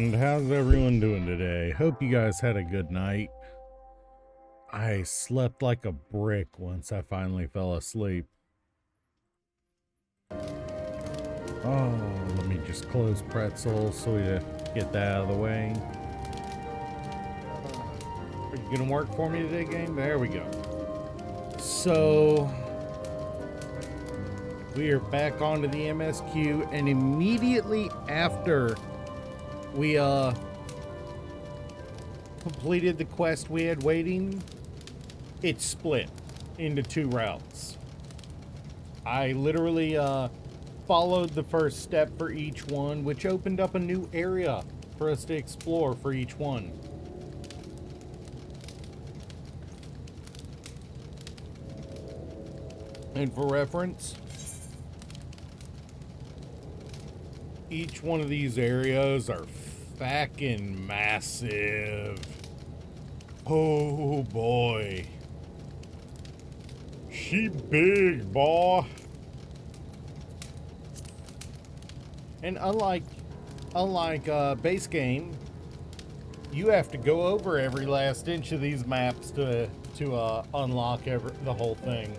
And how's everyone doing today? Hope you guys had a good night. I slept like a brick once I finally fell asleep. Oh, let me just close Pretzel so we get that out of the way. Are you gonna work for me today, game? There we go. So we are back onto the MSQ, and immediately after we completed the quest we had waiting, it split into two routes. I literally followed the first step for each one, which opened up a new area for us to explore for each one. And for reference, each one of these areas are fucking massive. Oh boy. She big, boy. And unlike base game, you have to go over every last inch of these maps to unlock the whole thing.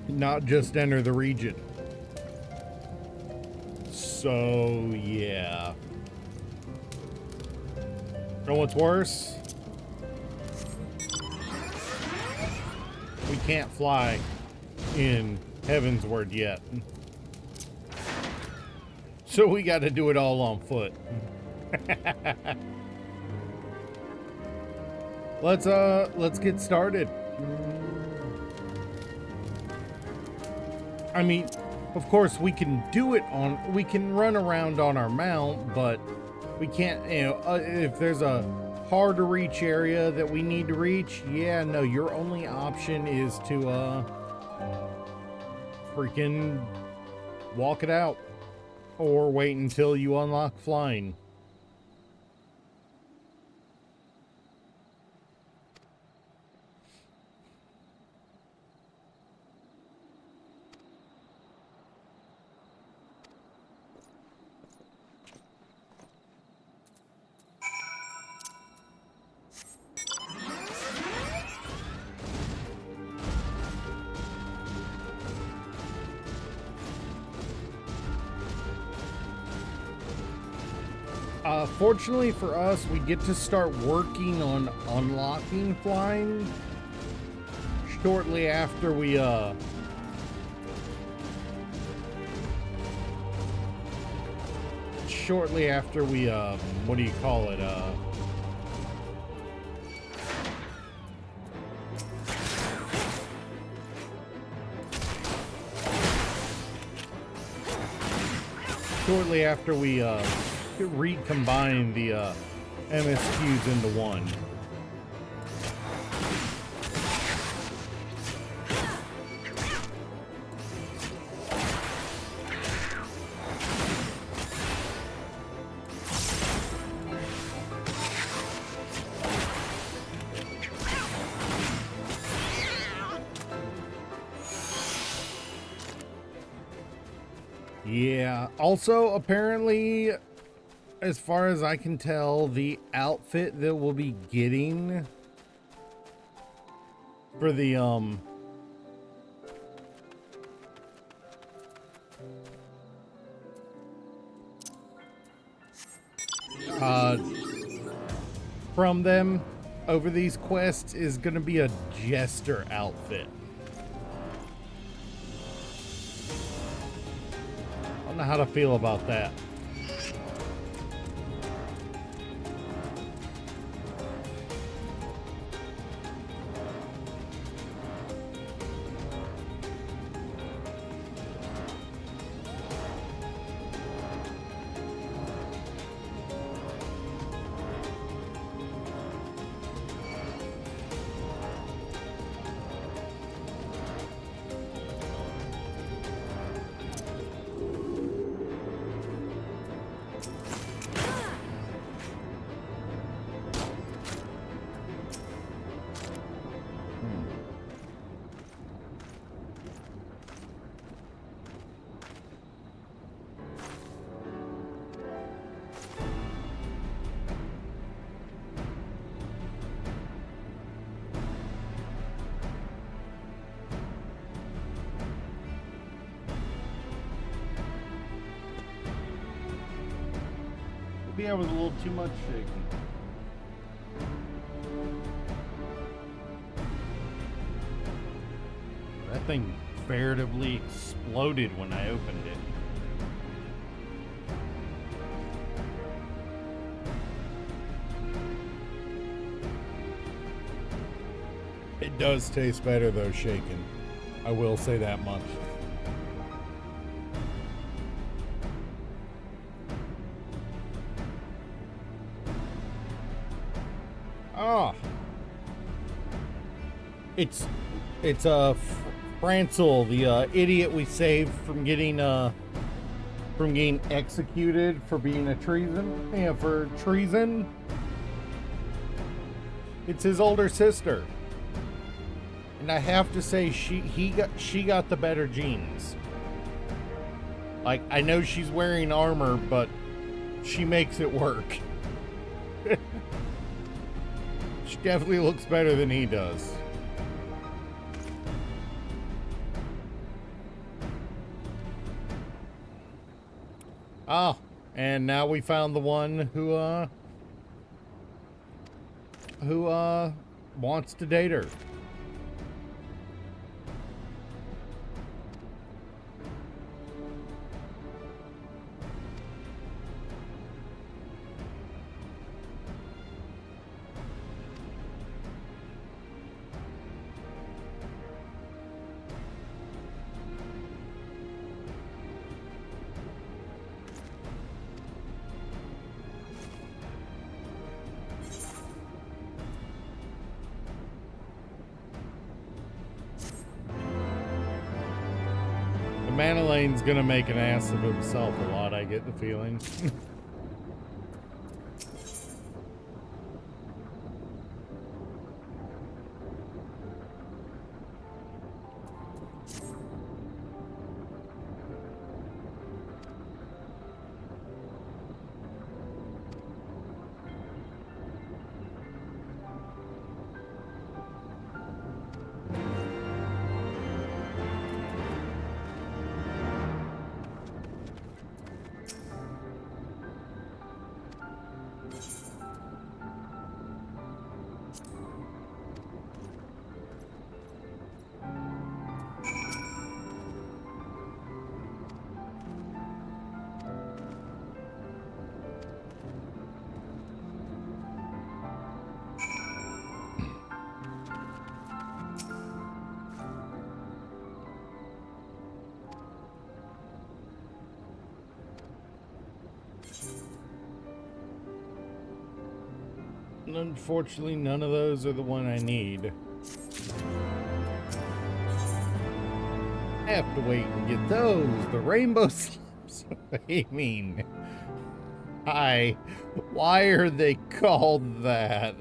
Not just enter the region. So yeah. Know what's worse? We can't fly in Heavensward yet. So we got to do it all on foot. Let's get started. I mean, of course we can we can run around on our mount, but we can't, if there's a hard to reach area that we need to reach, yeah, no, your only option is to freaking walk it out or wait until you unlock flying. Fortunately for us, we get to start working on unlocking flying shortly after we what do you call it, shortly after we recombine the MSQs into one. Yeah, also apparently, as far as I can tell, the outfit that we'll be getting for the from them over these quests is gonna be a jester outfit. I don't know how to feel about that. Maybe I was a little too much shaking. That thing veritably exploded when I opened it. It does taste better though shaken. I will say that much. Ah. It's Francel, the idiot we saved from getting executed for being a treason. Yeah, for treason. It's his older sister. And I have to say she got the better genes. Like, I know she's wearing armor, but she makes it work. She definitely looks better than he does. Oh, and now we found the one who wants to date her. Manalane's gonna make an ass of himself a lot, I get the feeling. Unfortunately, none of those are the one I need. I have to wait and get those. The rainbow slips. I mean, why are they called that?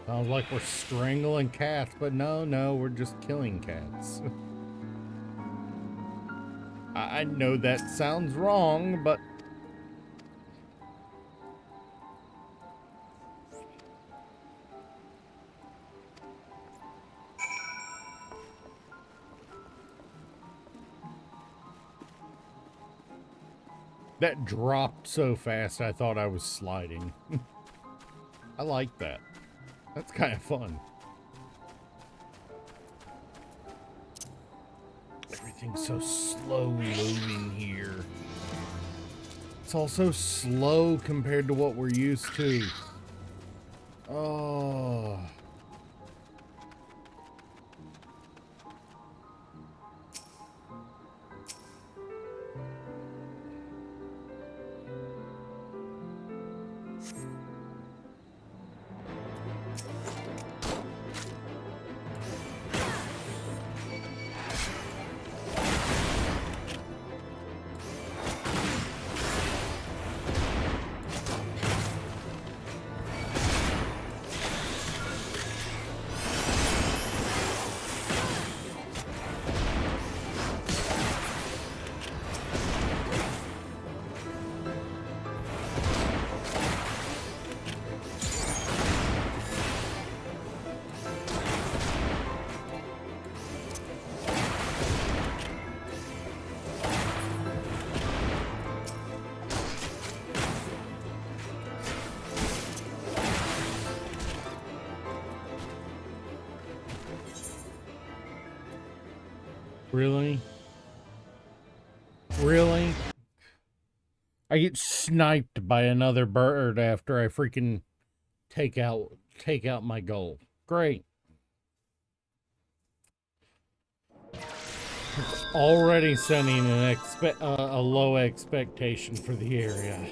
Sounds like we're strangling cats, but no, we're just killing cats. I know that sounds wrong, but... That dropped so fast I thought I was sliding. I like that. That's kind of fun. Everything's so slow moving here. It's also slow compared to what we're used to. Oh. Really? Really? I get sniped by another bird after I freaking take out my goal. Great. It's already setting a low expectation for the area.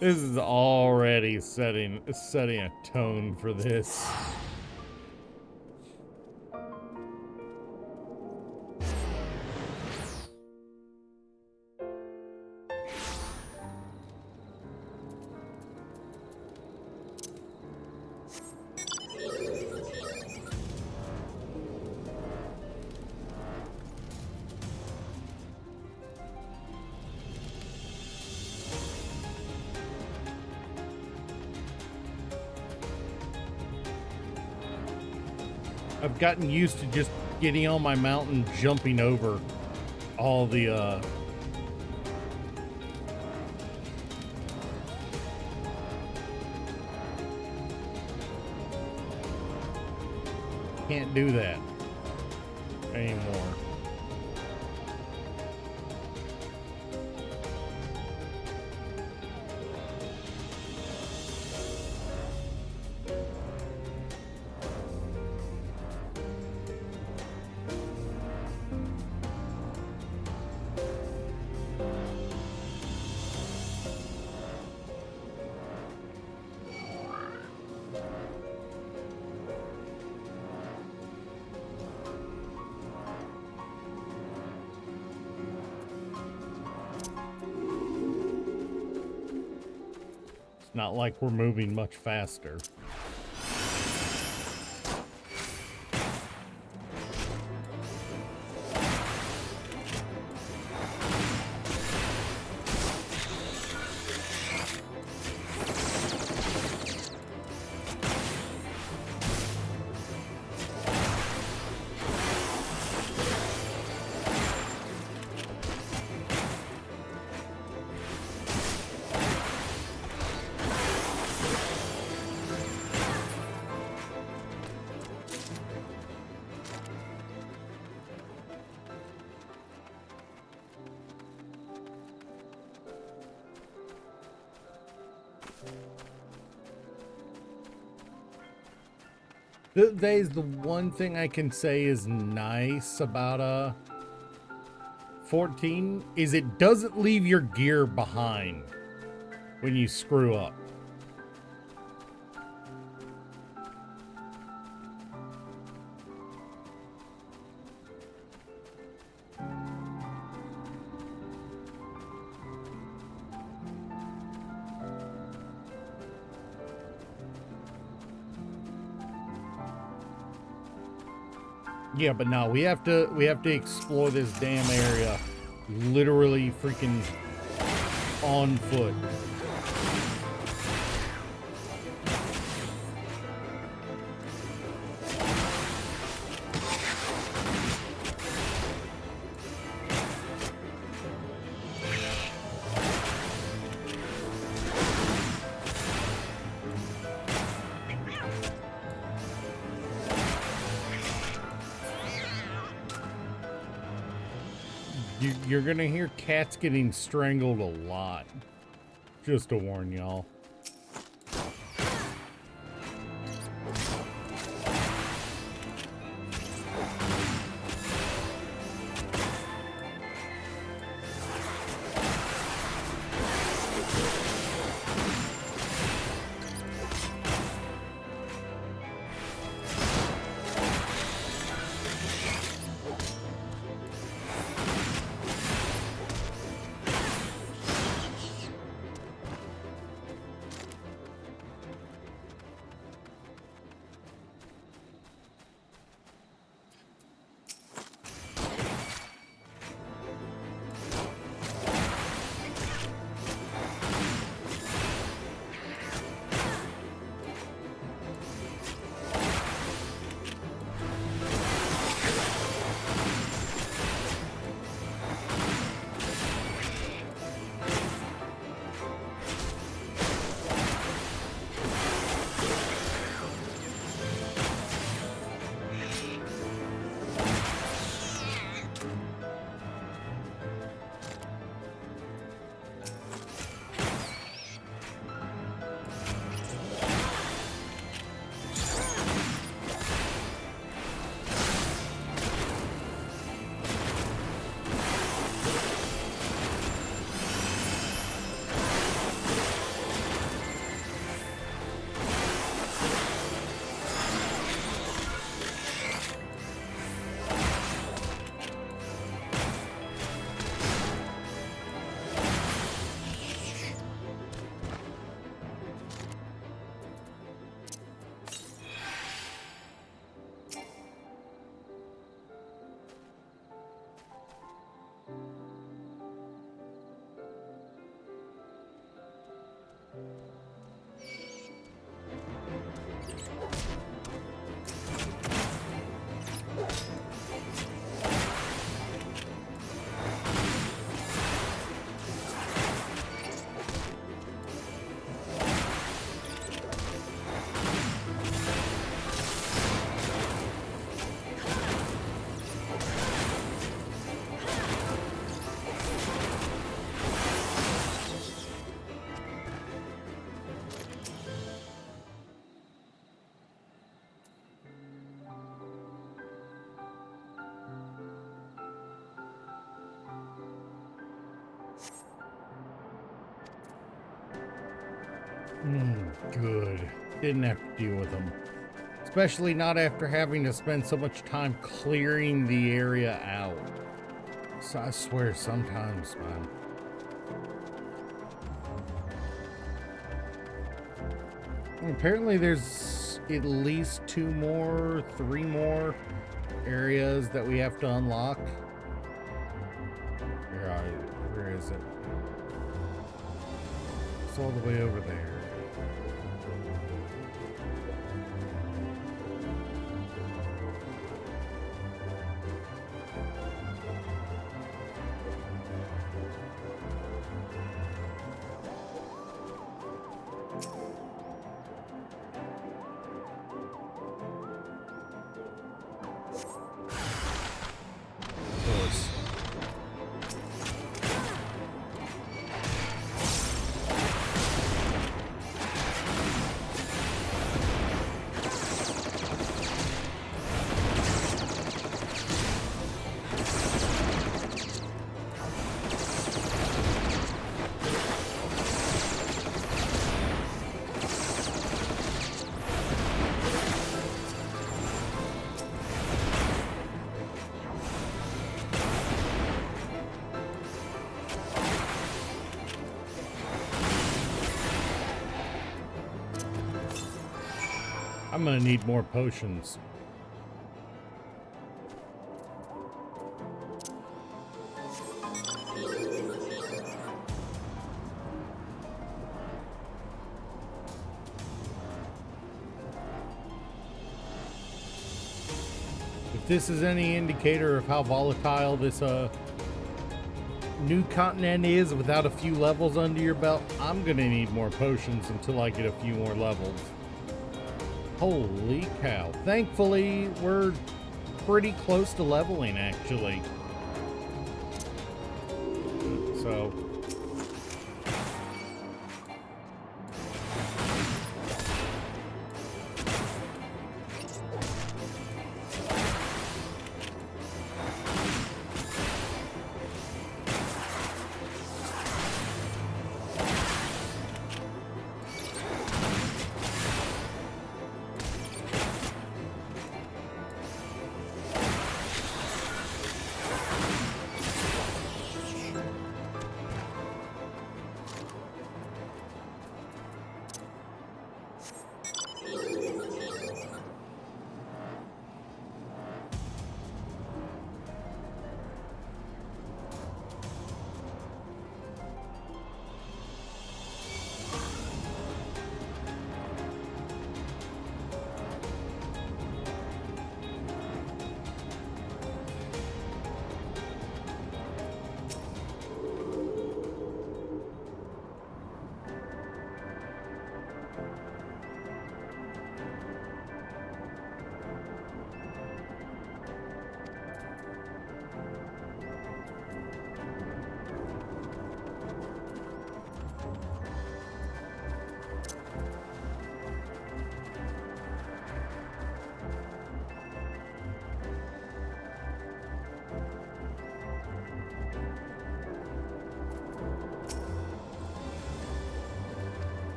This is already setting a tone for this. I've gotten used to just getting on my mountain, jumping over all the, can't do that anymore. Not like we're moving much faster. That is the one thing I can say is nice about 14 is it doesn't leave your gear behind when you screw up. Yeah, but no, we have to explore this damn area literally freaking on foot. You're gonna hear cats getting strangled a lot. Just to warn y'all. Good. Didn't have to deal with them. Especially not after having to spend so much time clearing the area out. So I swear sometimes, man. Apparently there's at least 2 more, 3 more areas that we have to unlock. Where is it? It's all the way over there. I'm gonna need more potions. If this is any indicator of how volatile this new continent is without a few levels under your belt, I'm gonna need more potions until I get a few more levels. Holy cow. Thankfully, we're pretty close to leveling, actually. so.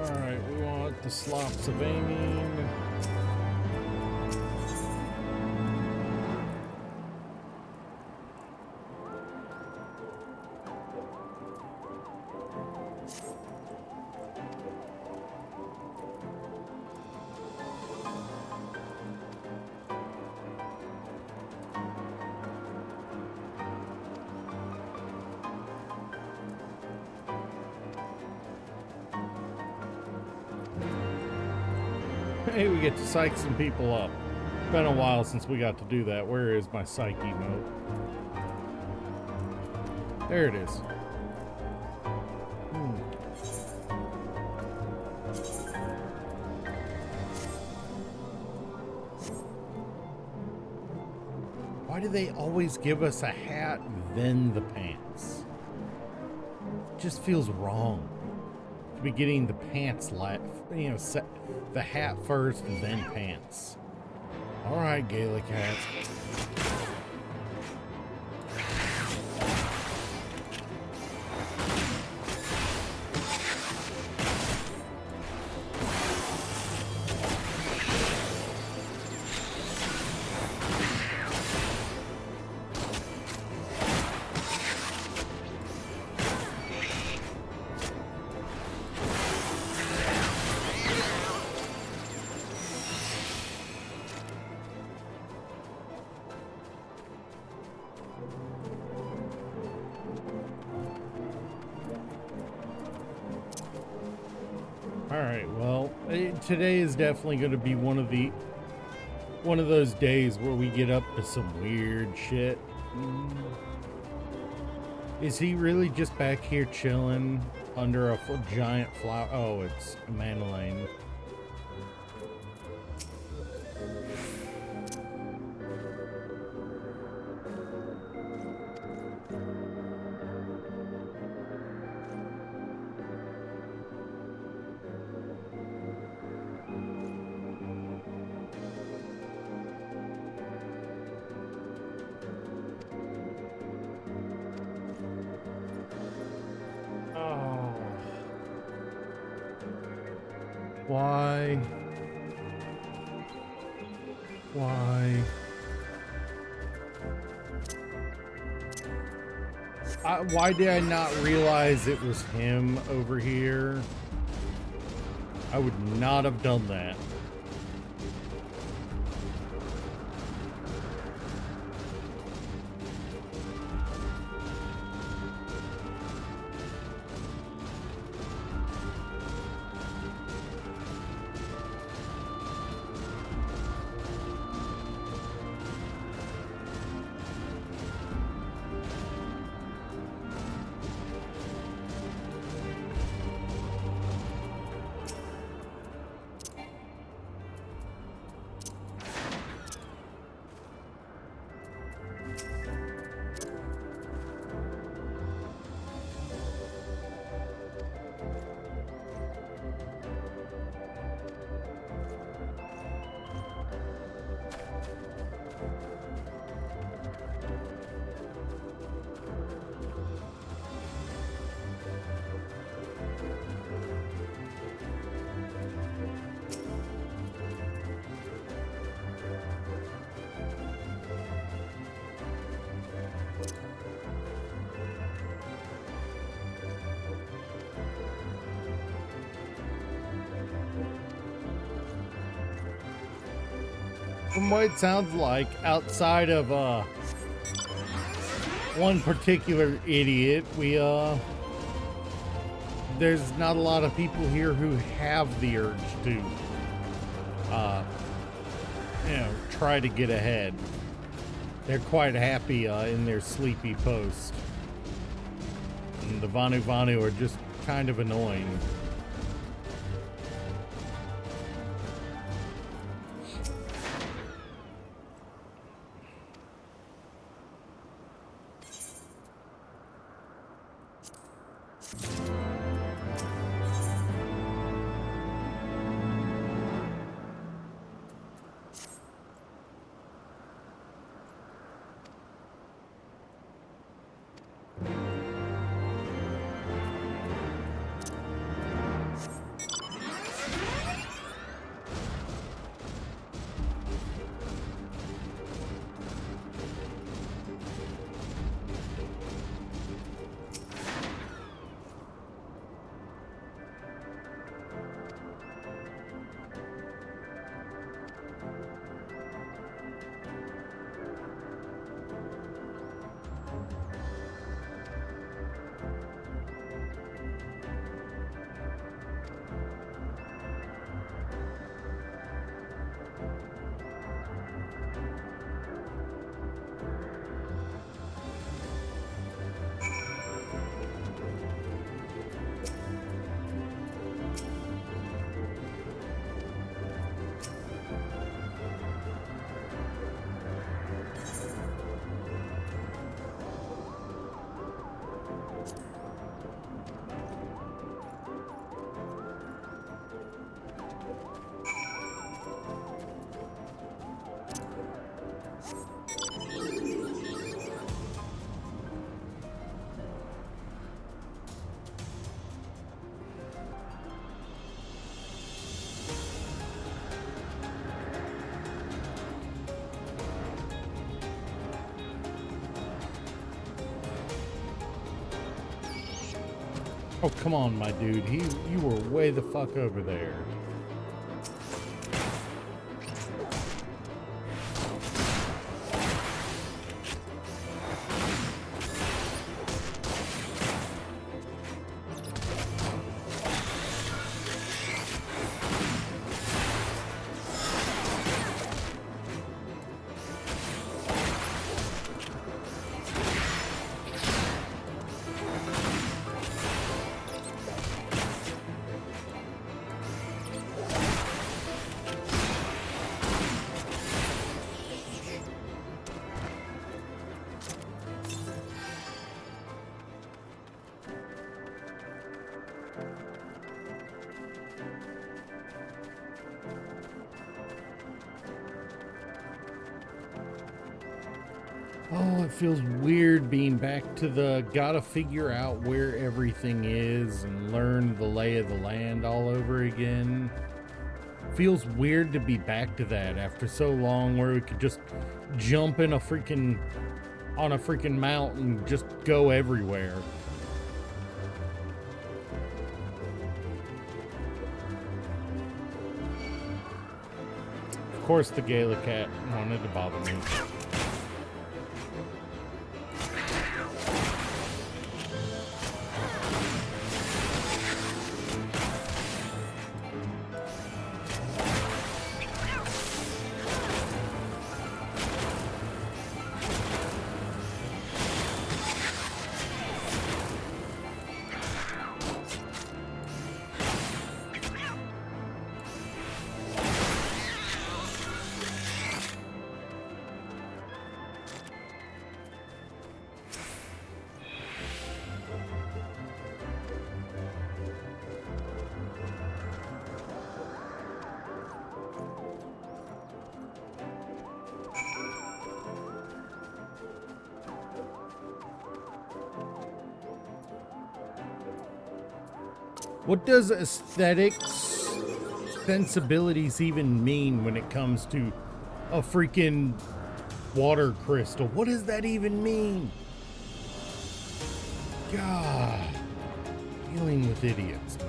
Alright, we want the slops of aiming. Hey, we get to psych some people up. Been a while since we got to do that. Where is my psych emote? There it is. Why do they always give us a hat, then the pants? It just feels wrong to be getting the pants set the hat first and then pants. All right, Gaelic hats. Alright, well, today is definitely going to be one of those days where we get up to some weird shit. Is he really just back here chilling under a giant flower? Oh, it's Mandalane. Why? Why? Why did I not realize it was him over here? I would not have done that. From what it sounds like, outside of one particular idiot, there's not a lot of people here who have the urge to try to get ahead. They're quite happy in their sleepy post. And the Vanu Vanu are just kind of annoying. Oh, come on, my dude. You were way the fuck over there. Oh, it feels weird being back to the gotta figure out where everything is and learn the lay of the land all over again. Feels weird to be back to that after so long where we could just jump on a freaking mount and just go everywhere. Of course the Gala cat wanted to bother me. What does aesthetics sensibilities even mean when it comes to a freaking water crystal? What does that even mean? God, dealing with idiots, man.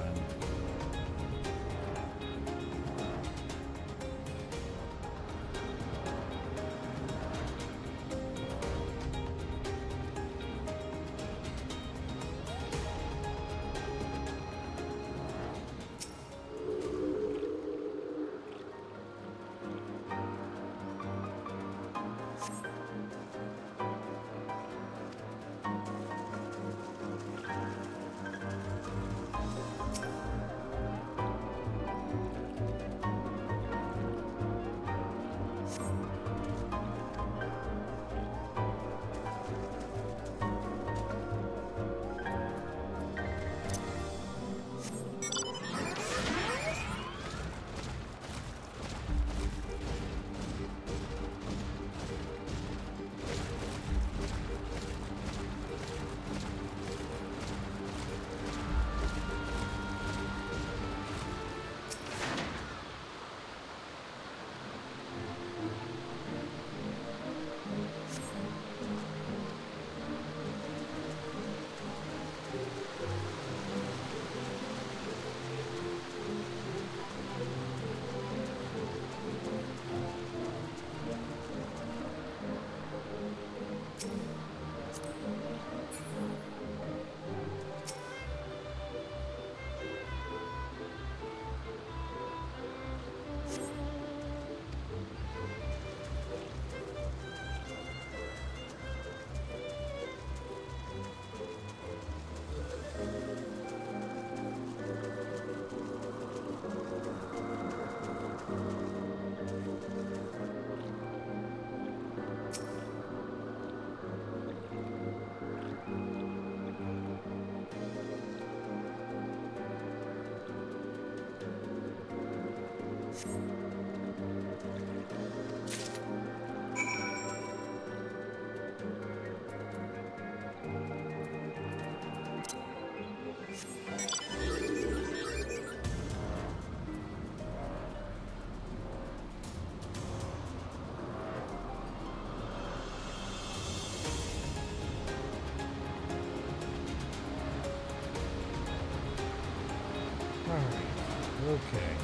Okay.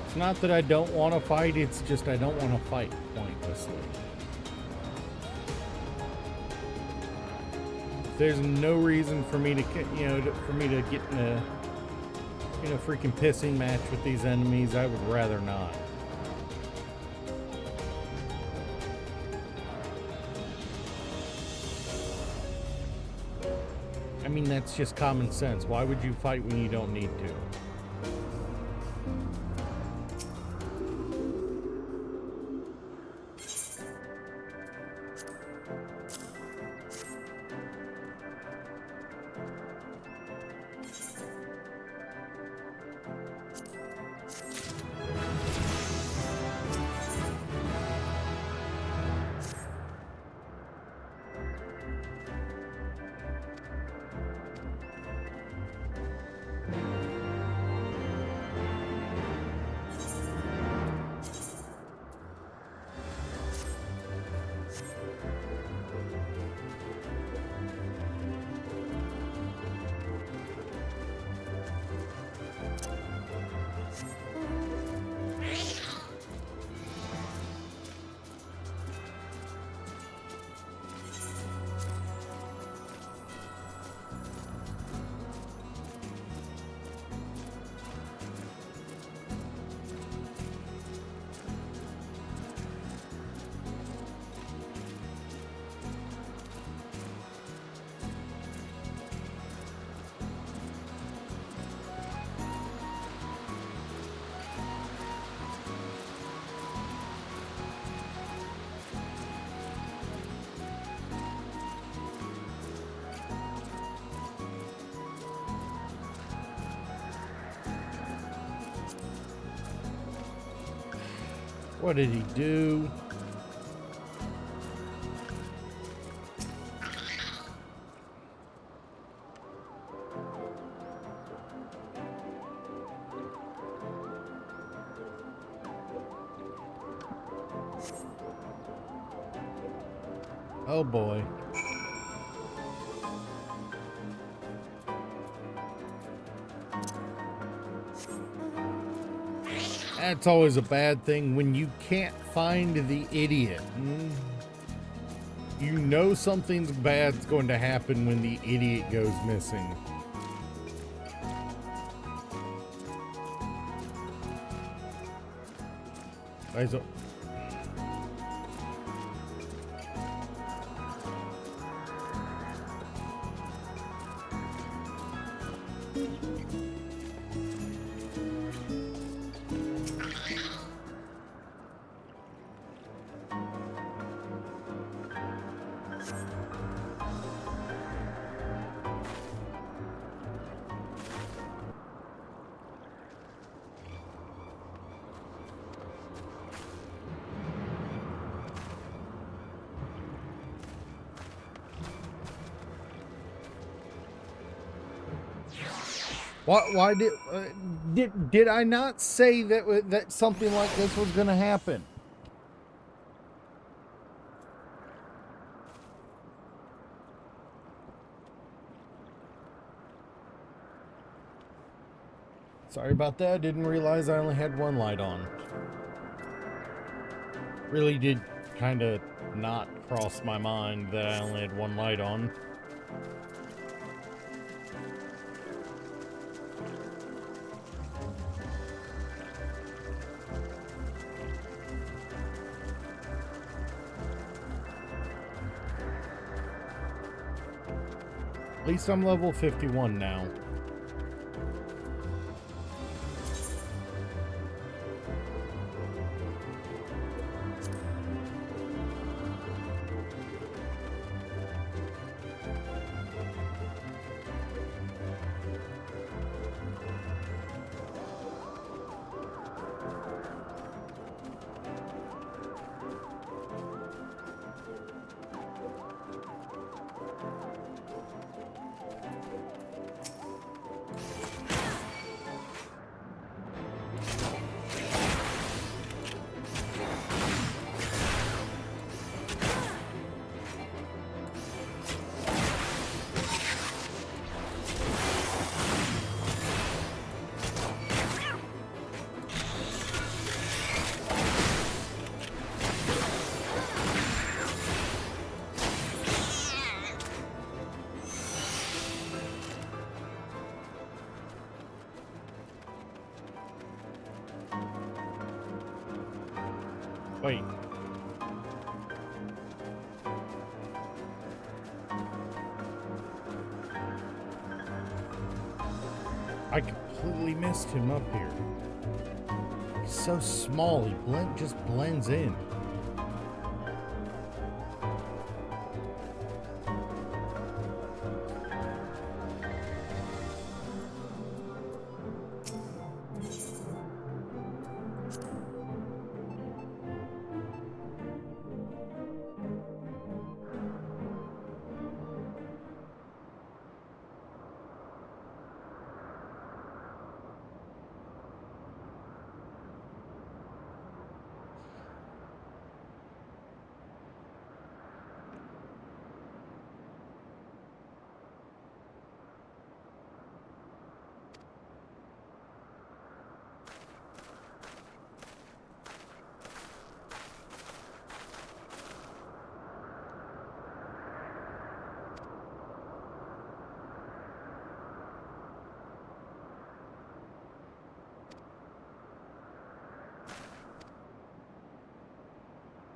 It's not that I don't want to fight, it's just I don't want to fight pointlessly. There's no reason for me to, for me to get in a, freaking pissing match with these enemies. I would rather not. I mean, that's just common sense. Why would you fight when you don't need to? What did he do? Oh boy. That's always a bad thing when you can't find the idiot. You know something's bad's going to happen when the idiot goes missing. Why did I not say that something like this was going to happen? Sorry about that. Didn't realize I only had one light on. Really did kind of not cross my mind that I only had one light on. At least I'm level 51 now. Wait. I completely missed him up here. He's so small, he just blends in.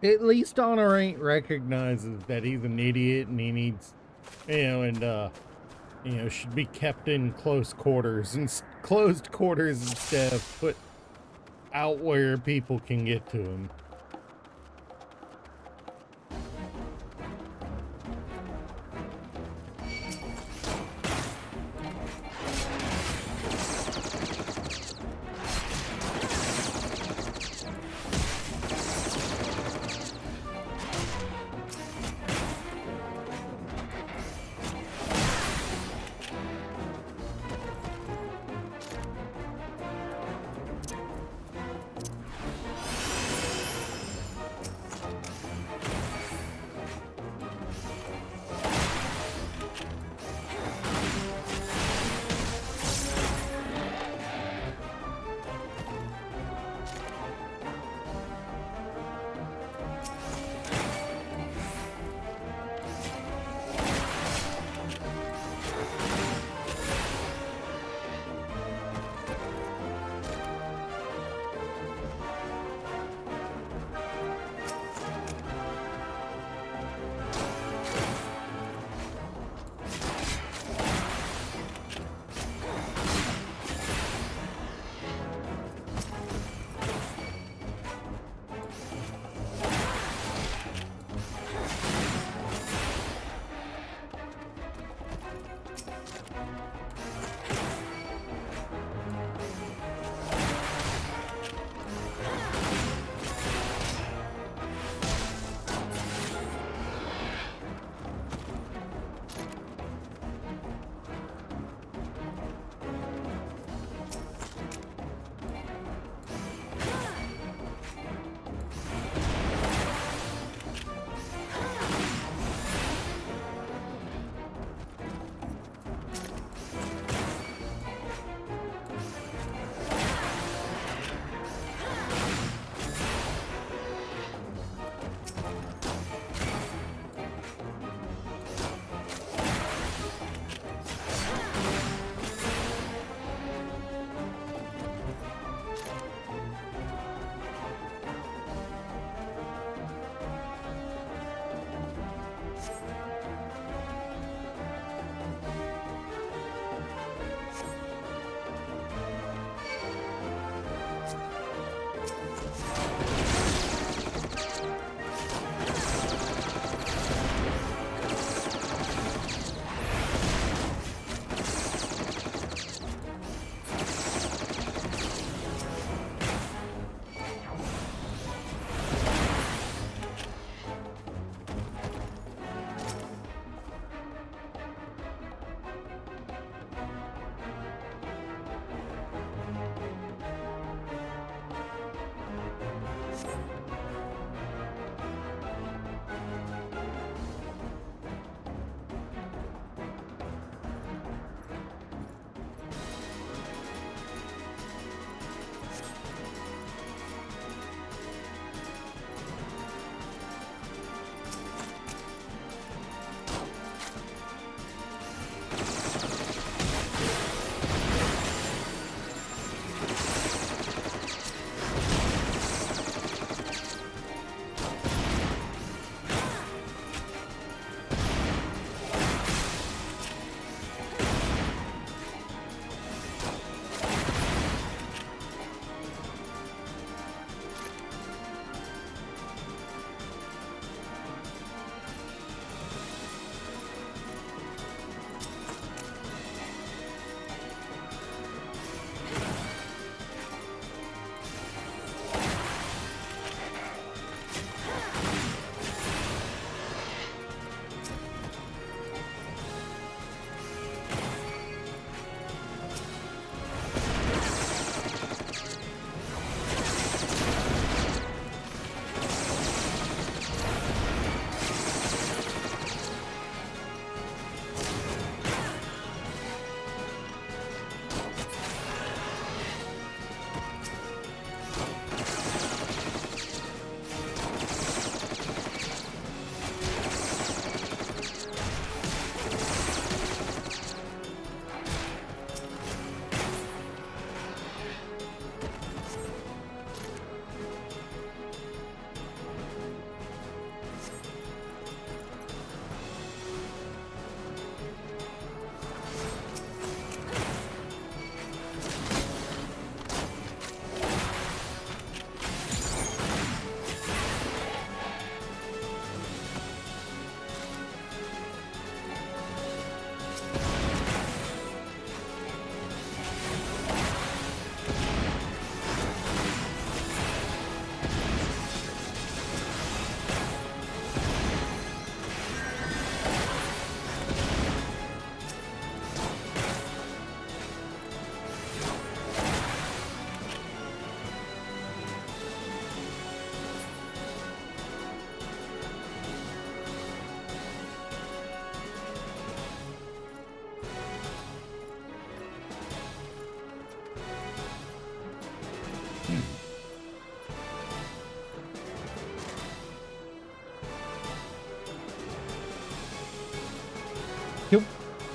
At least Honor ain't recognizes that he's an idiot and he needs, should be kept in close quarters and closed quarters instead of put out where people can get to him.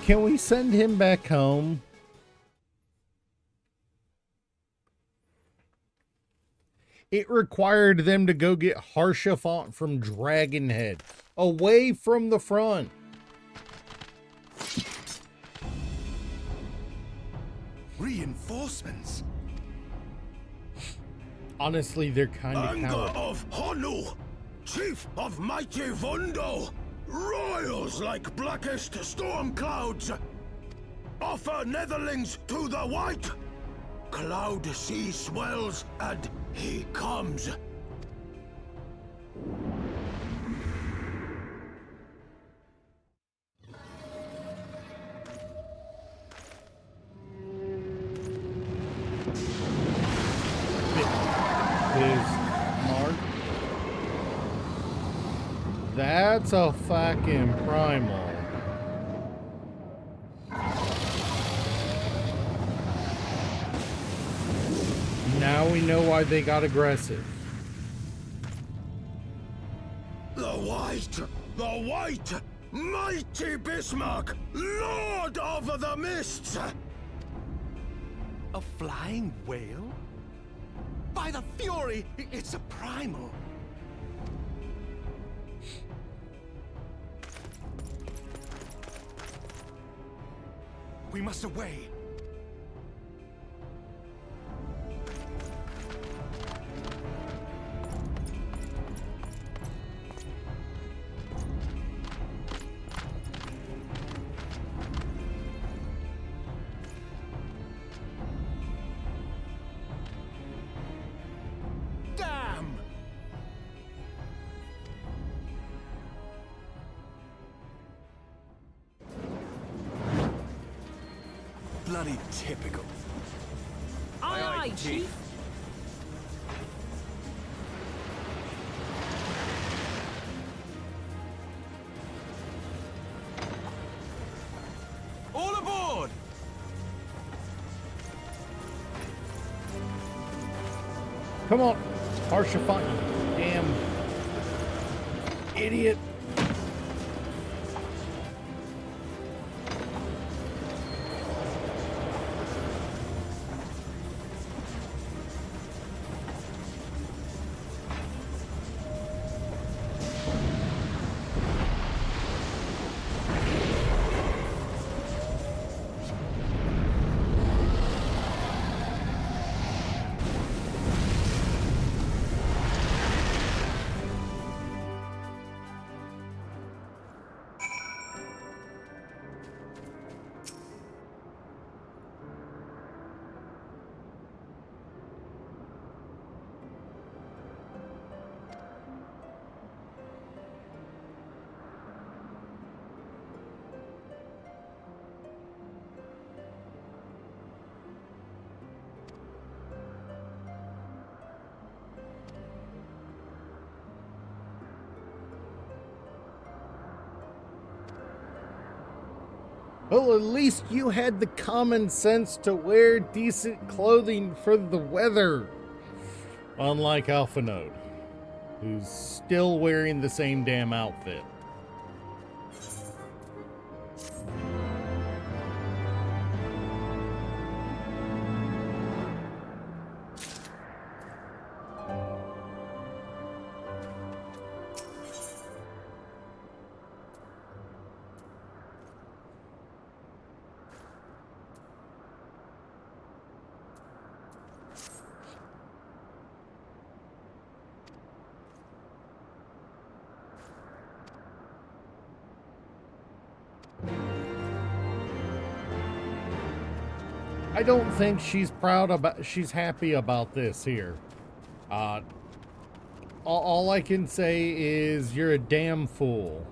Can we send him back home? It required them to go get Haurchefant from Dragonhead, away from the front. Reinforcements. Honestly, they're kind of Anger cowardly. of Honu, chief of mighty Vundo, royals like blackest storm clouds. Offer netherlings to the white. Cloud sea swells and he comes. His mark. That's a fucking primal. Now we know why they got aggressive. The white, mighty Bismarck, lord of the mists. A flying whale? By the fury, it's a primal. We must away. Damn! Bloody typical. Aye, aye, Chief. All aboard! Come on, Haurchefant, you damn idiot. Well, at least you had the common sense to wear decent clothing for the weather. Unlike Alphanode, who's still wearing the same damn outfit. I don't think she's she's happy about this here. All I can say is you're a damn fool.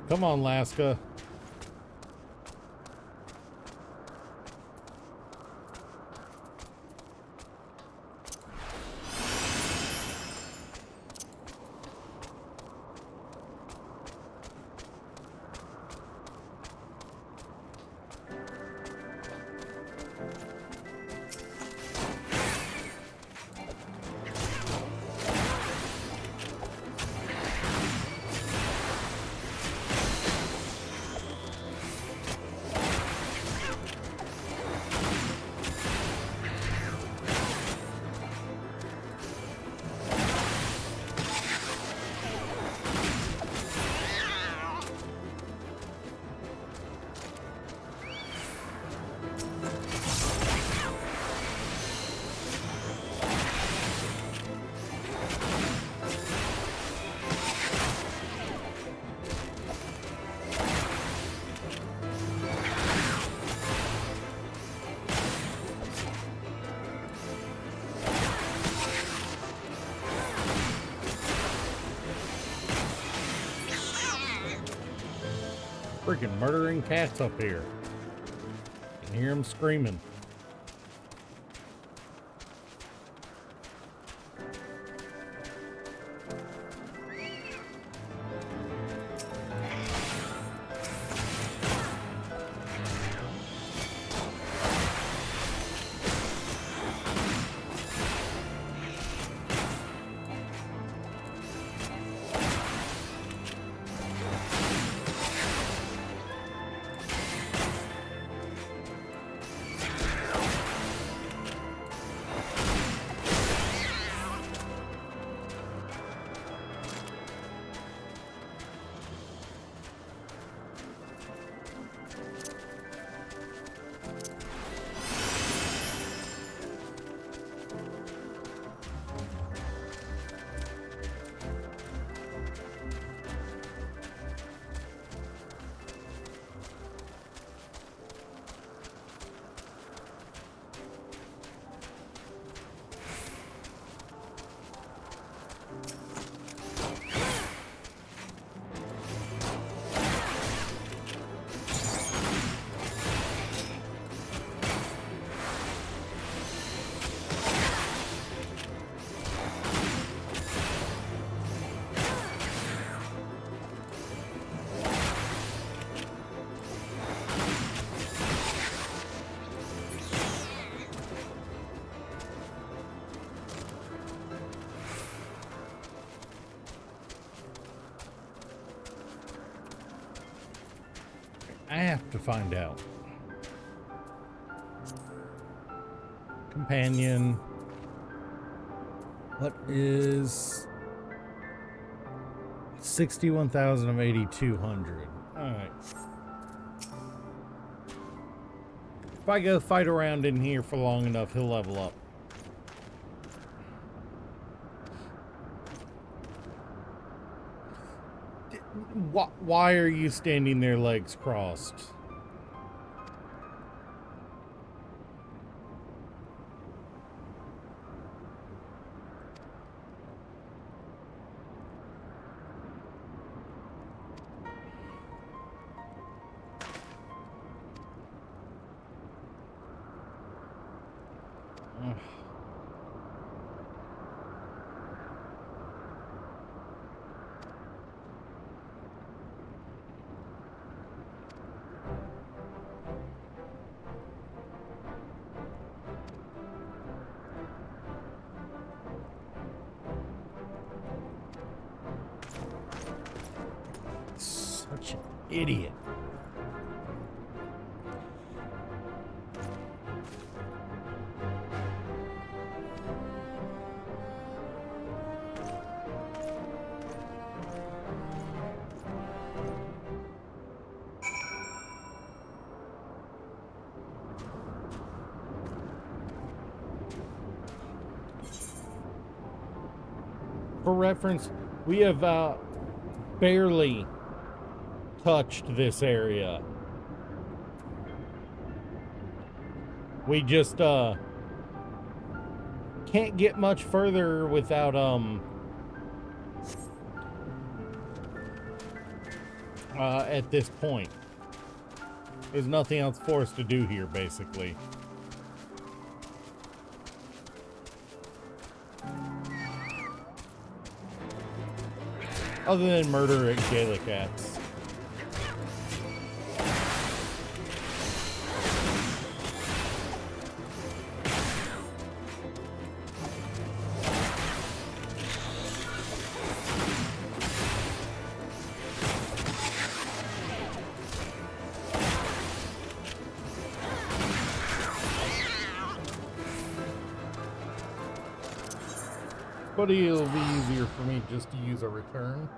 Come on, Laska. freaking murdering cats up here. I can hear them screaming. I have to find out. Companion. What is 61,000 of 8,200? Alright. If I go fight around in here for long enough, he'll level up. Why are you standing there, legs crossed? Ugh. Such an idiot. For reference, we have barely touched this area. We just can't get much further without at this point. There's nothing else for us to do here, basically. Other than murder at Gaelic cats. But it'll be easier for me just to use a return.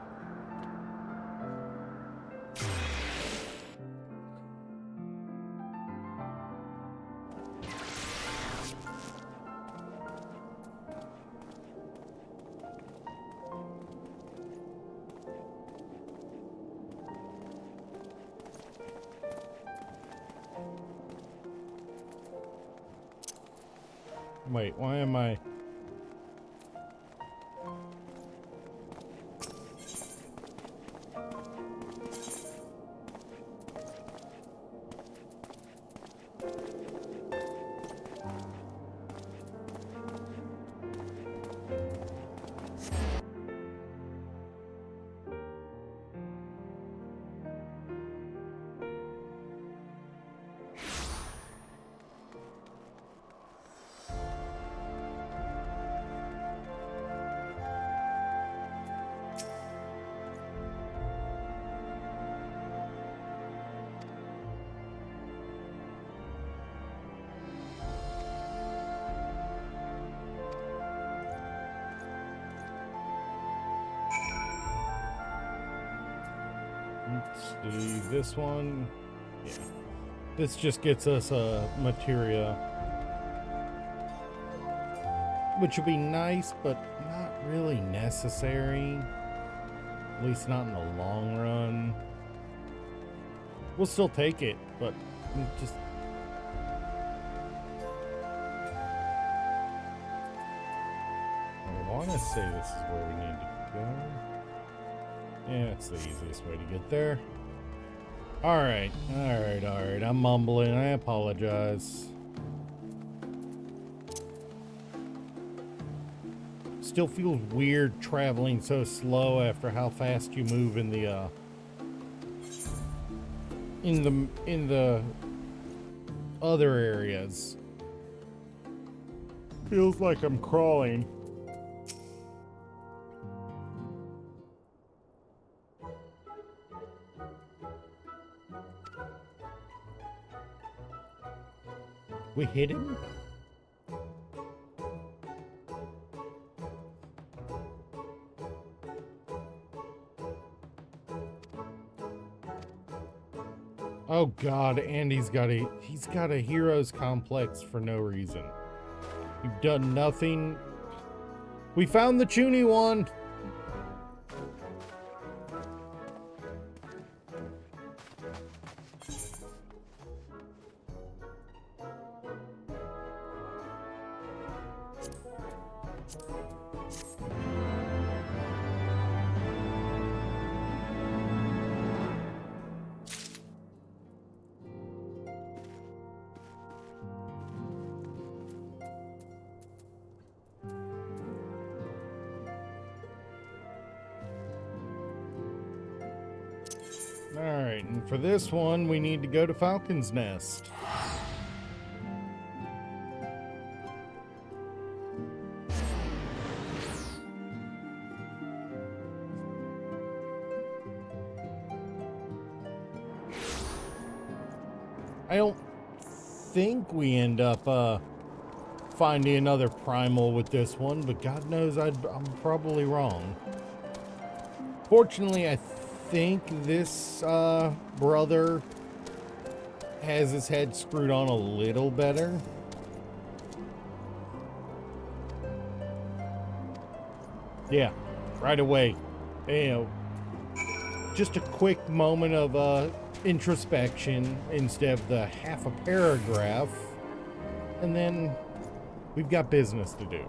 Wait, why am I... Let's see, this one. Yeah. This just gets us materia. Which would be nice, but not really necessary. At least not in the long run. We'll still take it, but just... I want to say this is where we need to go. Yeah, it's the easiest way to get there. Alright. I'm mumbling. I apologize. Still feels weird traveling so slow after how fast you move in the other areas. Feels like I'm crawling. We hit him? Oh God, Andy's got a hero's complex for no reason. You've done nothing. We found the Chuny one. Alright, and for this one, we need to go to Falcon's Nest. I don't think we end up finding another primal with this one, but God knows I'm probably wrong. Fortunately, I think this brother has his head screwed on a little better. Yeah, right away. You know, just a quick moment of introspection instead of the half a paragraph, and then we've got business to do.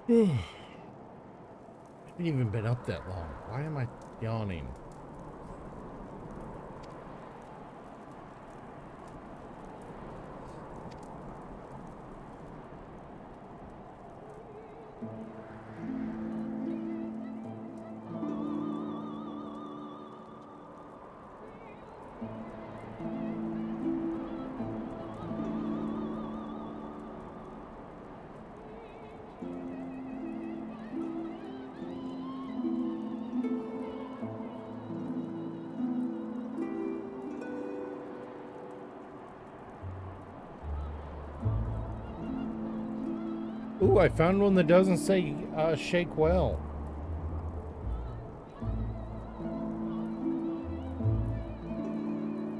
I haven't even been up that long. Why am I yawning? Ooh, I found one that doesn't say shake well.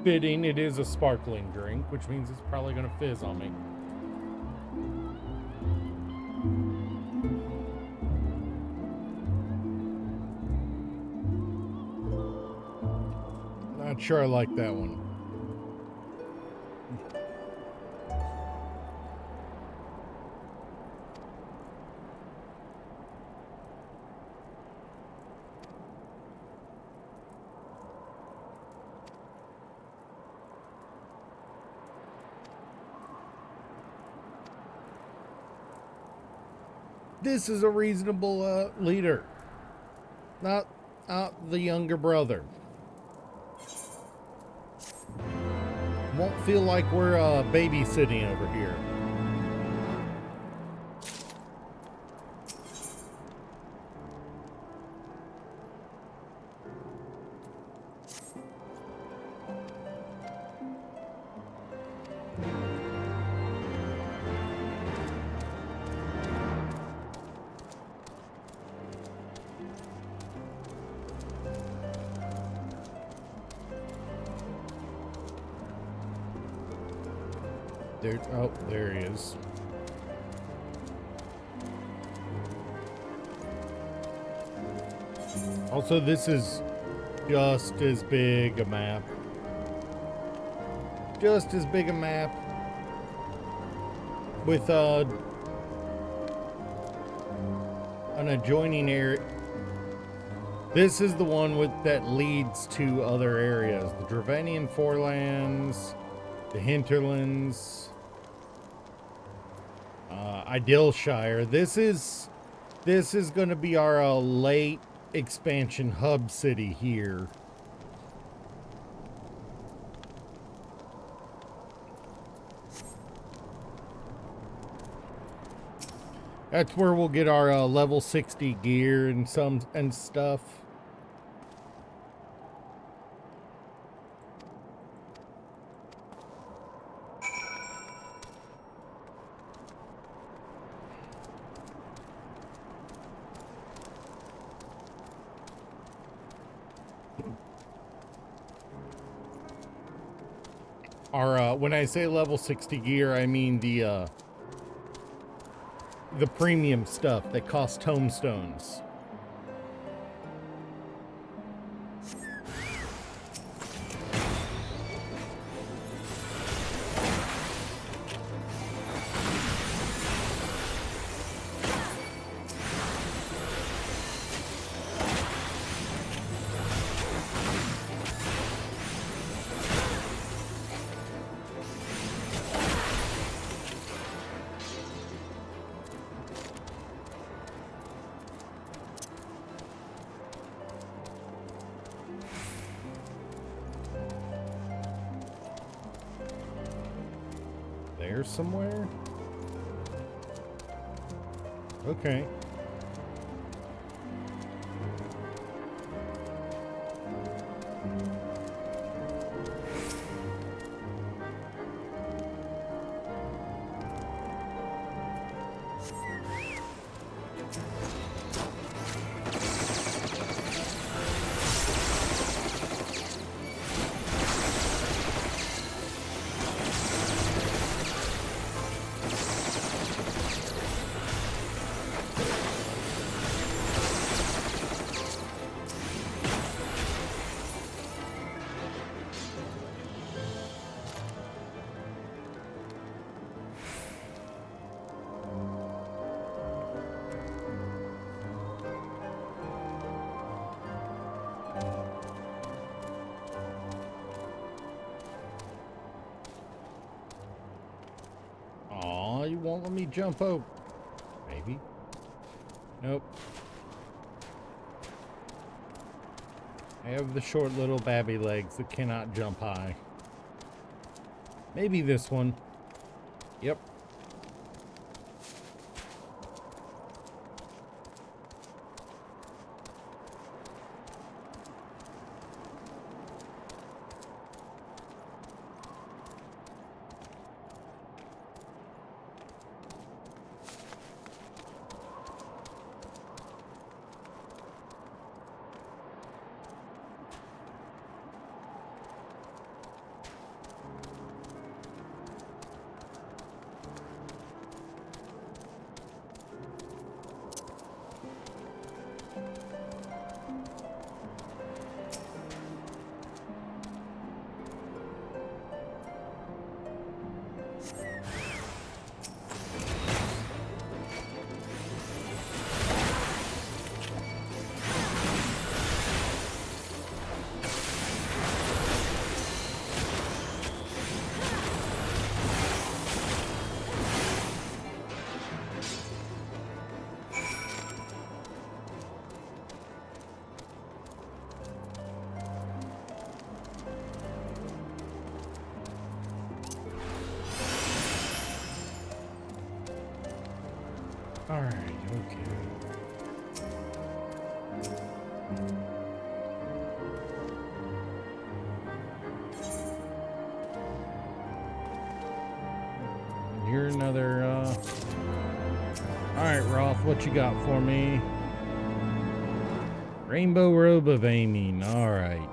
Fitting, it is a sparkling drink, which means it's probably going to fizz on me. Not sure I like that one. This is a reasonable leader, not the younger brother. Won't feel like we're babysitting over here. There, oh, there he is. Also, this is just as big a map. Just as big a map. With, an adjoining area. This is the one that leads to other areas. The Dravanian Forelands, the Hinterlands, Idylshire. This is going to be our late expansion hub city here. That's where we'll get our level 60 gear and stuff. Our when I say level 60 gear, I mean the premium stuff that costs tomestones. There somewhere? Okay. Aw, you won't let me jump out. Maybe. Nope. I have the short little babby legs that cannot jump high. Maybe this one. Yep. Alright, okay. You're another, Alright, Roth, what you got for me? Rainbow robe of aiming, alright.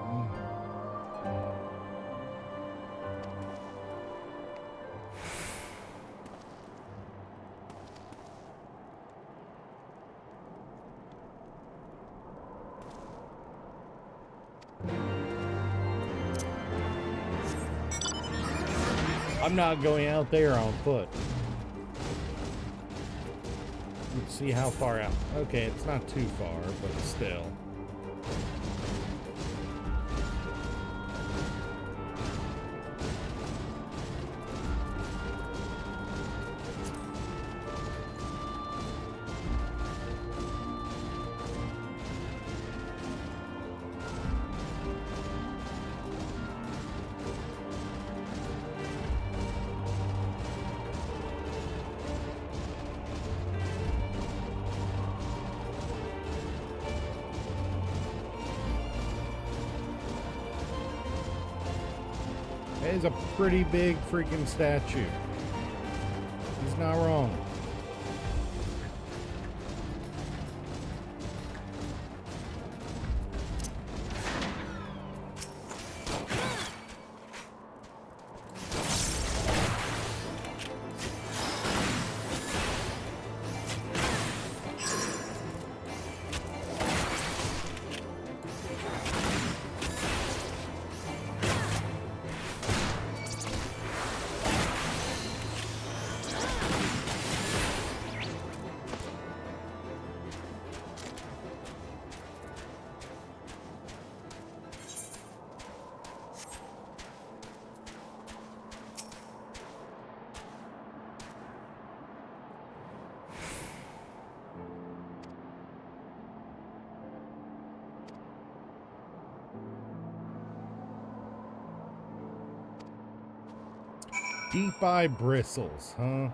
I'm not going out there on foot. Let's see how far out. Okay, it's not too far, but still. It is a pretty big freaking statue. He's not wrong. Deep eye bristles, huh?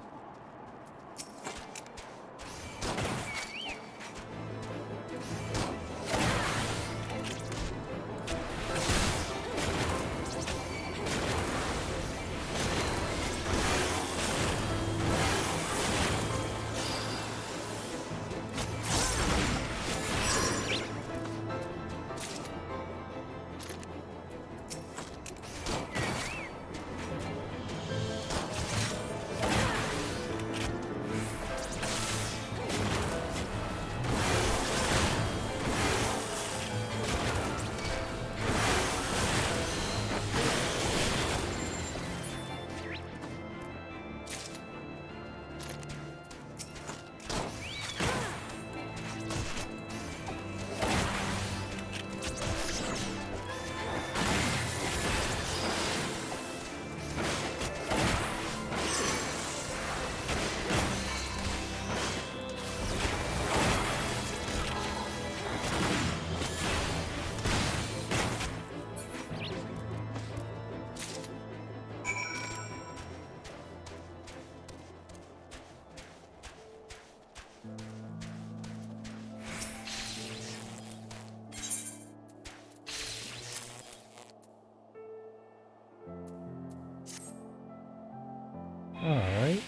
All right.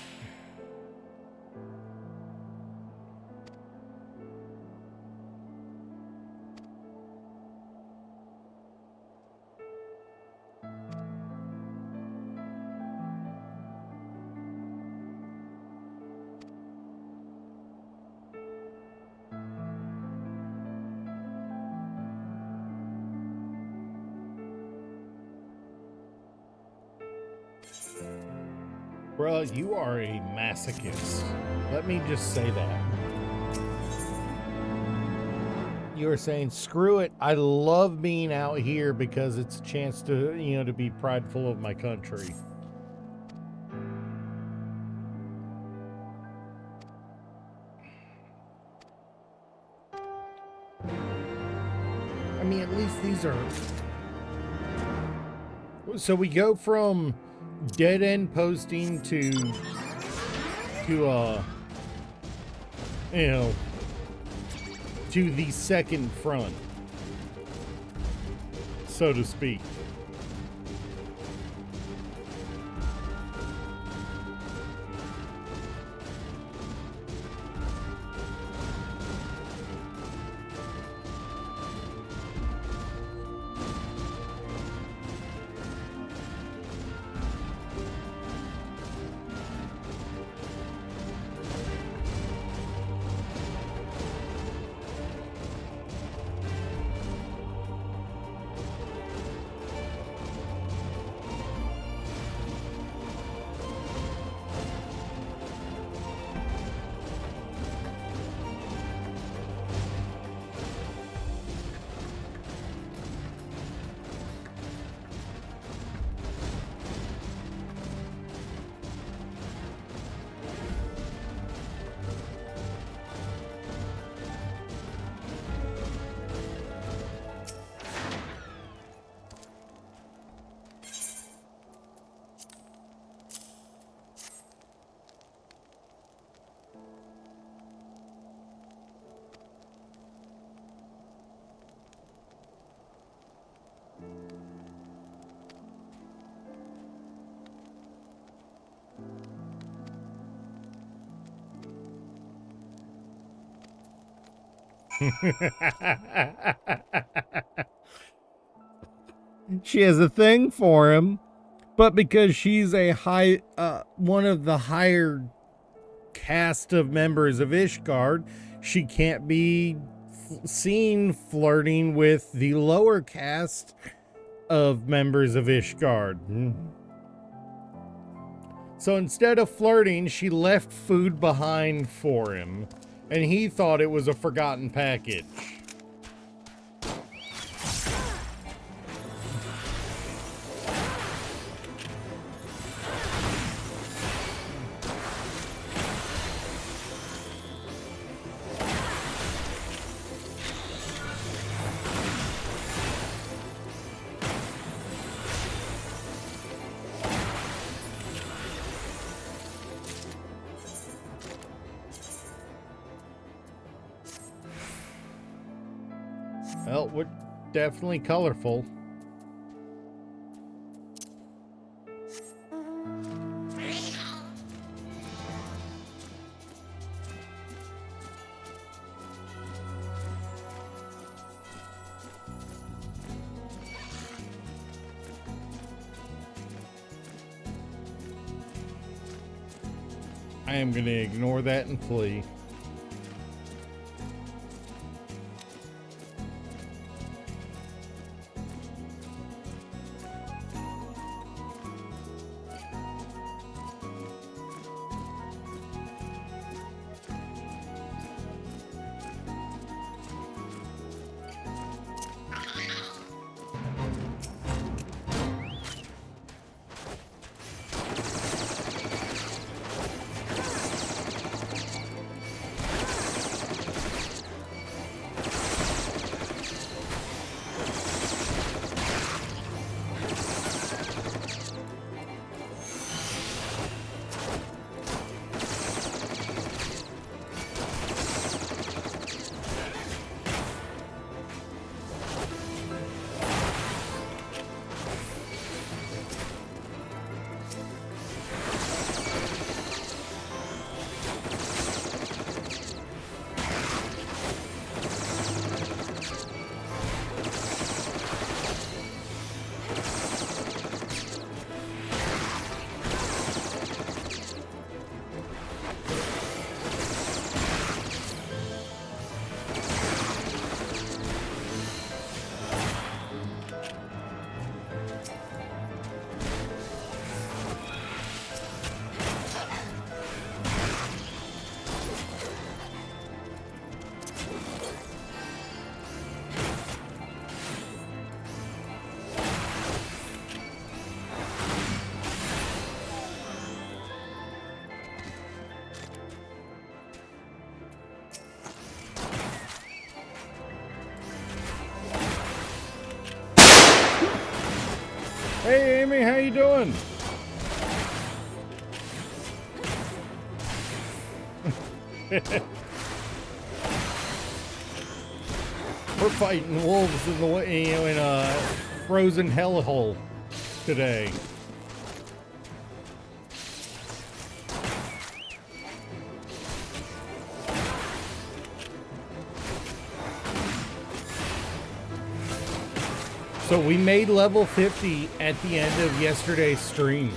Bruh, you are a masochist. Let me just say that. You were saying, screw it. I love being out here because it's a chance to, you know, to be prideful of my country. I mean, at least these are... So we go from dead end posting to you know, to the second front, so to speak. She has a thing for him, but because she's a one of the higher cast of members of Ishgard, she can't be seen flirting with the lower caste of members of Ishgard. So instead of flirting, she left food behind for him, and he thought it was a forgotten package. Well, we're definitely colorful. I am going to ignore that and flee. Hey, Amy, how you doing? We're fighting wolves in the in a frozen hellhole today. So we made level 50 at the end of yesterday's stream.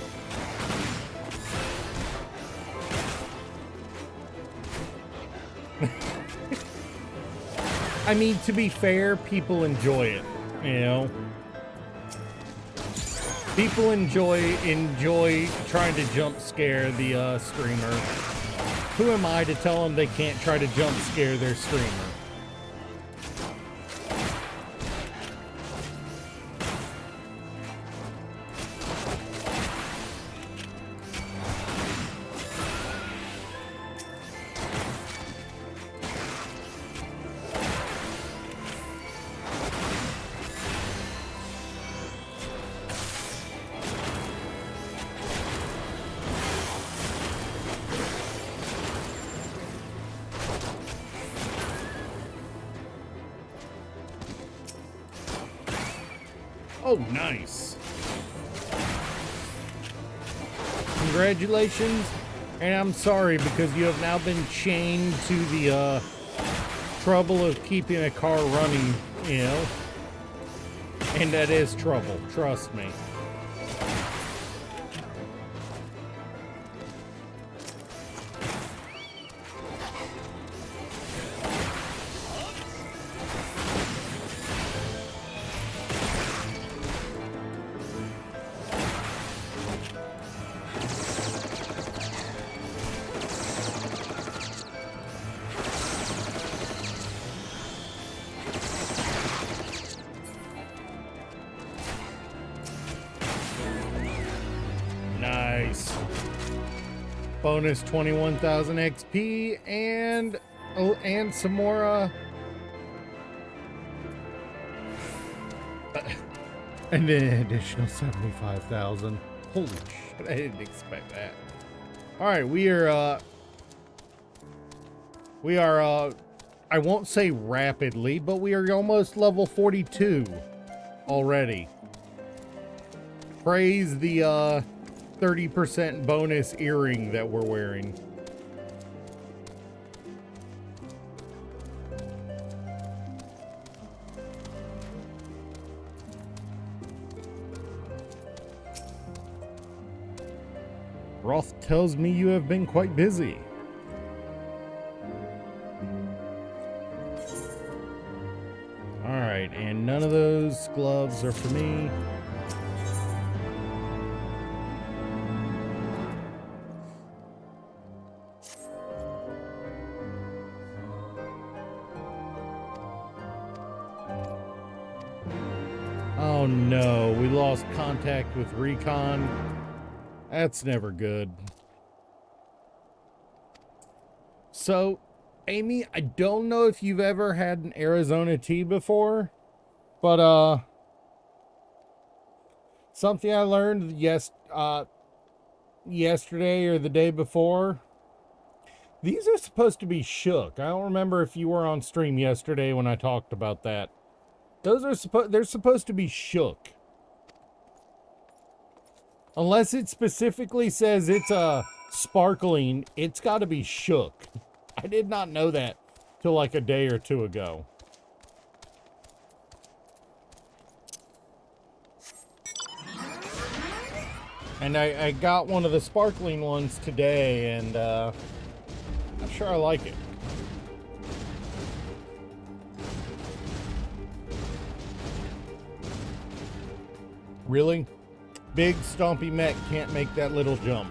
I mean, to be fair, people enjoy it, you know? People enjoy trying to jump scare the streamer. Who am I to tell them they can't try to jump scare their streamer? Oh, nice. Congratulations, and I'm sorry because you have now been chained to the trouble of keeping a car running, you know. And that is trouble, trust me. Nice. Bonus 21,000 XP and some more and then an additional 75,000. Holy shit, I didn't expect that. All right, we are I won't say rapidly, but we are almost level 42 already. Praise the 30% bonus earring that we're wearing. Roth tells me you have been quite busy. All right, and none of those gloves are for me. Oh no, we lost contact with Recon. That's never good. So, Amy, I don't know if you've ever had an Arizona tea before, but something I learned yesterday or the day before. These are supposed to be shook. I don't remember if you were on stream yesterday when I talked about that. Those are they're supposed to be shook. Unless it specifically says it's sparkling, it's got to be shook. I did not know that till like a day or two ago. And I got one of the sparkling ones today, and I'm sure I like it. Really? Big stompy mech can't make that little jump.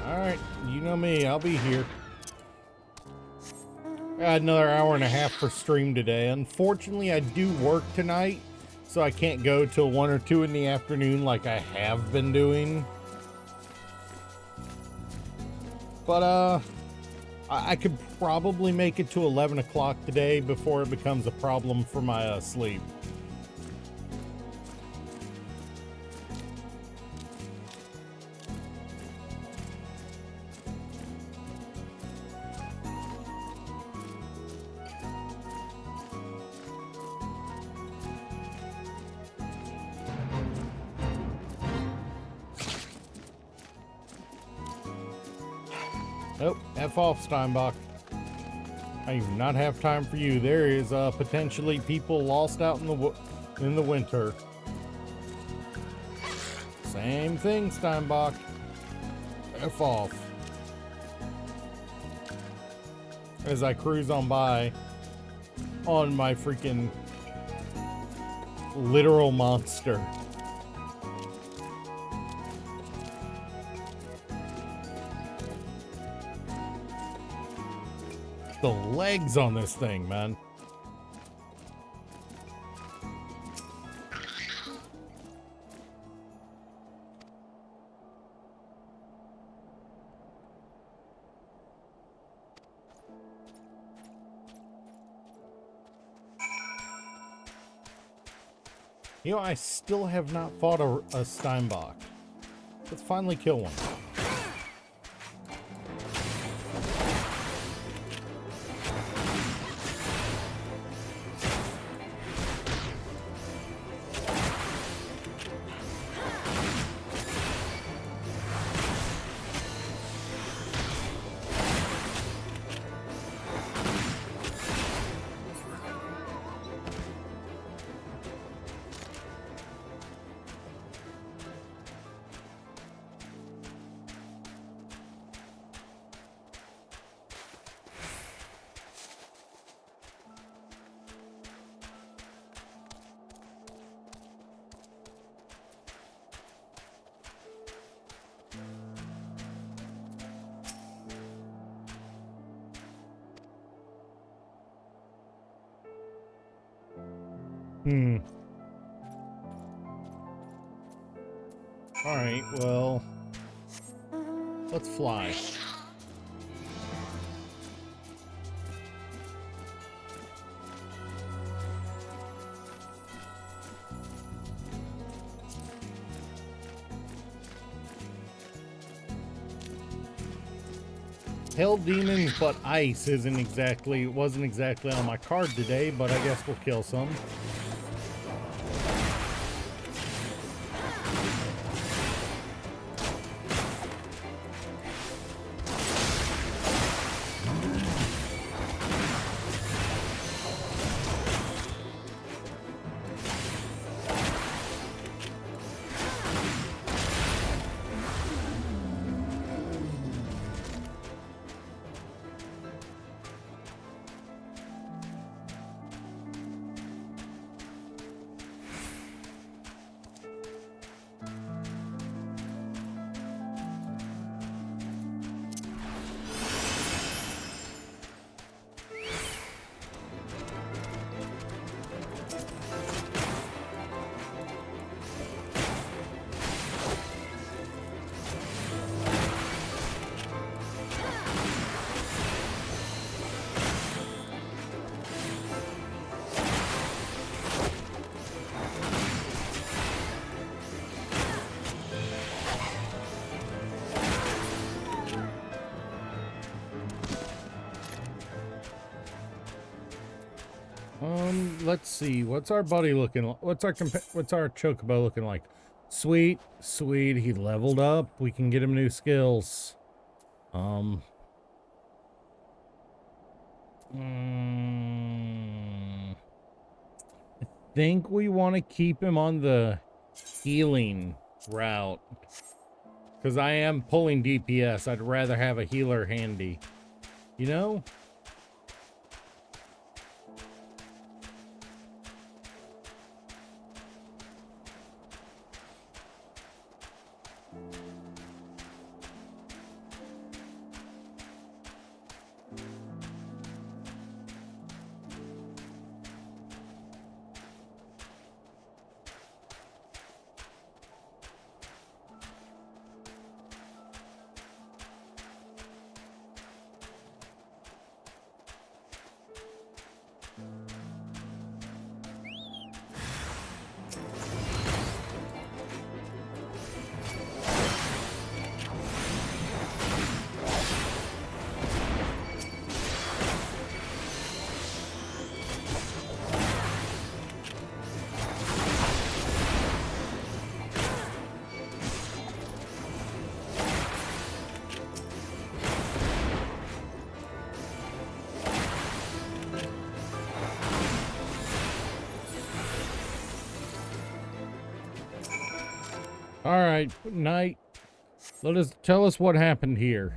Alright, you know me, I'll be here. I had another hour and a half for stream today. Unfortunately, I do work tonight, so I can't go till 1 or 2 in the afternoon like I have been doing. But, I could probably make it to 11 o'clock today before it becomes a problem for my sleep. Nope, F off, Steinbach. I do not have time for you. There is potentially people lost out in the winter. Same thing, Steinbach. F off. As I cruise on by on my freaking literal monster. The legs on this thing, man. You know, I still have not fought a Steinbach. Let's finally kill one. Alright, well, let's fly. Hell demons, but ice wasn't exactly on my card today, but I guess we'll kill some. Let's see. What's our buddy looking like? What's our chocobo looking like? Sweet, sweet. He leveled up. We can get him new skills. I think we want to keep him on the healing route. Because I am pulling DPS. I'd rather have a healer handy. You know? All right, Knight. Tell us what happened here.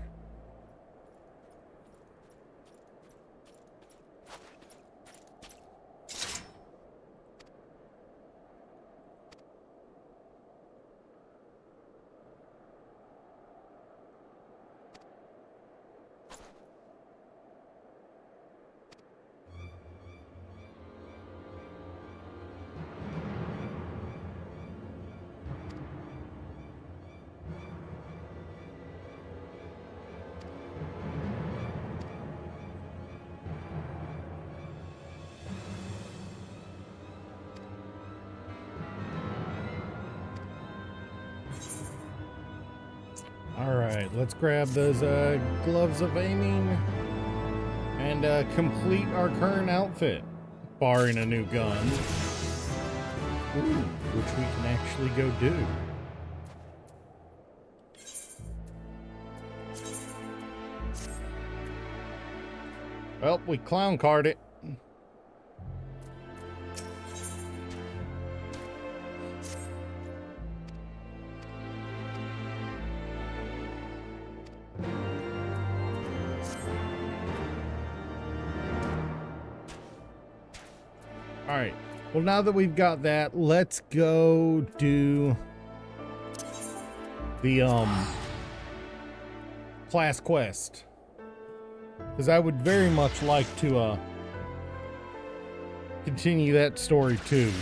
All right, let's grab those gloves of aiming and complete our current outfit, barring a new gun, which we can actually go do. Well, we clown card it. All right. Well, now that we've got that, let's go do the class quest. Because I would very much like to continue that story too.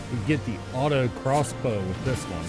We get the auto crossbow with this one.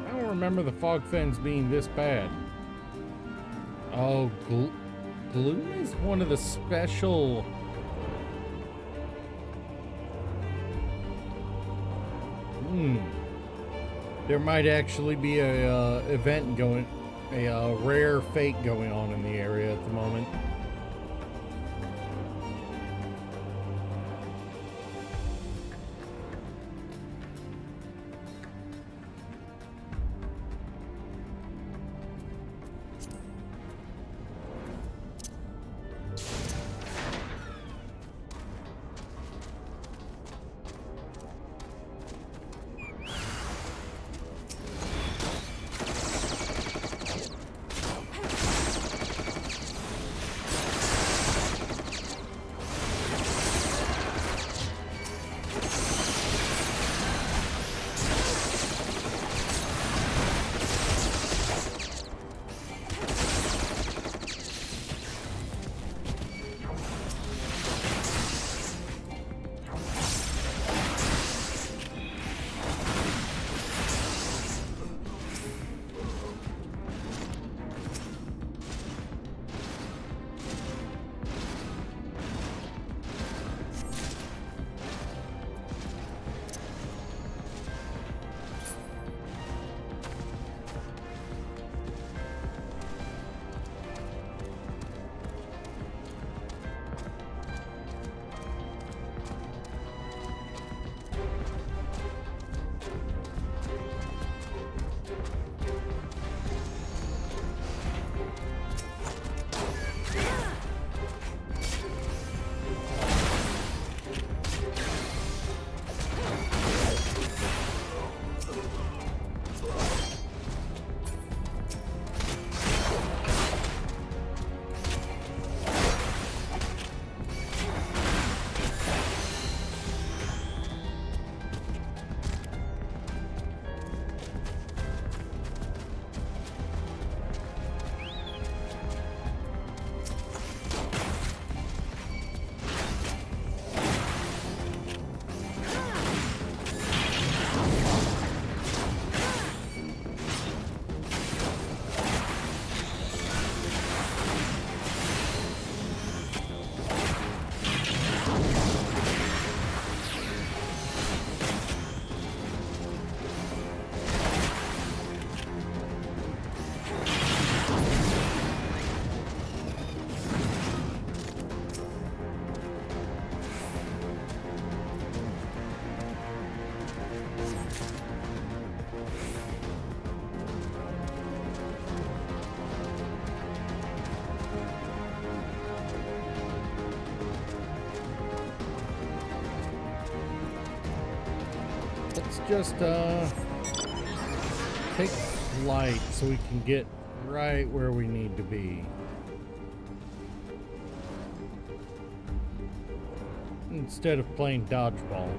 I don't remember the fog fens being this bad. Oh, gloom is one of the special... There might actually be a event going, a rare fate going on in the area at the moment. Let's just take flight so we can get right where we need to be. Instead of playing dodgeball.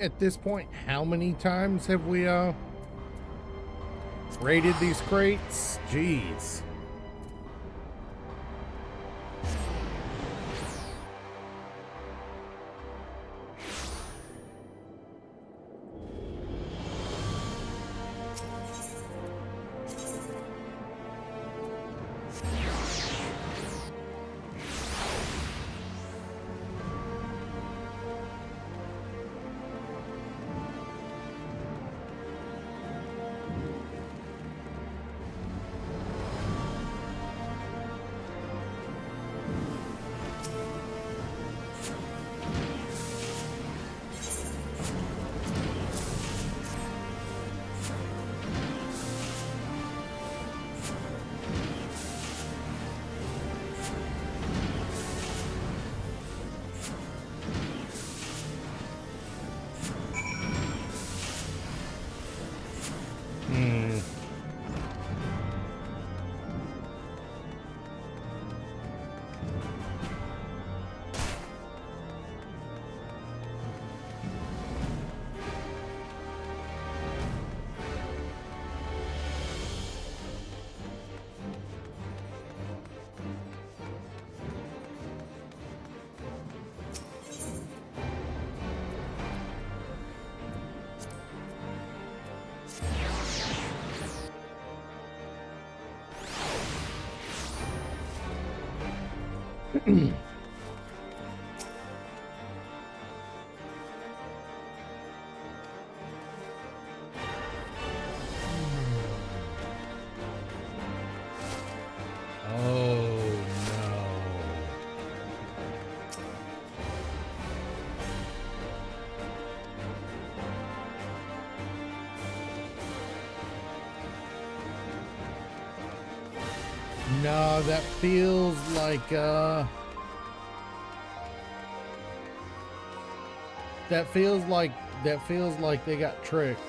At this point, how many times have we raided these crates? Jeez. No, that feels like that feels like they got tricked.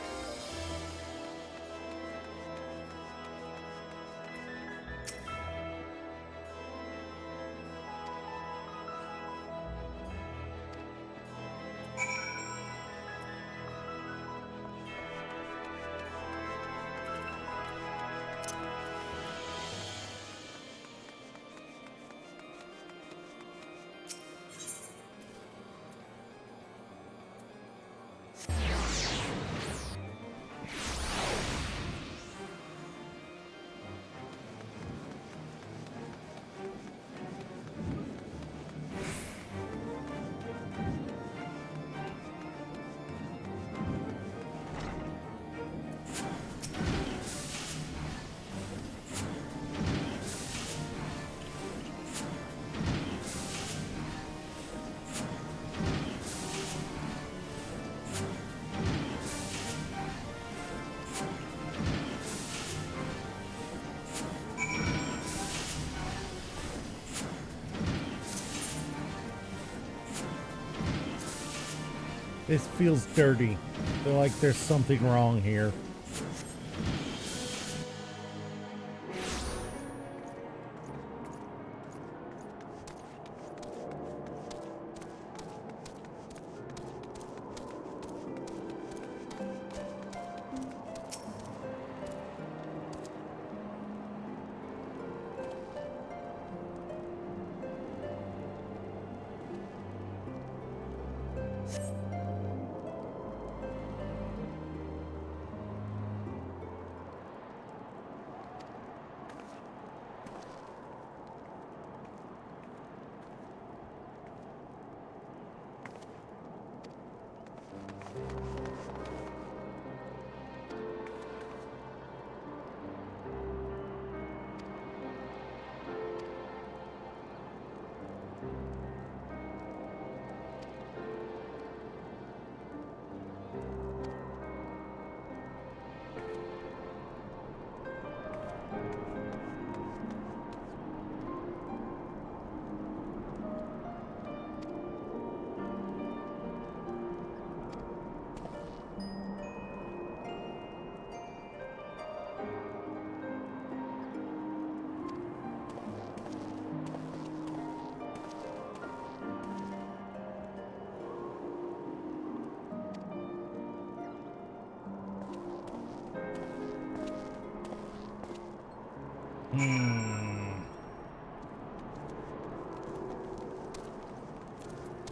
This feels dirty. I feel like there's something wrong here.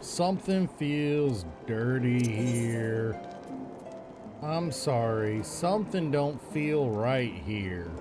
Something feels dirty here. I'm sorry. Something don't feel right here.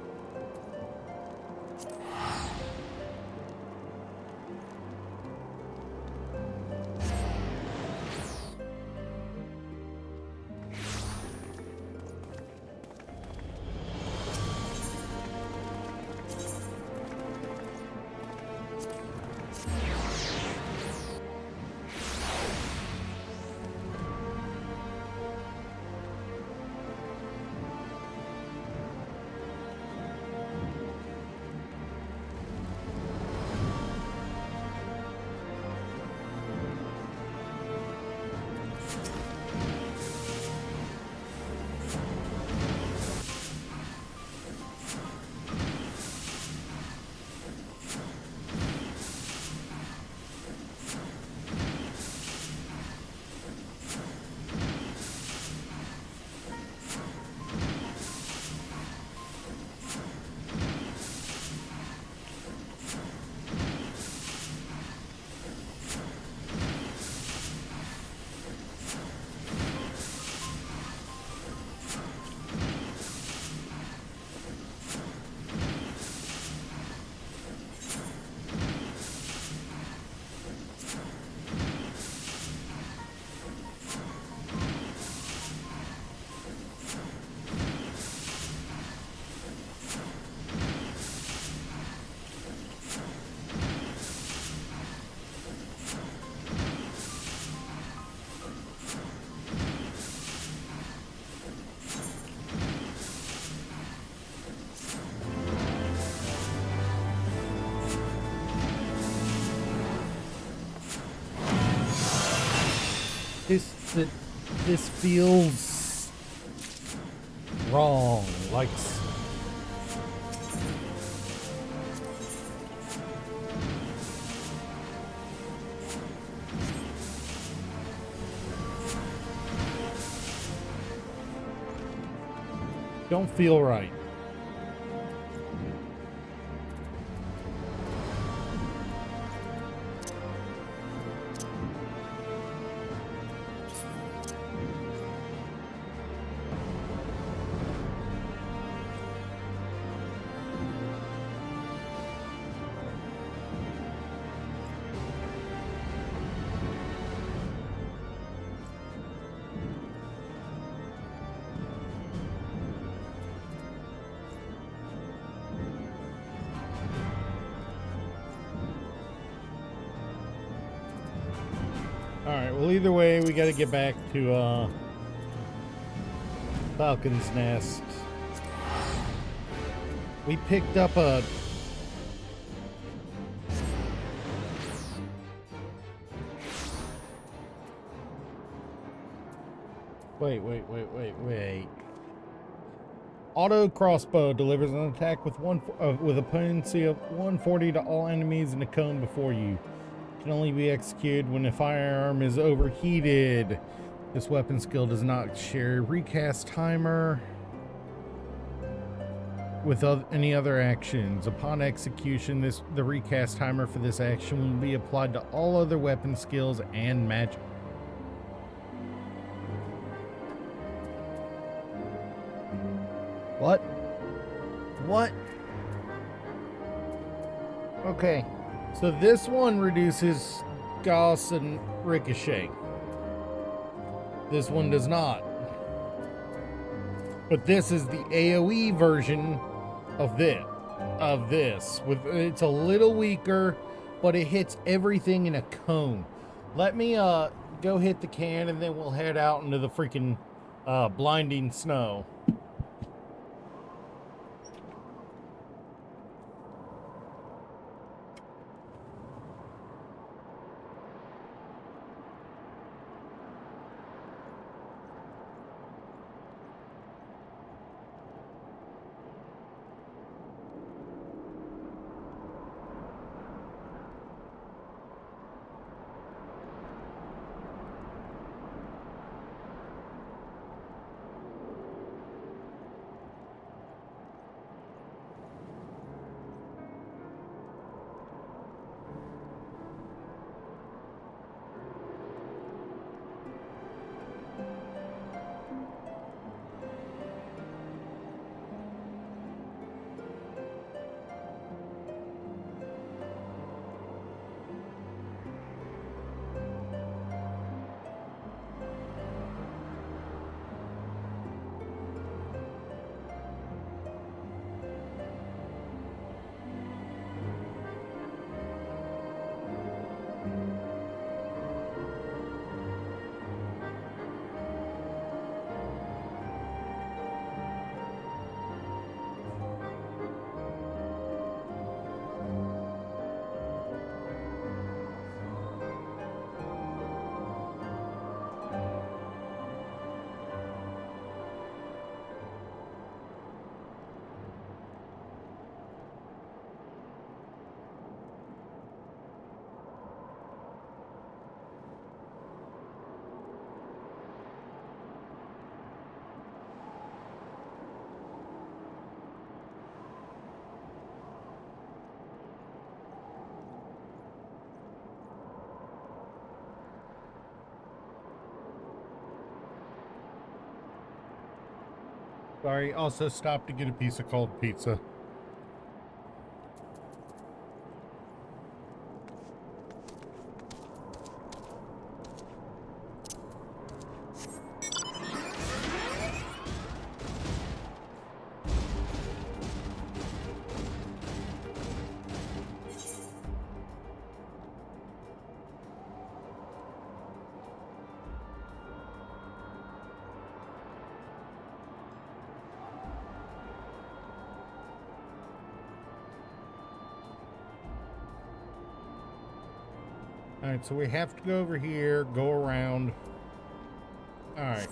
This feels wrong. Like don't feel right. Alright, well either way, we gotta get back to Falcon's Nest. We picked up a... Wait. Auto crossbow delivers an attack with with a potency of 140 to all enemies in a cone before you. Can only be executed when a firearm is overheated. This weapon skill does not share recast timer with any other actions. Upon execution, the recast timer for this action will be applied to all other weapon skills and magic. What? Okay. So this one reduces Gauss and Ricochet. This one does not. But this is the AoE version of this. It's a little weaker, but it hits everything in a cone. Let me go hit the can and then we'll head out into the freaking blinding snow. Sorry, also stopped to get a piece of cold pizza. Alright, so we have to go over here, go around. Alright.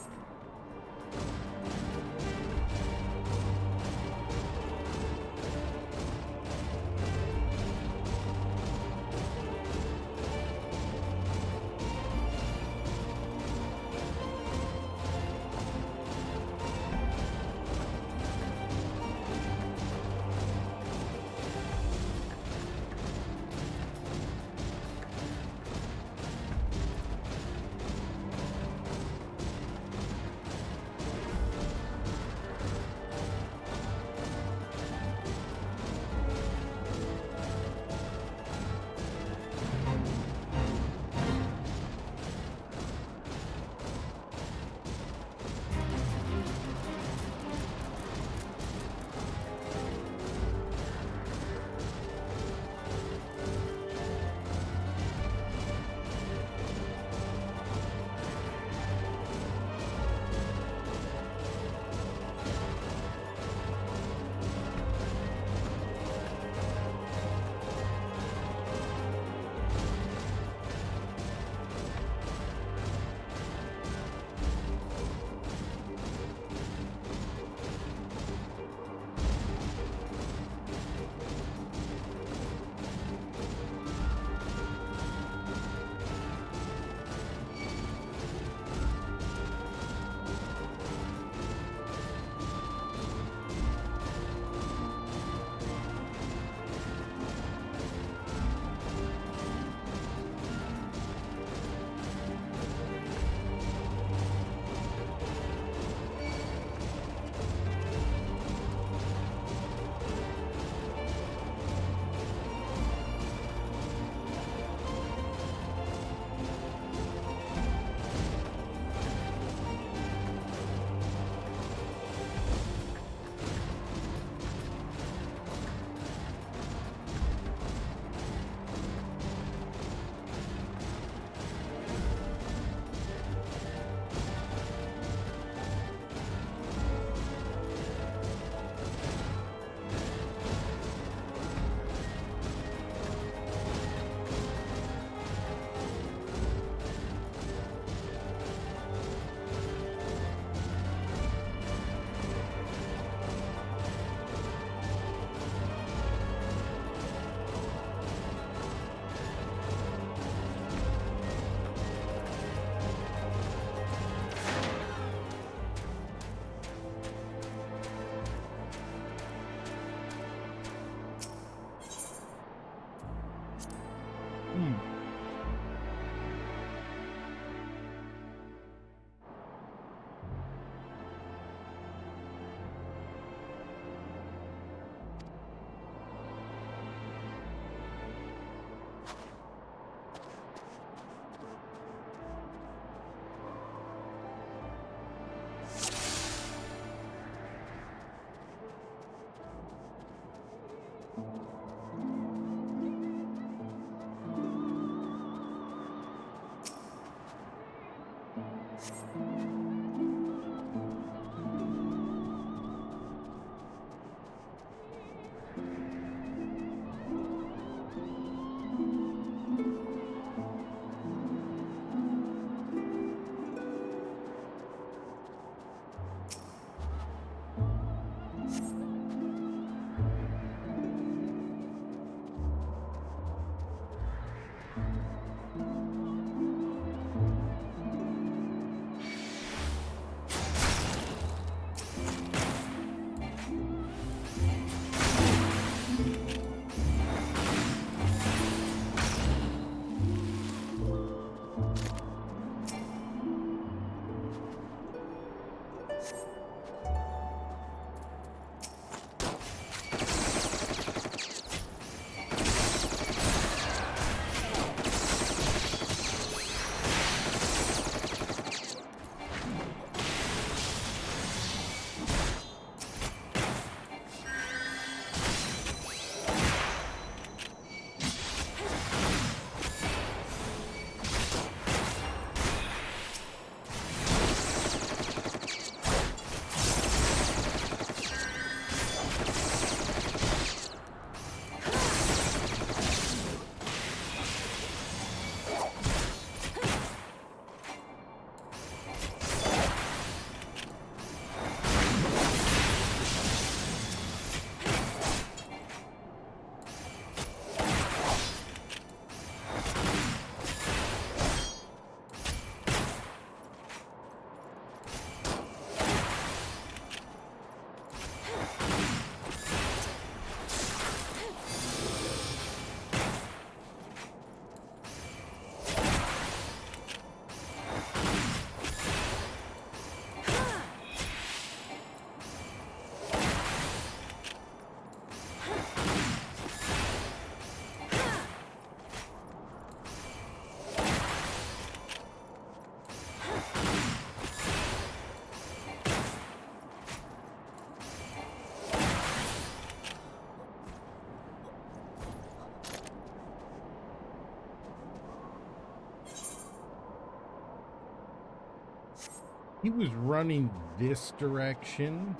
He was running this direction.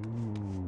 Ooh.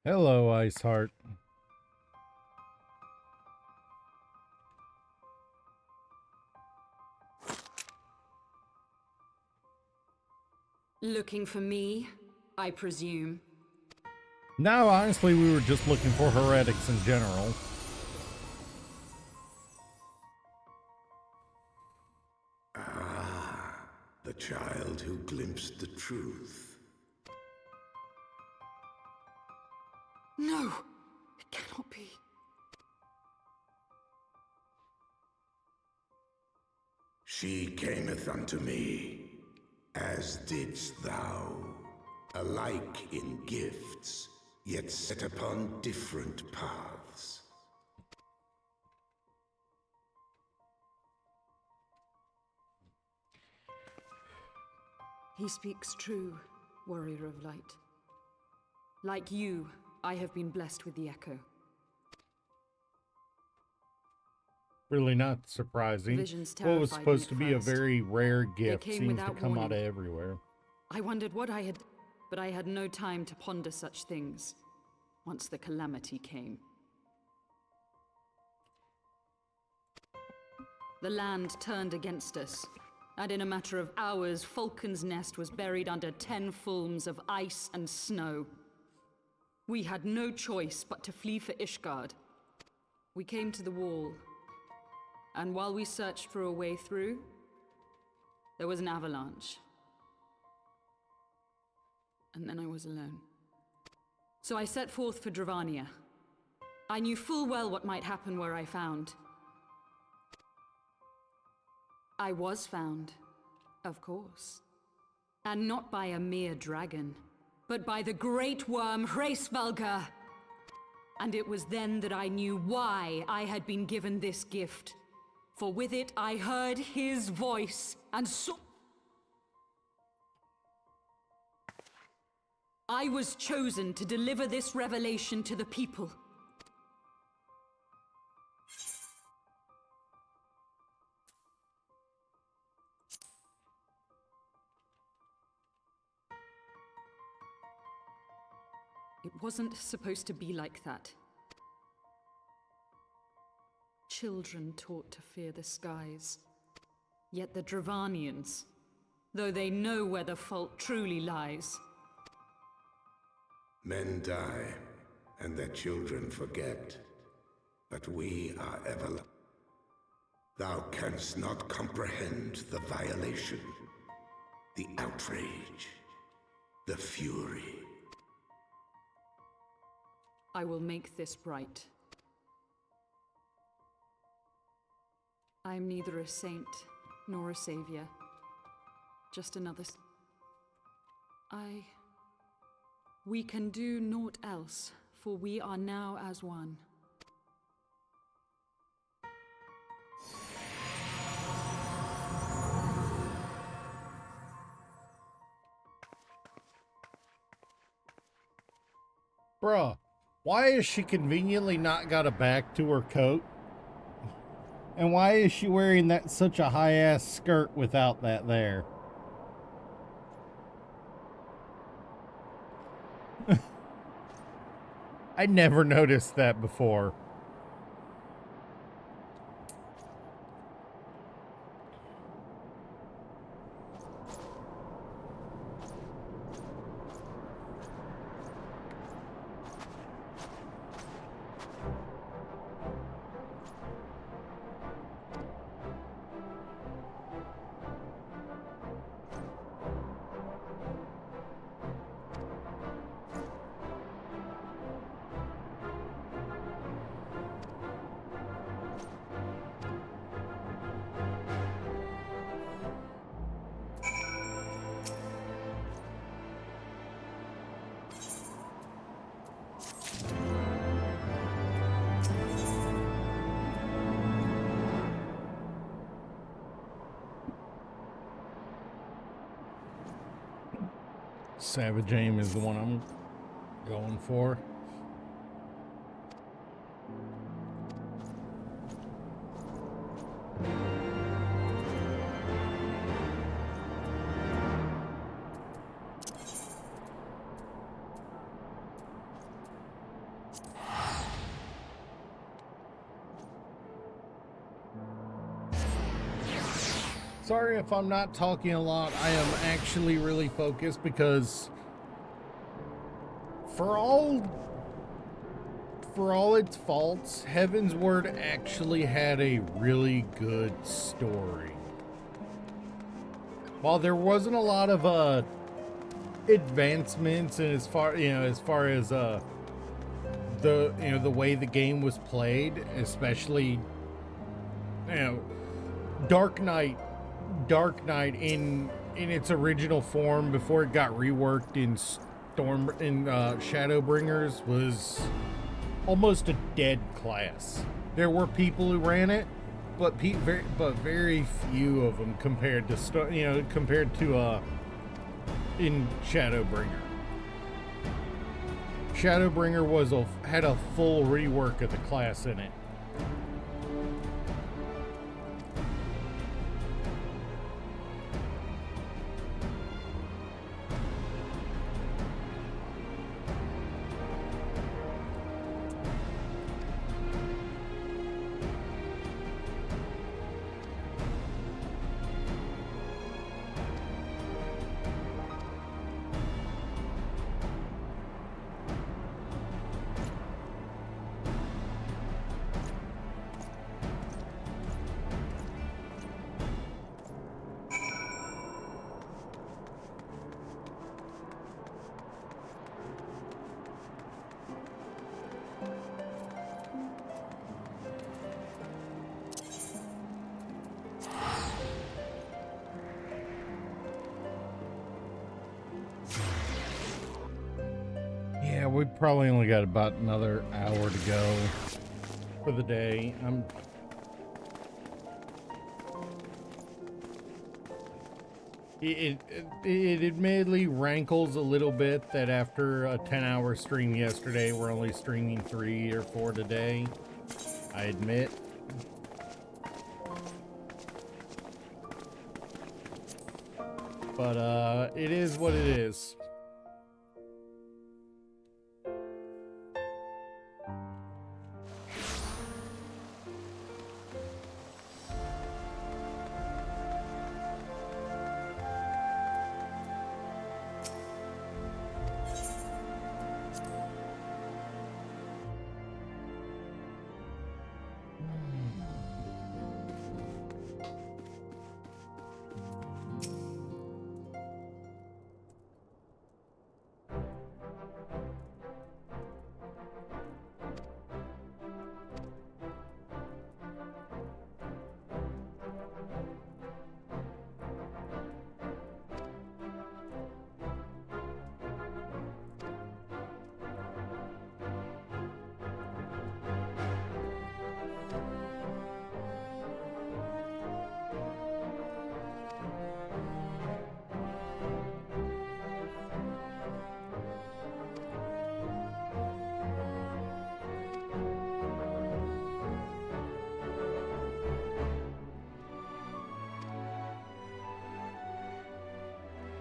Hello, Iceheart. Looking for me, I presume. No, honestly, we were just looking for heretics in general. Ah, the child who glimpsed the truth. No, it cannot be. She cameth unto me, as didst thou, alike in gifts, yet set upon different paths. He speaks true, warrior of light. Like you, I have been blessed with the echo. Really not surprising. Visions What was terrified me supposed at to be a first. very rare gift came seems to without come out of warning. everywhere. I wondered what I had, but I had no time to ponder such things once the calamity came. The land turned against us, and in a matter of hours, Falcon's Nest was buried under 10 fulms of ice and snow. We had no choice but to flee for Ishgard. We came to the wall, and while we searched for a way through, there was an avalanche. And then I was alone. So I set forth for Dravania. I knew full well what might happen where I found. I was found, of course. And not by a mere dragon, but by the great worm Hraesvelgr. And it was then that I knew why I had been given this gift. For with it I heard his voice and saw... I was chosen to deliver this revelation to the people. It wasn't supposed to be like that. Children taught to fear the skies. Yet the Dravanians, though they know where the fault truly lies... Men die, and their children forget. But we are ever... Thou canst not comprehend the violation, the outrage, the fury. I will make this right. I am neither a saint nor a savior. Just another... We can do naught else, for we are now as one. Bruh, why has she conveniently not got a back to her coat? And why is she wearing that such a high-ass skirt without that there? I never noticed that before. Savage Aim is the one I'm going for. Sorry if I'm not talking a lot. I am actually really focused because for all its faults, Heavensward actually had a really good story. While there wasn't a lot of advancements and as far as the way the game was played, especially Dark Knight in its original form before it got reworked in Shadowbringers was almost a dead class. There were people who ran it, but very few of them compared to in Shadowbringer. Shadowbringer had a full rework of the class in it. we probably only got about another hour to go for the day. It admittedly rankles a little bit that after a 10-hour stream yesterday, we're only streaming 3 or 4 today. I admit. But it is what it is.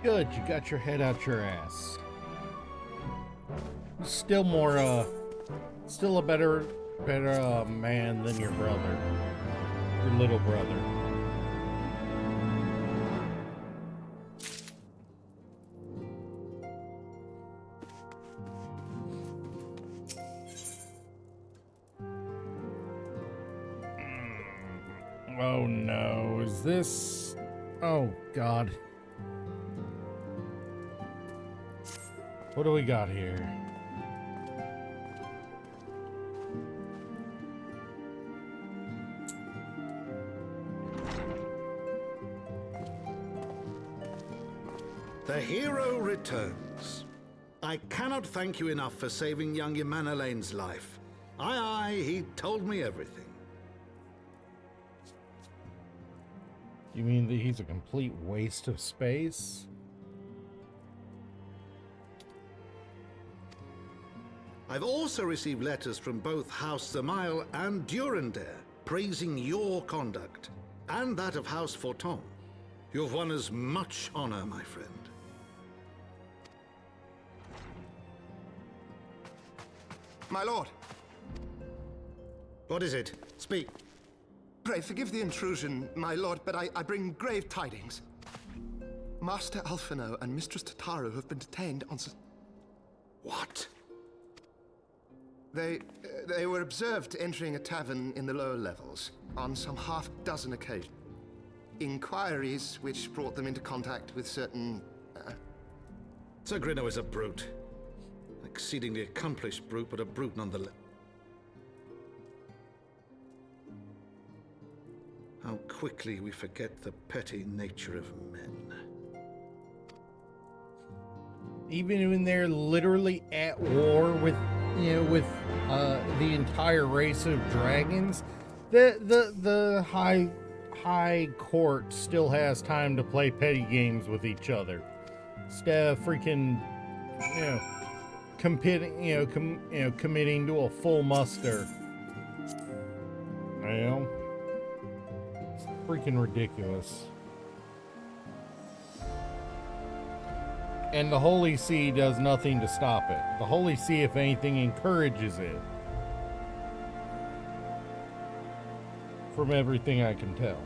Good, you got your head out your ass. Still still a better man than your brother, your little brother. Oh no, is this? Oh God. What do we got here? The hero returns. I cannot thank you enough for saving young Emanalane's life. Aye, he told me everything. You mean that he's a complete waste of space? I've also received letters from both House Zamail and Durandare praising your conduct, and that of House Forton. You've won us much honor, my friend. My lord. What is it? Speak. Pray forgive the intrusion, my lord, but I bring grave tidings. Master Alphino and Mistress Tataru have been detained on What? They were observed entering a tavern in the lower levels on some half-dozen occasions. Inquiries which brought them into contact with certain... Zagrino is a brute. An exceedingly accomplished brute, but a brute nonetheless. How quickly we forget the petty nature of men. Even when they're literally at war with, with the entire race of dragons, the high court still has time to play petty games with each other. Instead of freaking, committing to a full muster. It's freaking ridiculous. And the Holy See does nothing to stop it. The Holy See, if anything, encourages it. From everything I can tell.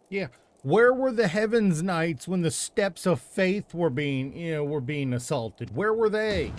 Yeah. Where were the Heavens Knights when the steps of faith were being assaulted? Where were they?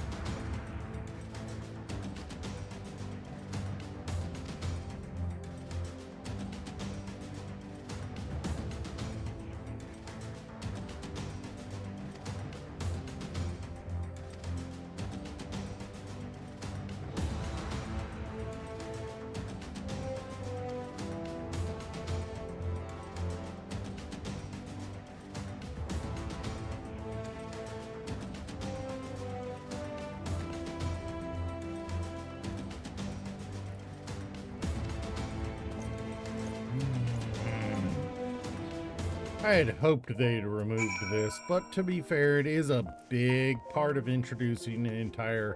I had hoped they'd removed this, but to be fair, it is a big part of introducing an entire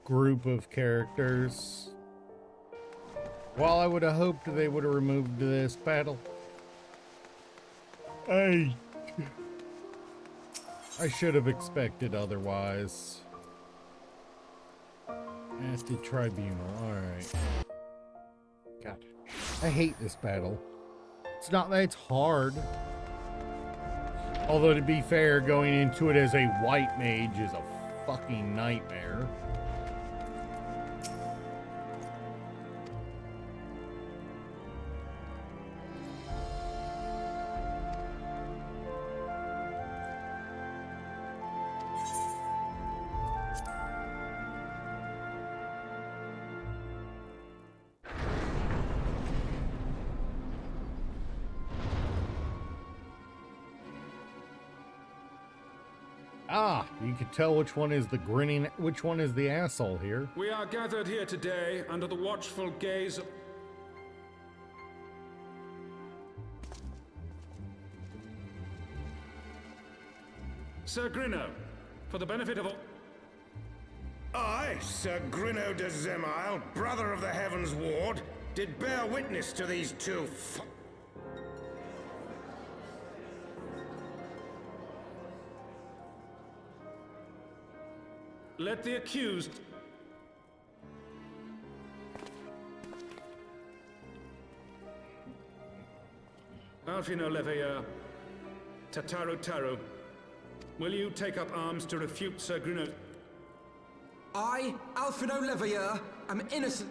group of characters. While I would have hoped they would have removed this battle, I should have expected otherwise. Acid Tribunal, alright. God, I hate this battle. It's not that it's hard. Although, to be fair, going into it as a white mage is a fucking nightmare. Ah, you can tell which one is which one is the asshole here. We are gathered here today under the watchful gaze of... Sir Grinno, for the benefit of all... I, Sir Grinno de Zemile, brother of the Heavens Ward, did bear witness to these two Let the accused... Alfino Leveilleur, Tataru Taru, will you take up arms to refute Sir Grinno? I, Alfino Leveilleur, am innocent.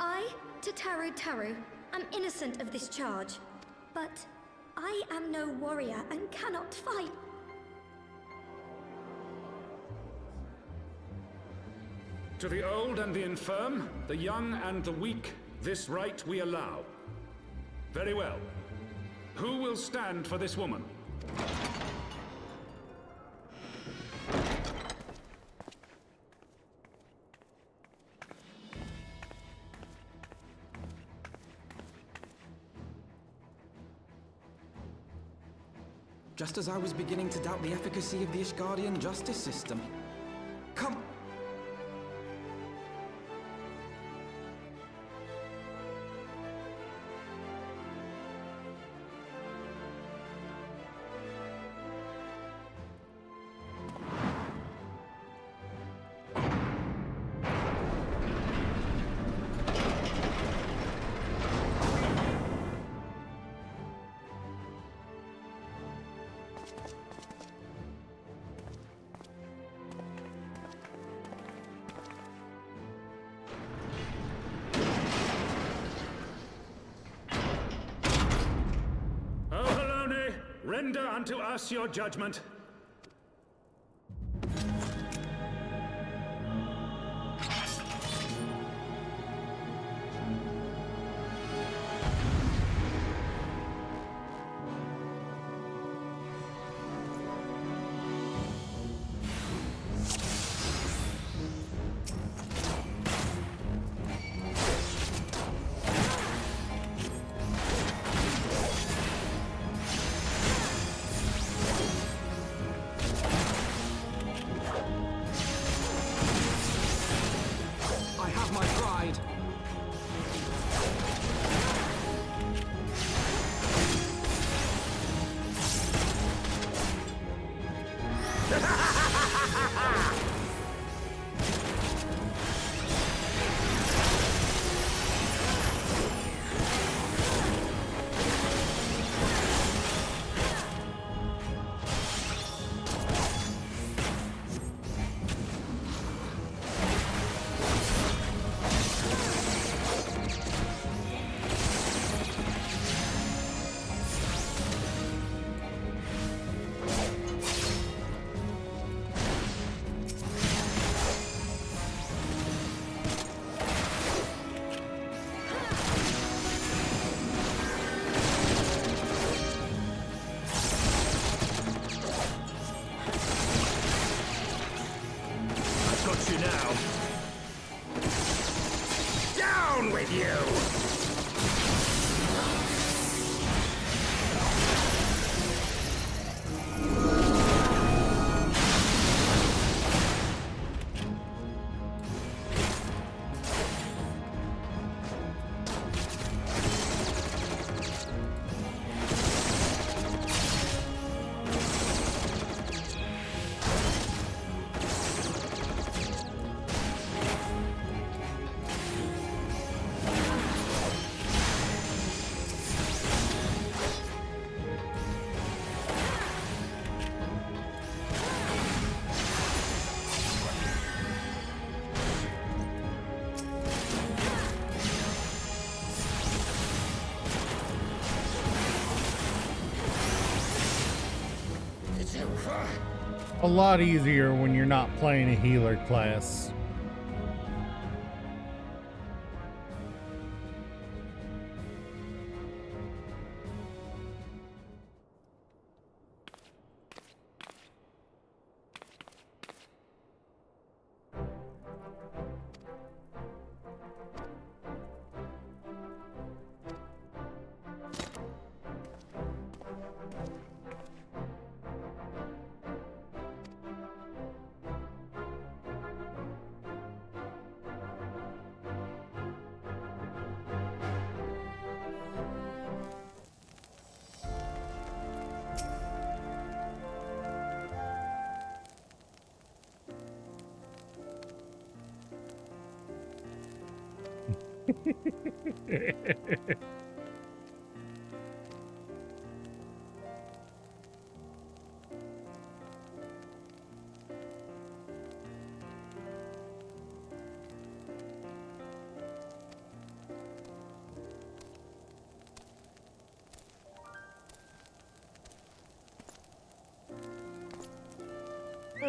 I, Tataru Taru, am innocent of this charge, but I am no warrior and cannot fight. To the old and the infirm, the young and the weak, this right we allow. Very well. Who will stand for this woman? Just as I was beginning to doubt the efficacy of the Ishgardian justice system. Come... Render unto us your judgment. a lot easier when you're not playing a healer class.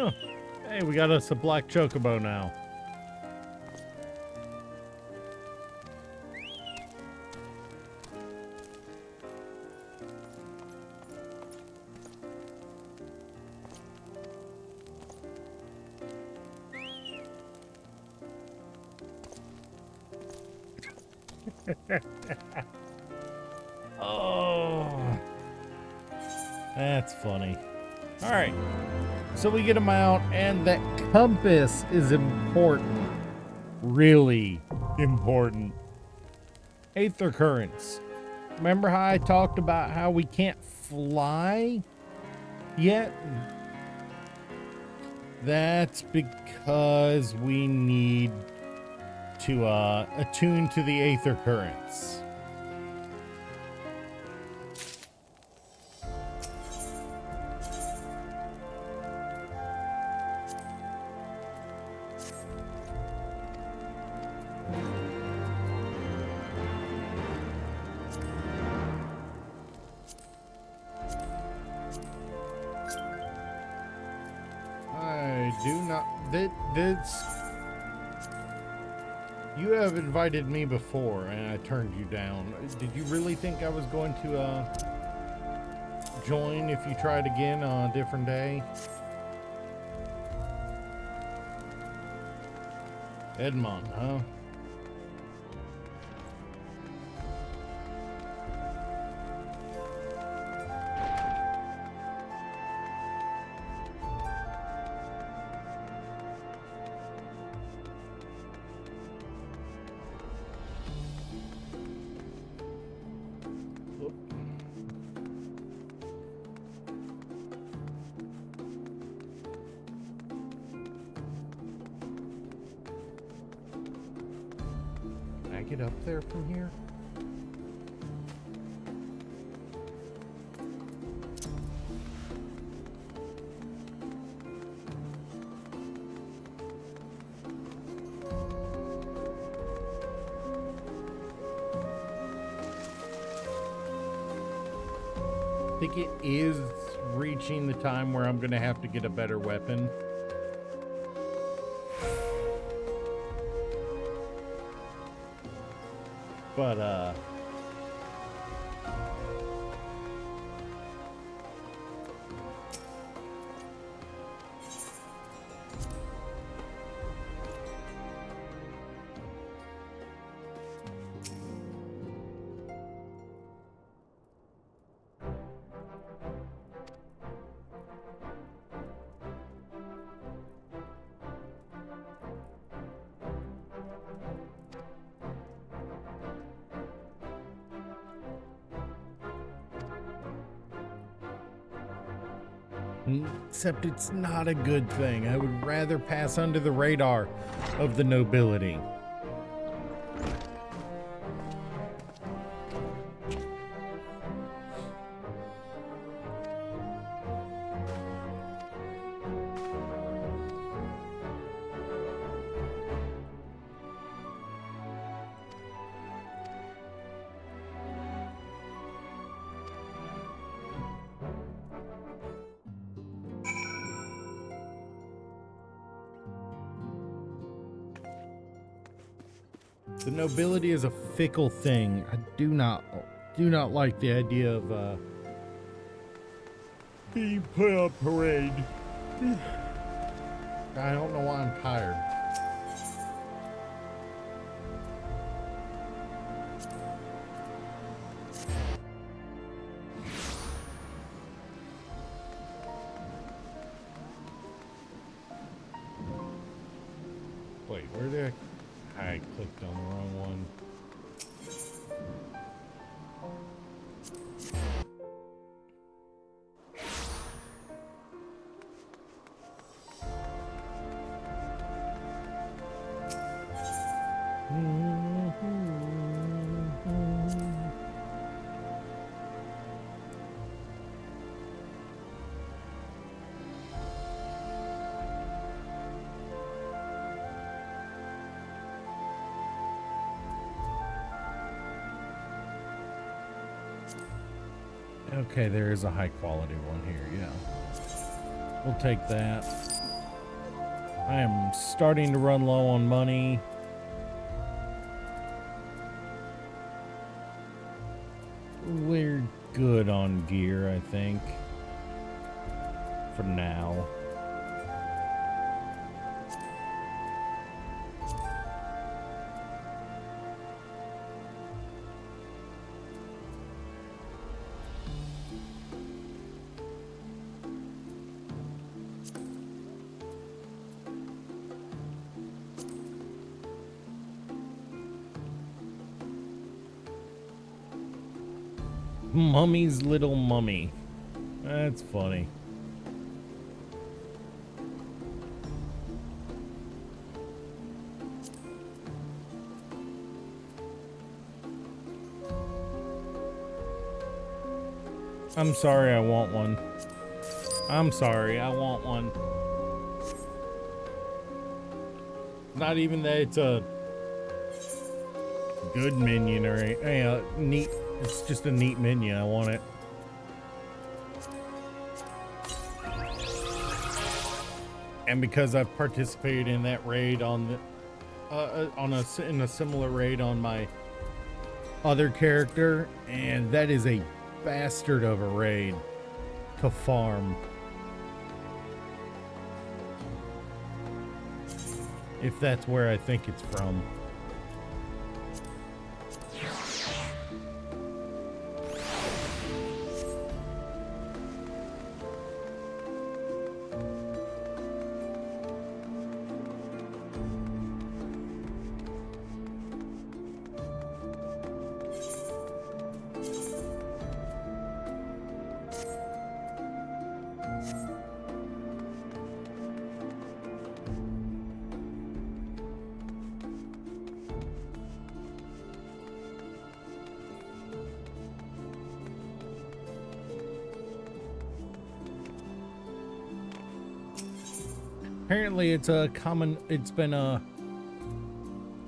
Oh, hey, we got us a black chocobo now. Oh, that's funny. All right, so we get them out, and that compass is important, really important. Aether currents. Remember how I talked about how we can't fly yet? That's because we need to attune to the Aether currents. I do not. This. You have invited me before, and I turned you down. Did you really think I was going to join if you tried again on a different day? Edmond, huh? Get up there from here? I think it is reaching the time where I'm gonna have to get a better weapon. But, except it's not a good thing. I would rather pass under the radar of the nobility. The nobility is a fickle thing. I do not like the idea of being put on parade. I don't know why I'm tired. Wait, where did I clicked on the wrong one. Okay, there is a high quality one here, yeah. We'll take that. I am starting to run low on money. We're good on gear, I think. For now. Mummy's little mummy. That's funny. I'm sorry, I want one. I'm sorry, I want one. Not even that it's a good minion or a neat. It's just a neat minion. I want it. And because I've participated in that raid on the in a similar raid on my other character, and that is a bastard of a raid to farm. If that's where I think it's from. Apparently it's a common, it's been a,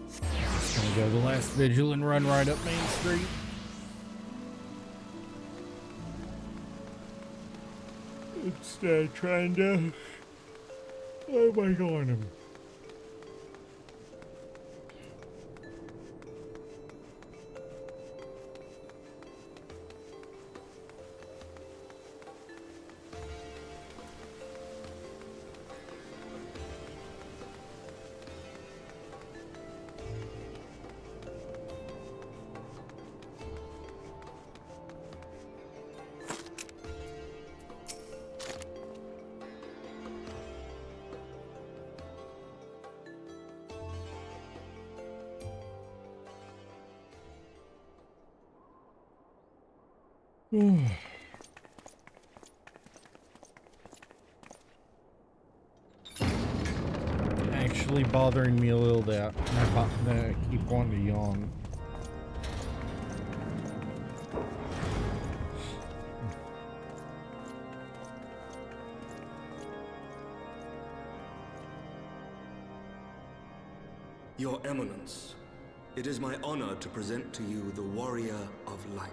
just gonna go the last vigil and run right up Main Street. Instead trying to, oh my god. Actually bothering me a little that I keep wanting to yawn. Your Eminence, it is my honor to present to you the Warrior of Light.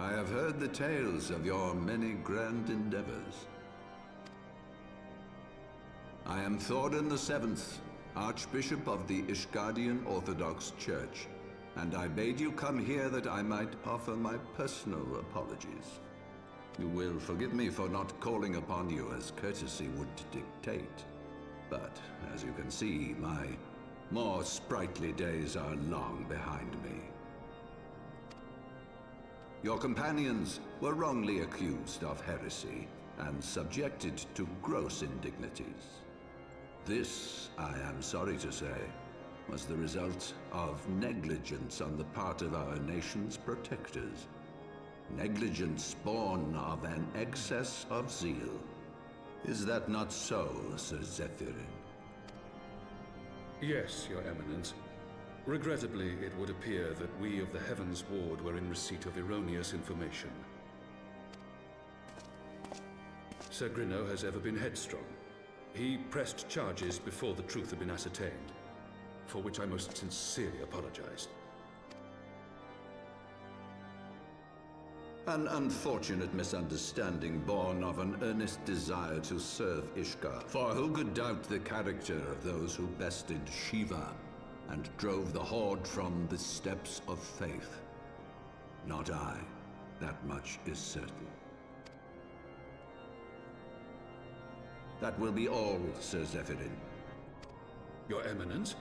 I have heard the tales of your many grand endeavors. I am Thorin VII, Archbishop of the Ishgardian Orthodox Church, and I bade you come here that I might offer my personal apologies. You will forgive me for not calling upon you as courtesy would dictate, but as you can see, my more sprightly days are long behind me. Your companions were wrongly accused of heresy and subjected to gross indignities. This, I am sorry to say, was the result of negligence on the part of our nation's protectors. Negligence born of an excess of zeal. Is that not so, Sir Zephyrin? Yes, Your Eminence. Regrettably, it would appear that we of the Heavens Ward were in receipt of erroneous information. Sir Grinno has ever been headstrong. He pressed charges before the truth had been ascertained, for which I most sincerely apologize. An unfortunate misunderstanding born of an earnest desire to serve Ishgard. For who could doubt the character of those who bested Shiva and drove the Horde from the steps of faith? Not I. That much is certain. That will be all, Sir Zephyrin. Your Eminence?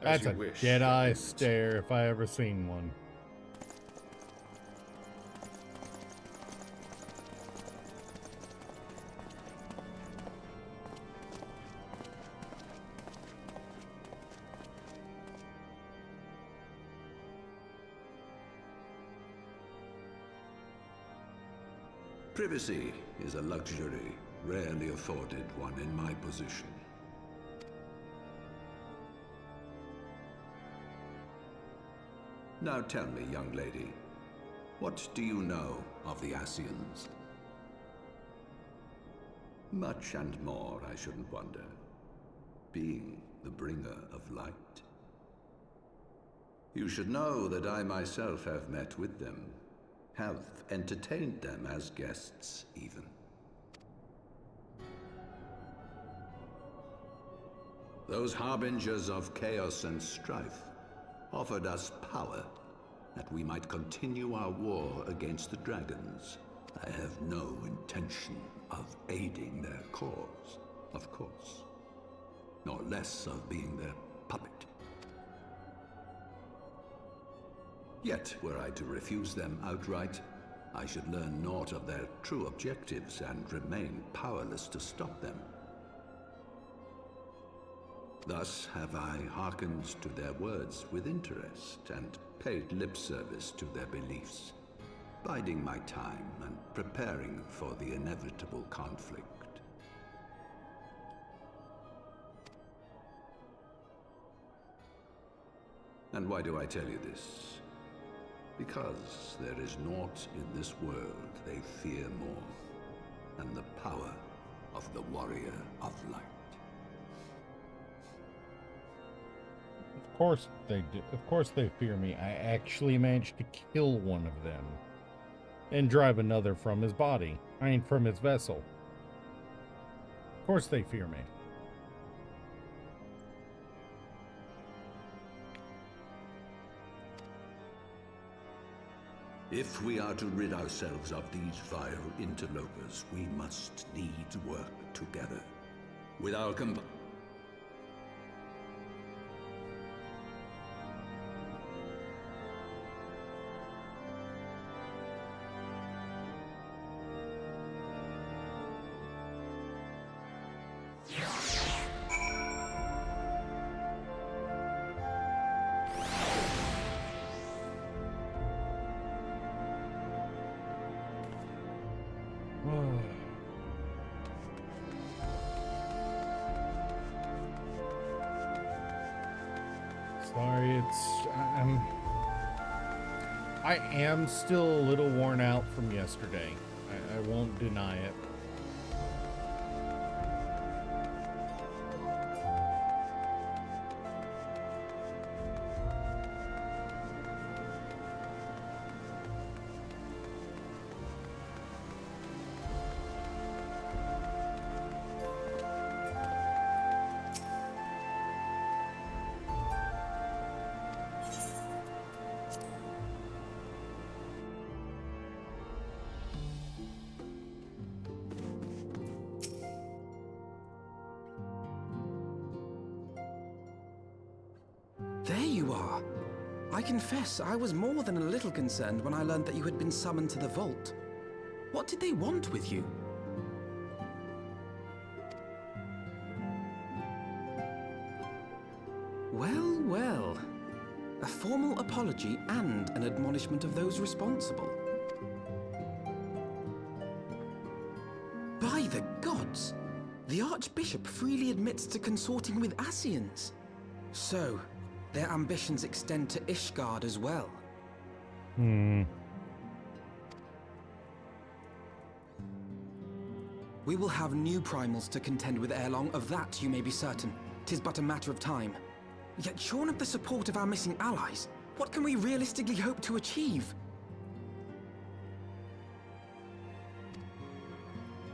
That's a Jedi stare if I ever seen one. Privacy is a luxury rarely afforded one in my position. Now tell me, young lady, what do you know of the Ascians? Much and more, I shouldn't wonder, being the bringer of light. You should know that I myself have met with them, have entertained them as guests, even. Those harbingers of chaos and strife offered us power that we might continue our war against the dragons. I have no intention of aiding their cause, of course, nor less of being their puppet. Yet, were I to refuse them outright, I should learn naught of their true objectives and remain powerless to stop them. Thus have I hearkened to their words with interest and paid lip service to their beliefs, biding my time and preparing for the inevitable conflict. And why do I tell you this? Because there is naught in this world they fear more than the power of the Warrior of Light. Of course they do. Of course they fear me. I actually managed to kill one of them and drive another from his body. I mean, from his vessel. Of course they fear me. If we are to rid ourselves of these vile interlopers, we must needs work together. With our Sorry, I am still a little worn out from yesterday. I won't deny it. you are. I confess, I was more than a little concerned when I learned that you had been summoned to the vault. What did they want with you? Well, well. A formal apology and an admonishment of those responsible. By the gods! The Archbishop freely admits to consorting with Ascians. So, their ambitions extend to Ishgard as well. We will have new primals to contend with ere long, of that you may be certain. 'Tis but a matter of time. Yet shorn of the support of our missing allies, what can we realistically hope to achieve?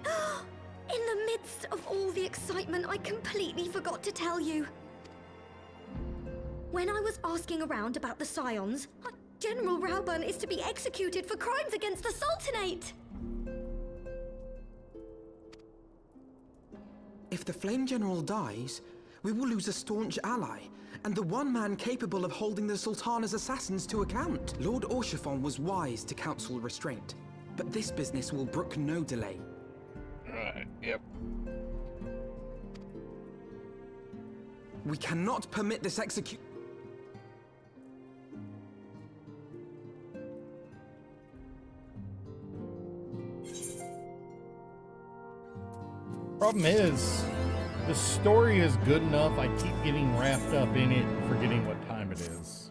In the midst of all the excitement, I completely forgot to tell you. When I was asking around about the Scions, General Rauburn is to be executed for crimes against the Sultanate! If the Flame General dies, we will lose a staunch ally, and the one man capable of holding the Sultana's assassins to account. Lord Orchiphon was wise to counsel restraint, but this business will brook no delay. Yep. We cannot permit this execution. Problem is, the story is good enough. I keep getting wrapped up in it and forgetting what time it is.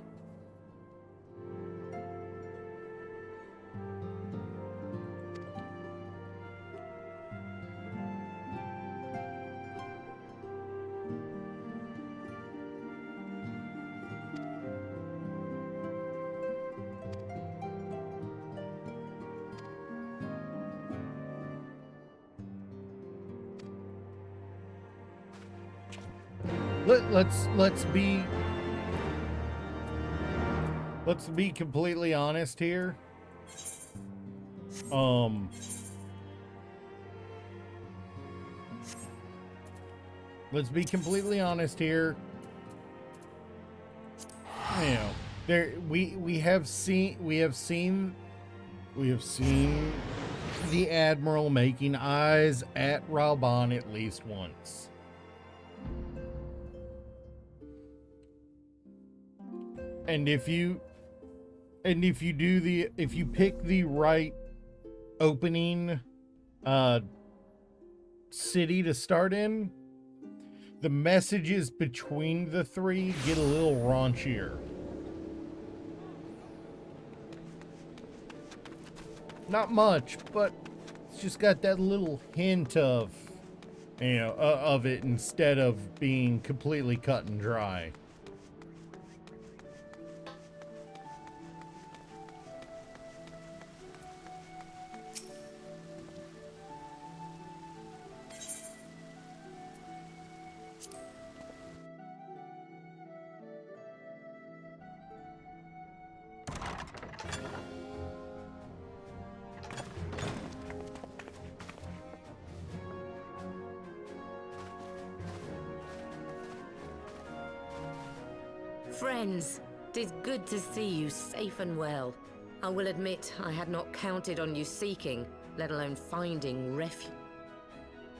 Let's be completely honest here. Let's be completely honest here. You know, we have seen the Admiral making eyes at Rauban at least once. And if you pick the right opening city to start in, the messages between the three get a little raunchier. Not much, but it's just got that little hint of, you know, of it instead of being completely cut and dry. Friends, 'tis good to see you safe and well. I will admit I had not counted on you seeking, let alone finding refuge.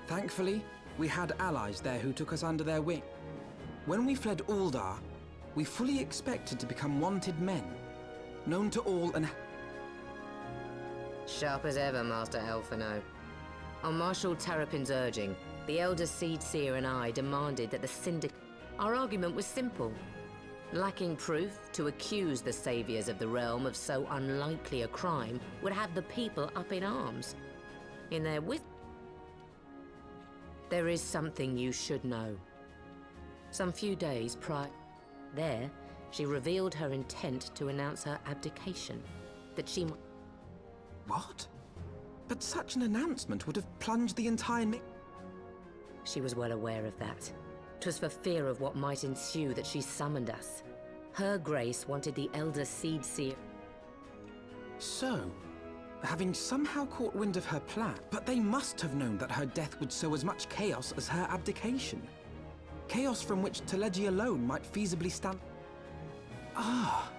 Thankfully, we had allies there who took us under their wing. When we fled Uldar, we fully expected to become wanted men, known to all and... Sharp as ever, Master Alphinaud. On Marshal Terrapin's urging, the Elder Seedseer and I demanded that the Syndicate... Our argument was simple. Lacking proof, to accuse the saviors of the realm of so unlikely a crime would have the people up in arms. In their There is something you should know. Some few days prior... There, she revealed her intent to announce her abdication. That she... What? But such an announcement would have plunged the entire... She was well aware of that. 'Twas for fear of what might ensue that she summoned us. Her Grace wanted the Elder Seedseer... So, having somehow caught wind of her plan, but they must have known that her death would sow as much chaos as her abdication. Chaos from which Telegia alone might feasibly stand... Ah.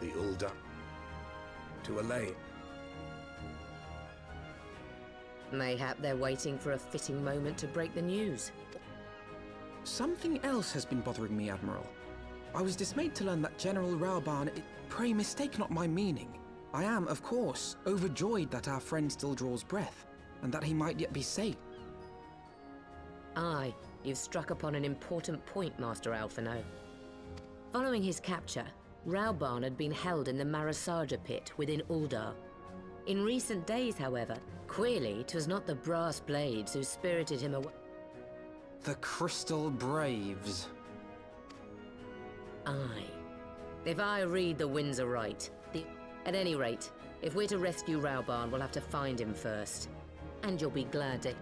The Ulda. To Elaine. Mayhap they're waiting for a fitting moment to break the news. Something else has been bothering me, Admiral. I was dismayed to learn that General Raoban... Pray mistake not my meaning. I am, of course, overjoyed that our friend still draws breath, and that he might yet be safe. Aye, you've struck upon an important point, Master Alphinaud. Following his capture, Raoban had been held in the Marasaja pit within Uldar. In recent days, however, queerly, 'twas not the brass blades who spirited him away. The Crystal Braves. Aye. If I read the winds aright, at any rate, if we're to rescue Raoban, we'll have to find him first. And you'll be glad to...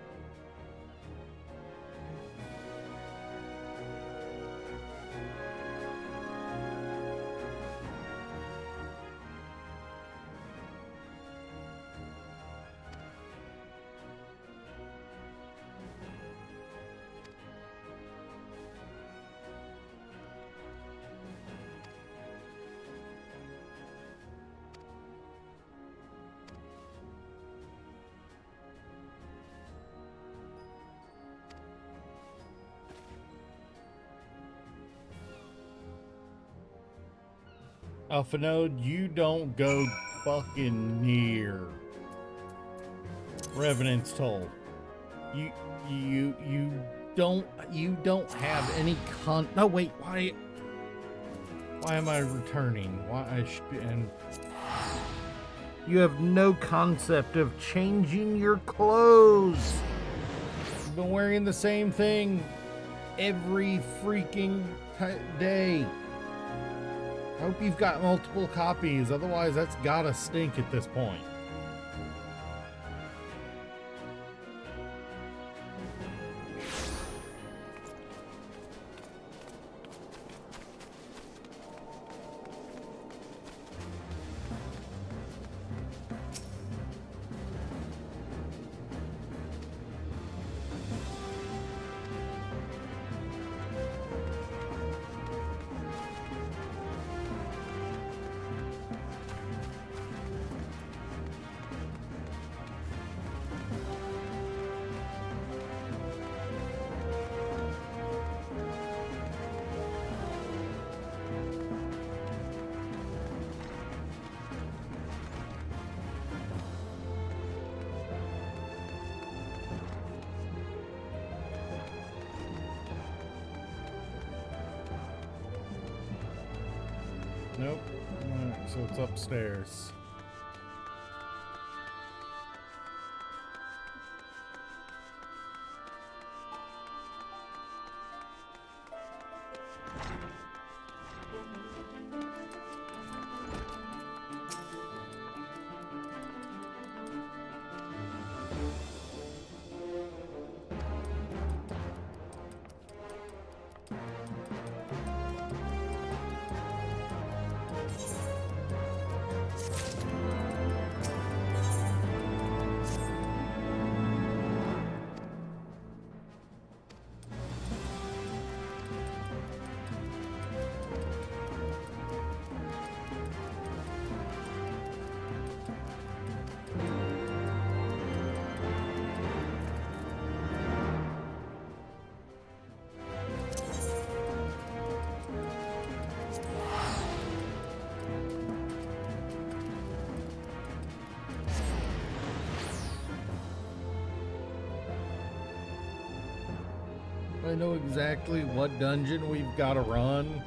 Alphinaud, you don't go fucking near Revenant's Toll. You don't have any no, wait, why am I returning? Why I should be, and you have no concept of changing your clothes. You've been wearing the same thing every freaking day. I hope you've got multiple copies, otherwise that's gotta stink at this point. Nope. Alright, so it's upstairs. I know exactly what dungeon we've got to run.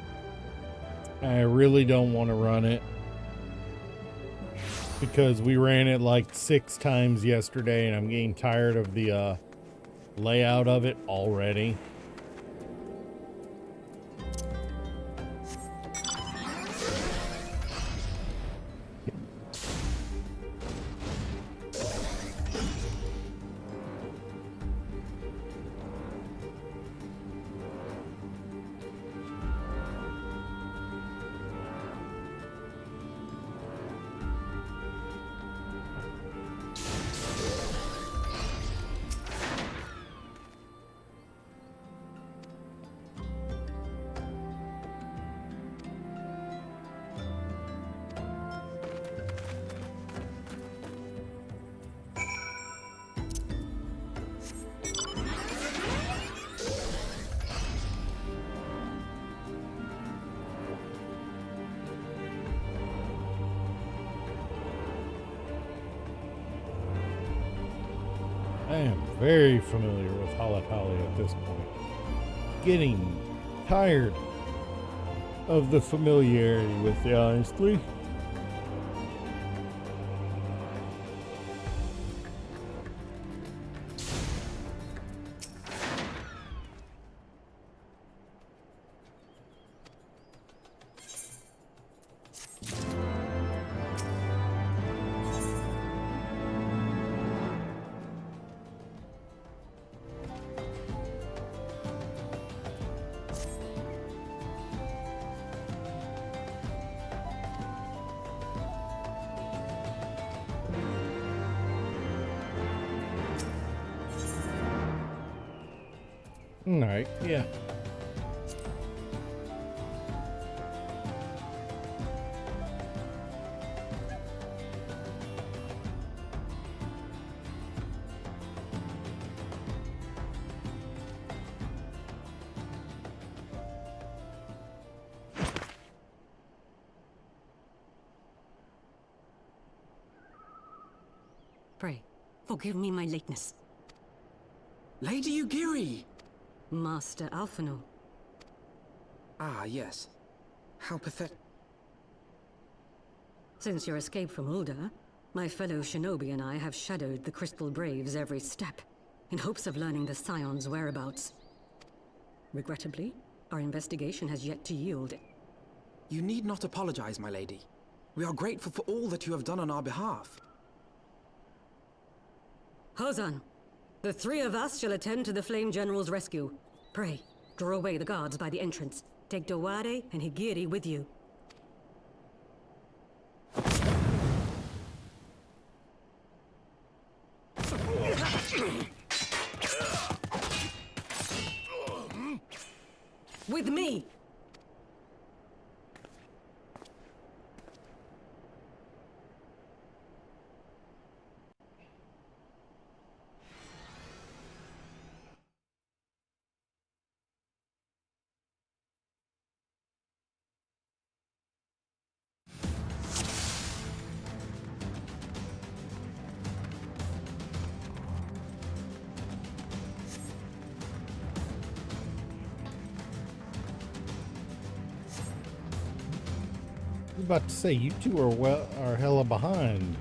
I really don't want to run it, because we ran it like 6 times yesterday and I'm getting tired of the layout of it already. I am very familiar with Halatali at this point. Getting tired of the familiarity with it, honestly. Alright, yeah. Pray, forgive me my lateness. Lady Ugiri! Master Alphinaud. Ah, yes. How pathetic. Since your escape from Ul'dah, my fellow shinobi and I have shadowed the Crystal Braves every step, in hopes of learning the Scion's whereabouts. Regrettably, our investigation has yet to yield. You need not apologize, my lady. We are grateful for all that you have done on our behalf. Hozan, the three of us shall attend to the Flame General's rescue. Pray, draw away the guards by the entrance. Take Dowade and Higiri with you. With me! I was about to say, you two are hella behind.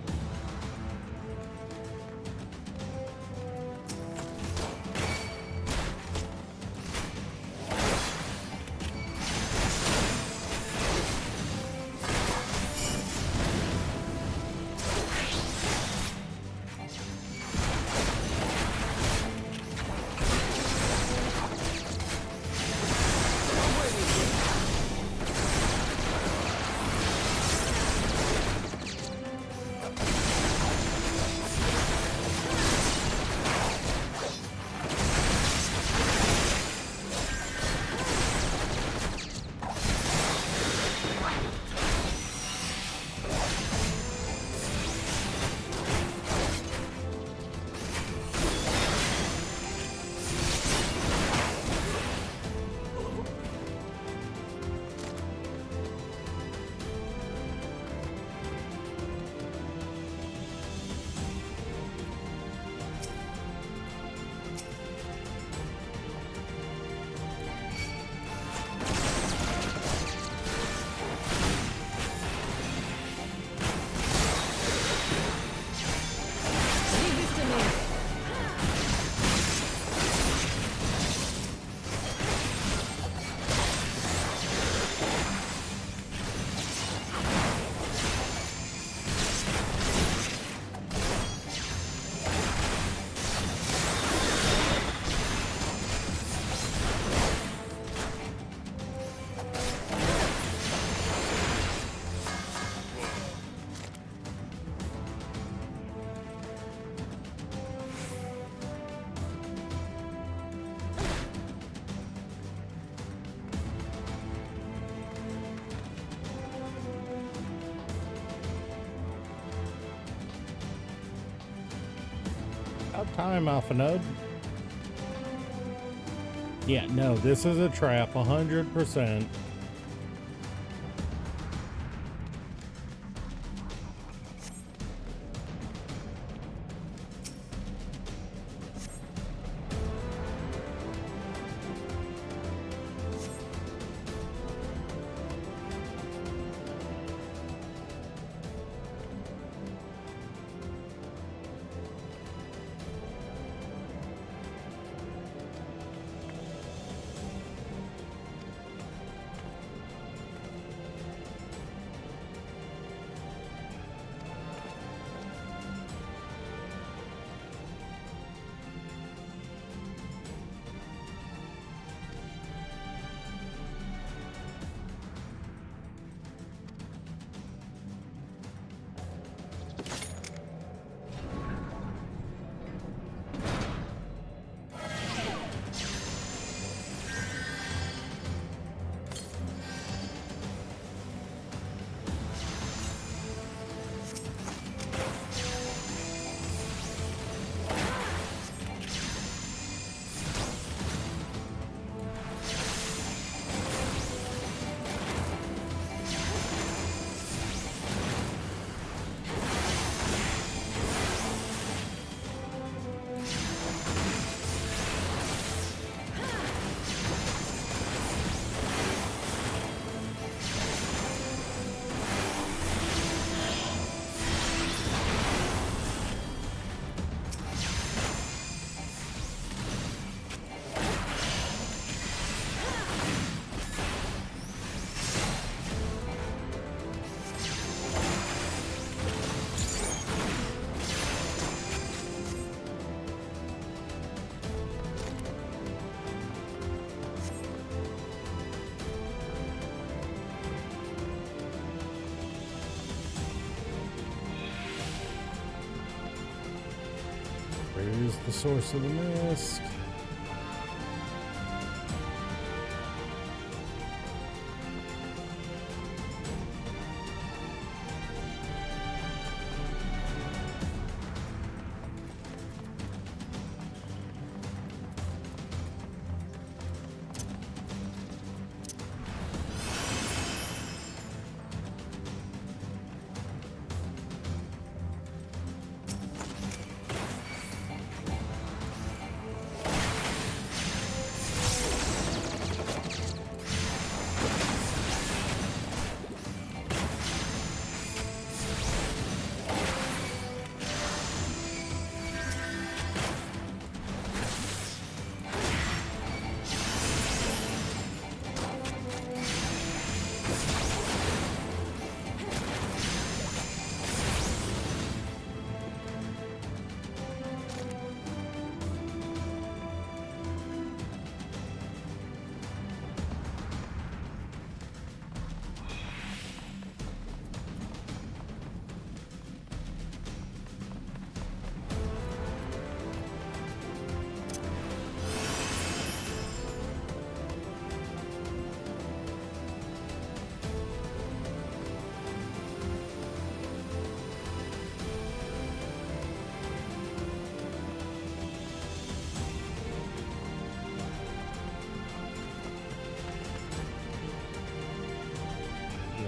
About time, Alphinaud. Yeah, no, this is a trap, 100%. Where is the source of the mist?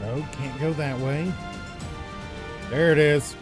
No, can't go that way. There it is.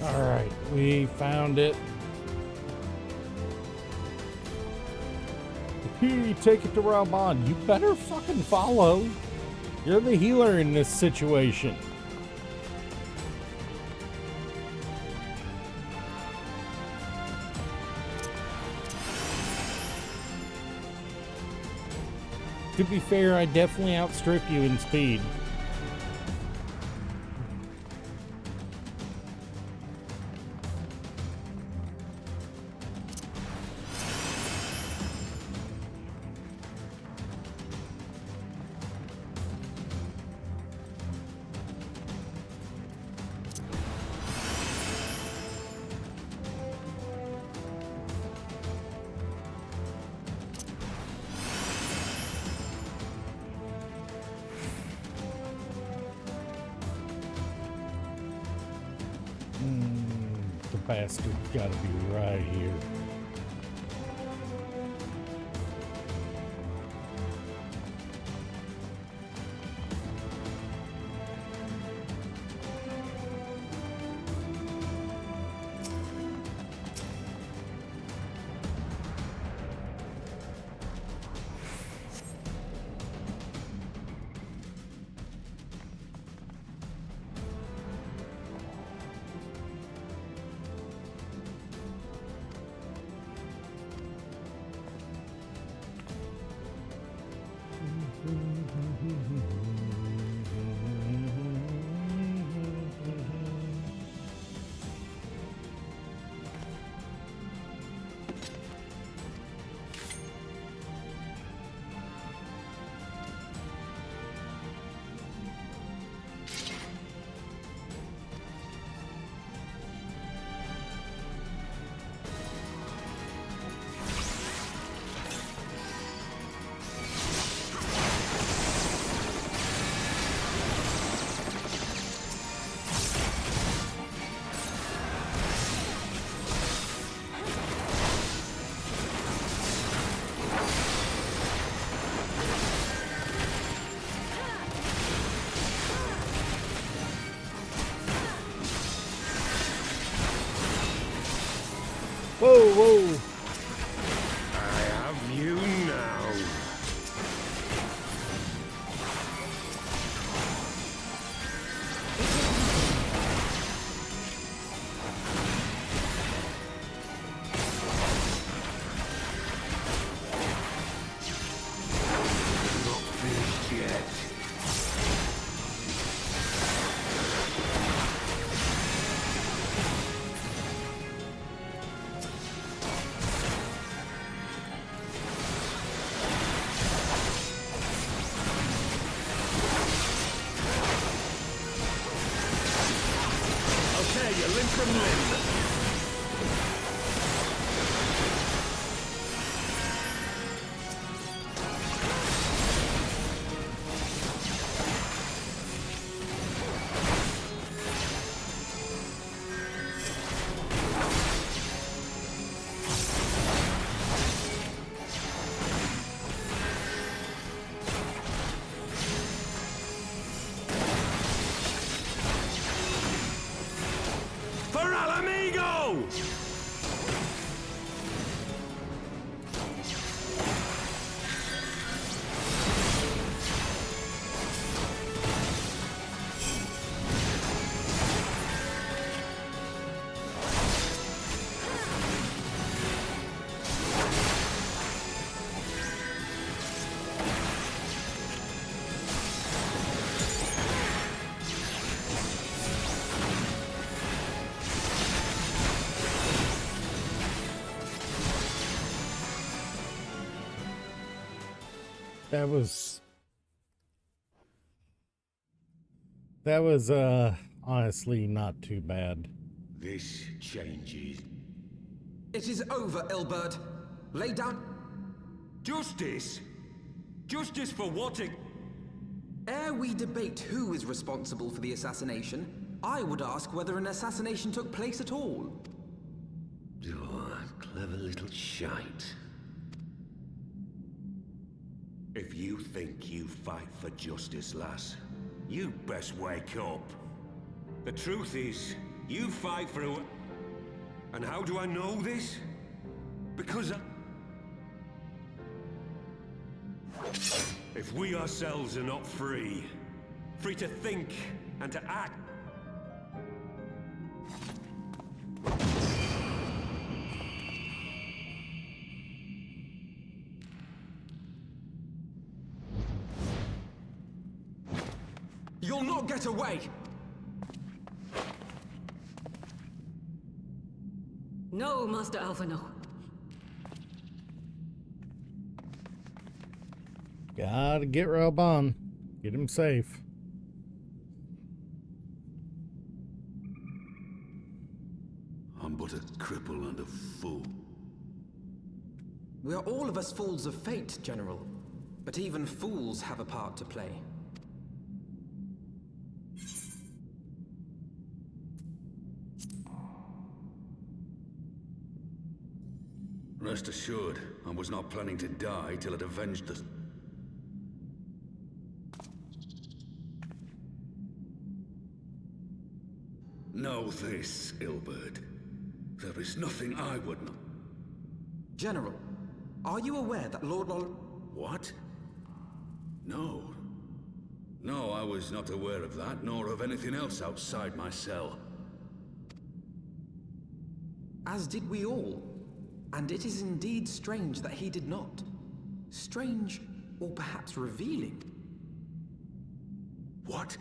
Alright, we found it. You take it to Raubahn. You better fucking follow. You're the healer in this situation. To be fair, I definitely outstrip you in speed. The bastard gotta be right here. Whoa, whoa. I have you now. Not finished yet. Limb from limb. That was honestly not too bad. This changes. It is over, Ilberd. Lay down. Justice? Justice for what? Ere we debate who is responsible for the assassination, I would ask whether an assassination took place at all. Oh, clever little shite. If you think you fight for justice, lass, you best wake up. The truth is, you fight for a... And how do I know this? Because if we ourselves are not free to think and to act, You'll not get away! No, Master Alphino. Gotta get Raoban. Get him safe. I'm but a cripple and a fool. We are all of us fools of fate, General. But even fools have a part to play. Rest assured, I was not planning to die till I'd avenged the... Know this, Ilberd. There is nothing I would not... General, are you aware that Lord What? No. No, I was not aware of that, nor of anything else outside my cell. As did we all. And it is indeed strange that he did not. Strange, or perhaps revealing. What?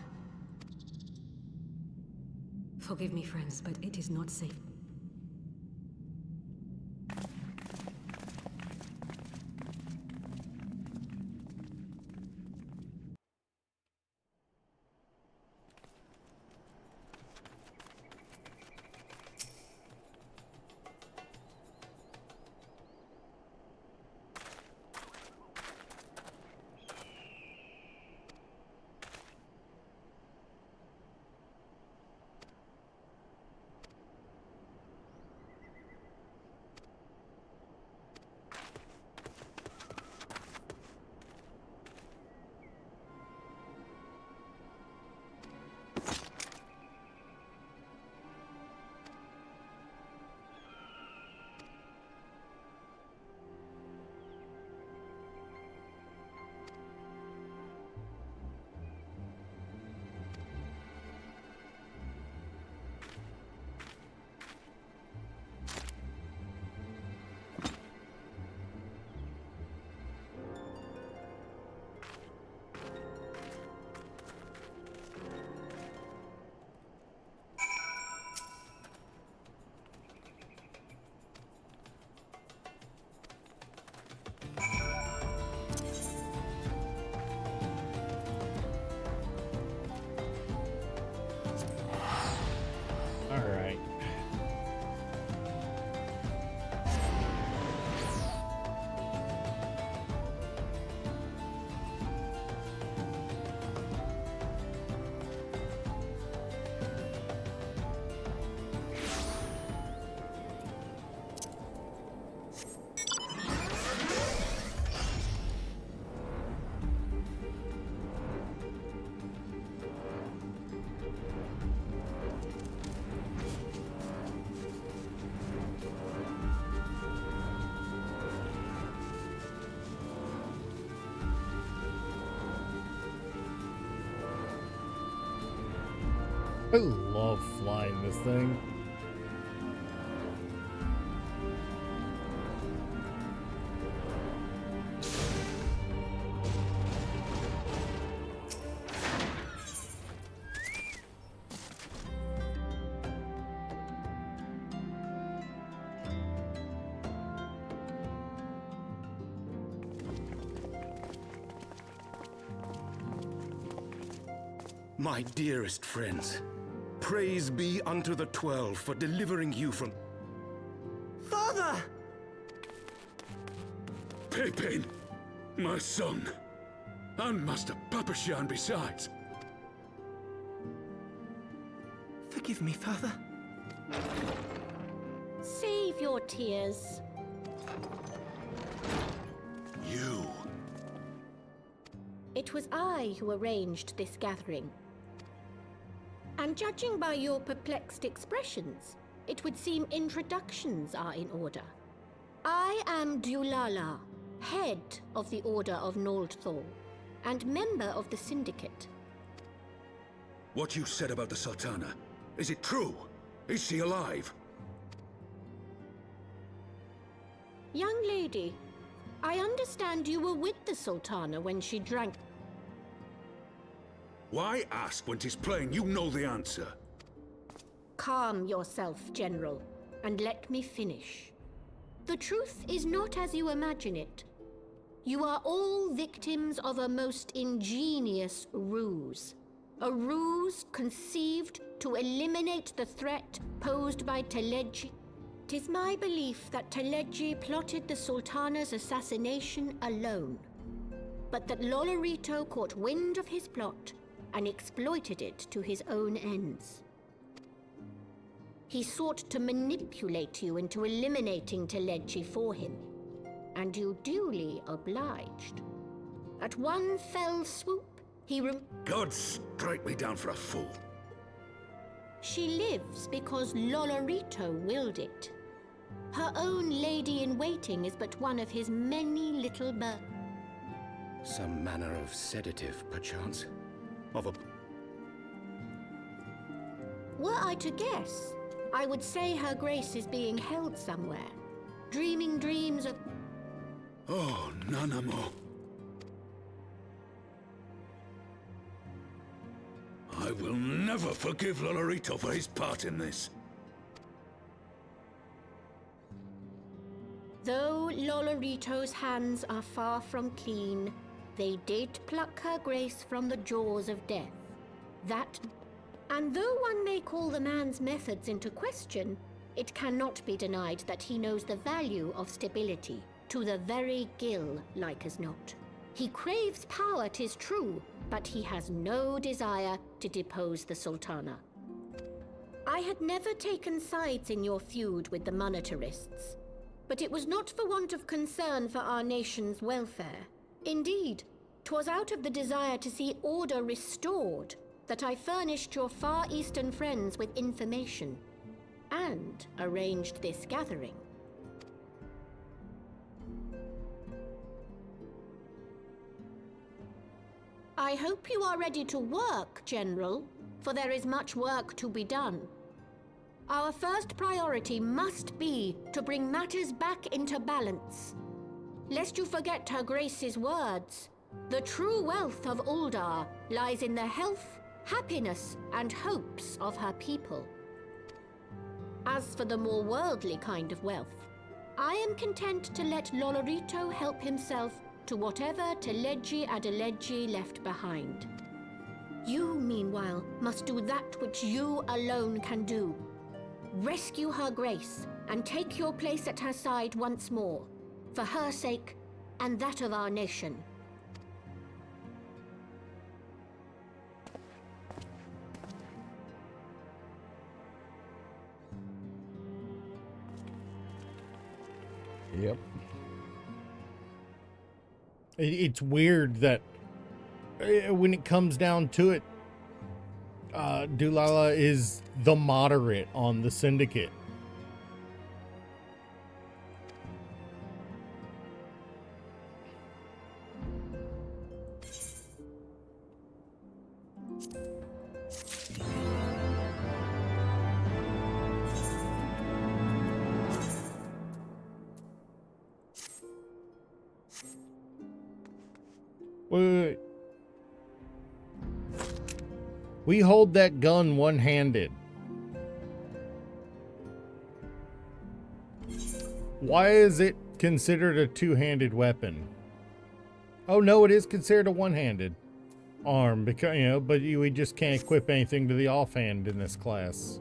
Forgive me, friends, but it is not safe. I love flying this thing. My dearest friends, praise be unto the 12 for delivering you from... Father! Pippin, my son, and Master Papashan besides. Forgive me, Father. Save your tears. You. It was I who arranged this gathering. And judging by your perplexed expressions, it would seem introductions are in order. I am Dulala, head of the Order of Noldthal, and member of the Syndicate. What you said about the Sultana, is it true? Is she alive? Young lady, I understand you were with the Sultana when she drank... Why ask when 'tis plain you know the answer? Calm yourself, General, and let me finish. The truth is not as you imagine it. You are all victims of a most ingenious ruse. A ruse conceived to eliminate the threat posed by Teleji. 'Tis my belief that Teleji plotted the Sultana's assassination alone, but that Lolorito caught wind of his plot and exploited it to his own ends. He sought to manipulate you into eliminating Teleji for him, and you duly obliged. At one fell swoop, he God strike me down for a fool. She lives because Lolorito willed it. Her own lady-in-waiting is but one of his many little Some manner of sedative, perchance? Of a... Were I to guess, I would say Her Grace is being held somewhere, dreaming dreams of... Oh, Nanamo. I will never forgive Lolorito for his part in this. Though Lolorito's hands are far from clean, they did pluck Her Grace from the jaws of death. And though one may call the man's methods into question, it cannot be denied that he knows the value of stability, to the very gill, like as not. He craves power, 'tis true, but he has no desire to depose the Sultana. I had never taken sides in your feud with the monetarists, but it was not for want of concern for our nation's welfare. Indeed, 'twas out of the desire to see order restored that I furnished your Far Eastern friends with information, and arranged this gathering. I hope you are ready to work, General, for there is much work to be done. Our first priority must be to bring matters back into balance. Lest you forget Her Grace's words, the true wealth of Uldar lies in the health, happiness, and hopes of her people. As for the more worldly kind of wealth, I am content to let Lolorito help himself to whatever Teleji Adeleji left behind. You, meanwhile, must do that which you alone can do. Rescue Her Grace and take your place at her side once more, for her sake and that of our nation. Yep. It's weird that when it comes down to it, Delilah is the moderate on the Syndicate. Wait. We hold that gun one-handed. Why is it considered a two-handed weapon? Oh no, it is considered a one-handed arm because but we just can't equip anything to the offhand in this class.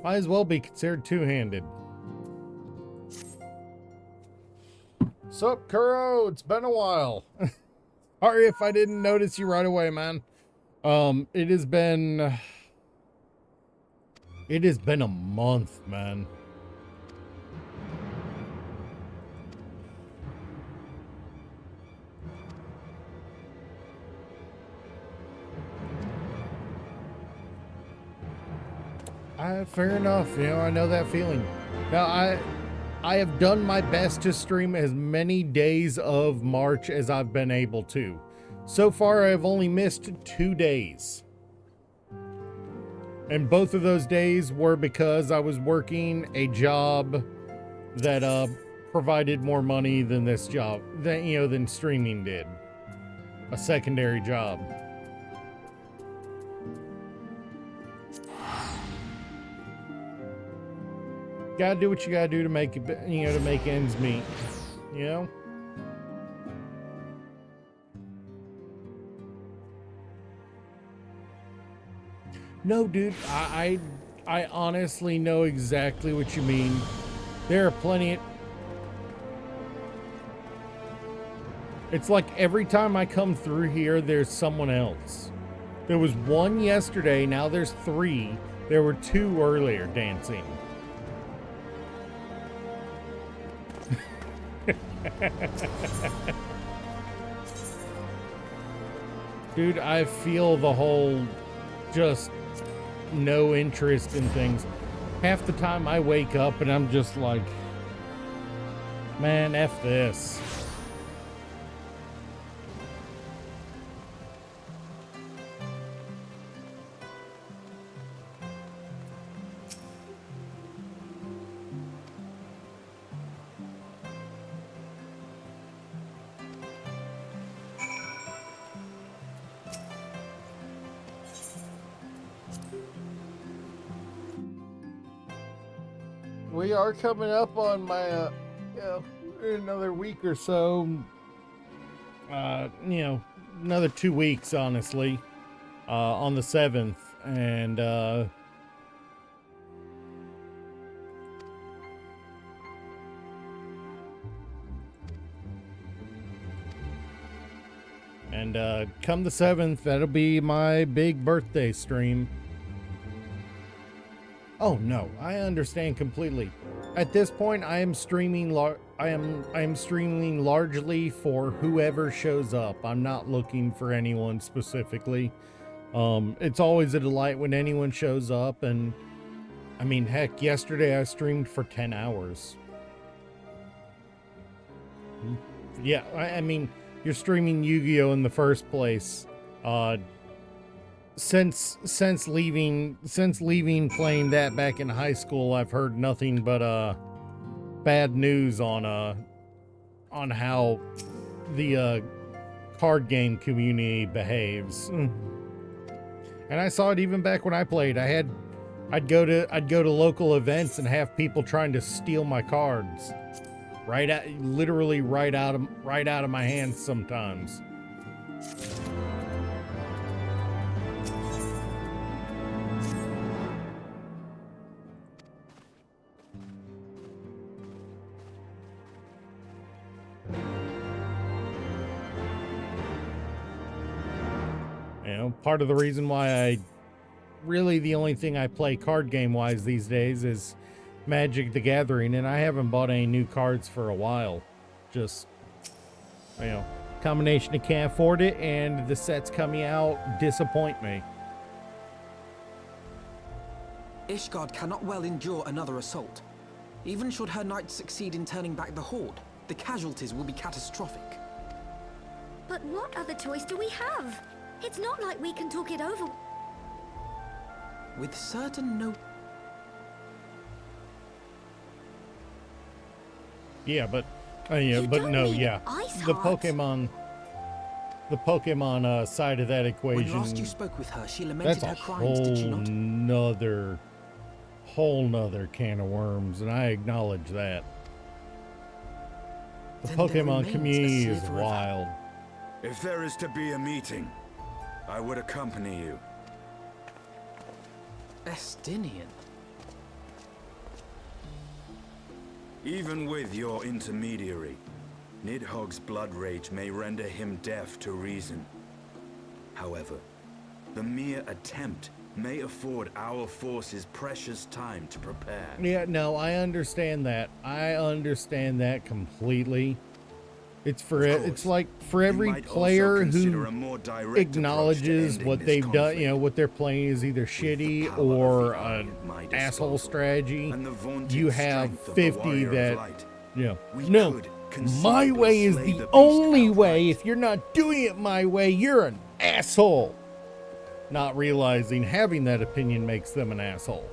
Might as well be considered two-handed. Sup, Kuro? It's been a while. Sorry if I didn't notice you right away, man. It has been a month, man. Fair enough. I know that feeling. Now, I have done my best to stream as many days of March as I've been able to. So far, I've only missed 2 days. And both of those days were because I was working a job that provided more money than this job, than streaming did. A secondary job. Gotta do what you gotta do to make it, to make ends meet. You know? No, dude, I honestly know exactly what you mean. There are plenty. It's like every time I come through here, there's someone else. There was one yesterday, now there's 3. There were 2 earlier dancing. Dude, I feel the whole just no interest in things. Half the time I wake up and I'm just like, man, F this. We are coming up on my, another week or so. Another 2 weeks, honestly, on the 7th, and come the 7th, that'll be my big birthday stream. Oh no, I understand completely. At this point, I am streaming. I am streaming largely for whoever shows up. I'm not looking for anyone specifically. It's always a delight when anyone shows up, and I mean, heck, yesterday I streamed for 10 hours. Yeah, I mean, you're streaming Yu-Gi-Oh! In the first place. Since leaving playing that back in high school, I've heard nothing but bad news on how the card game community behaves. And I saw it even back when I played. I'd go to local events and have people trying to steal my cards. Literally right out of my hands sometimes. Part of the reason why the only thing I play card game wise these days is Magic the Gathering, and I haven't bought any new cards for a while. Just, combination of can't afford it, and the sets coming out disappoint me. Ishgard cannot well endure another assault. Even should her knights succeed in turning back the Horde, the casualties will be catastrophic. But what other choice do we have? It's not like we can talk it over. With certain no... Yeah, but the Pokemon side of that equation. When last you spoke with her, she lamented her crimes, did she not? Whole nother can of worms, and I acknowledge that. The Pokemon community is wild. If there is to be a meeting, I would accompany you. Estinian. Even with your intermediary, Nidhogg's blood rage may render him deaf to reason. However, the mere attempt may afford our forces precious time to prepare. Yeah, no, I understand that. I understand that completely. It's like for every player who acknowledges what they've done, what they're playing is either shitty or an asshole strategy. You have 50 that, no, my way is the only way. If you're not doing it my way, you're an asshole. Not realizing having that opinion makes them an asshole.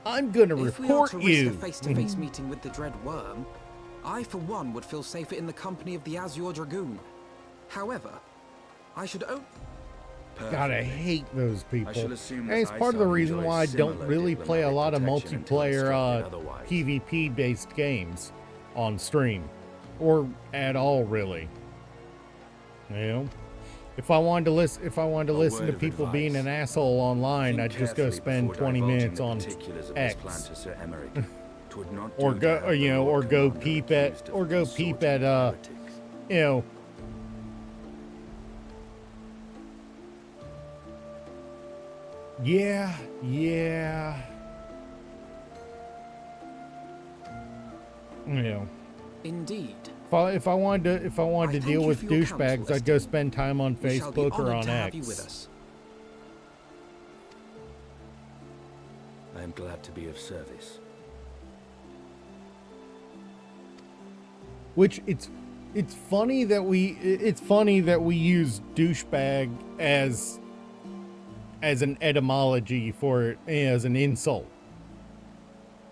I'm gonna report you. If we are to risk a face-to-face meeting with the Dread Worm, I, for one, would feel safer in the company of the Azure Dragoon. However, I should God, I hate those people. shall assume And that it's part of the Isar reason why I enjoys don't similar really play a lot of diplomatic protection until multiplayer instructed otherwise. PvP based games on stream, or at all really. You know, if I wanted to listen, listen to word of people being advice. an asshole online, Think I'd just go carefully spend before 20 divulging minutes the on particulars of this plan X. to Sir Emmerich. 'Twould not Or do to go, have the you know, Lord or go Commander peep accused at, of or go consorting peep at, with heretics. you know. Yeah. You know. Indeed. If I wanted to thank deal you with for your douchebags, counsel, I'd go spend time on We shall be Facebook or honored on to have you with X. us. I am glad to be of service. Which it's funny that we use douchebag as an etymology for it, as an insult,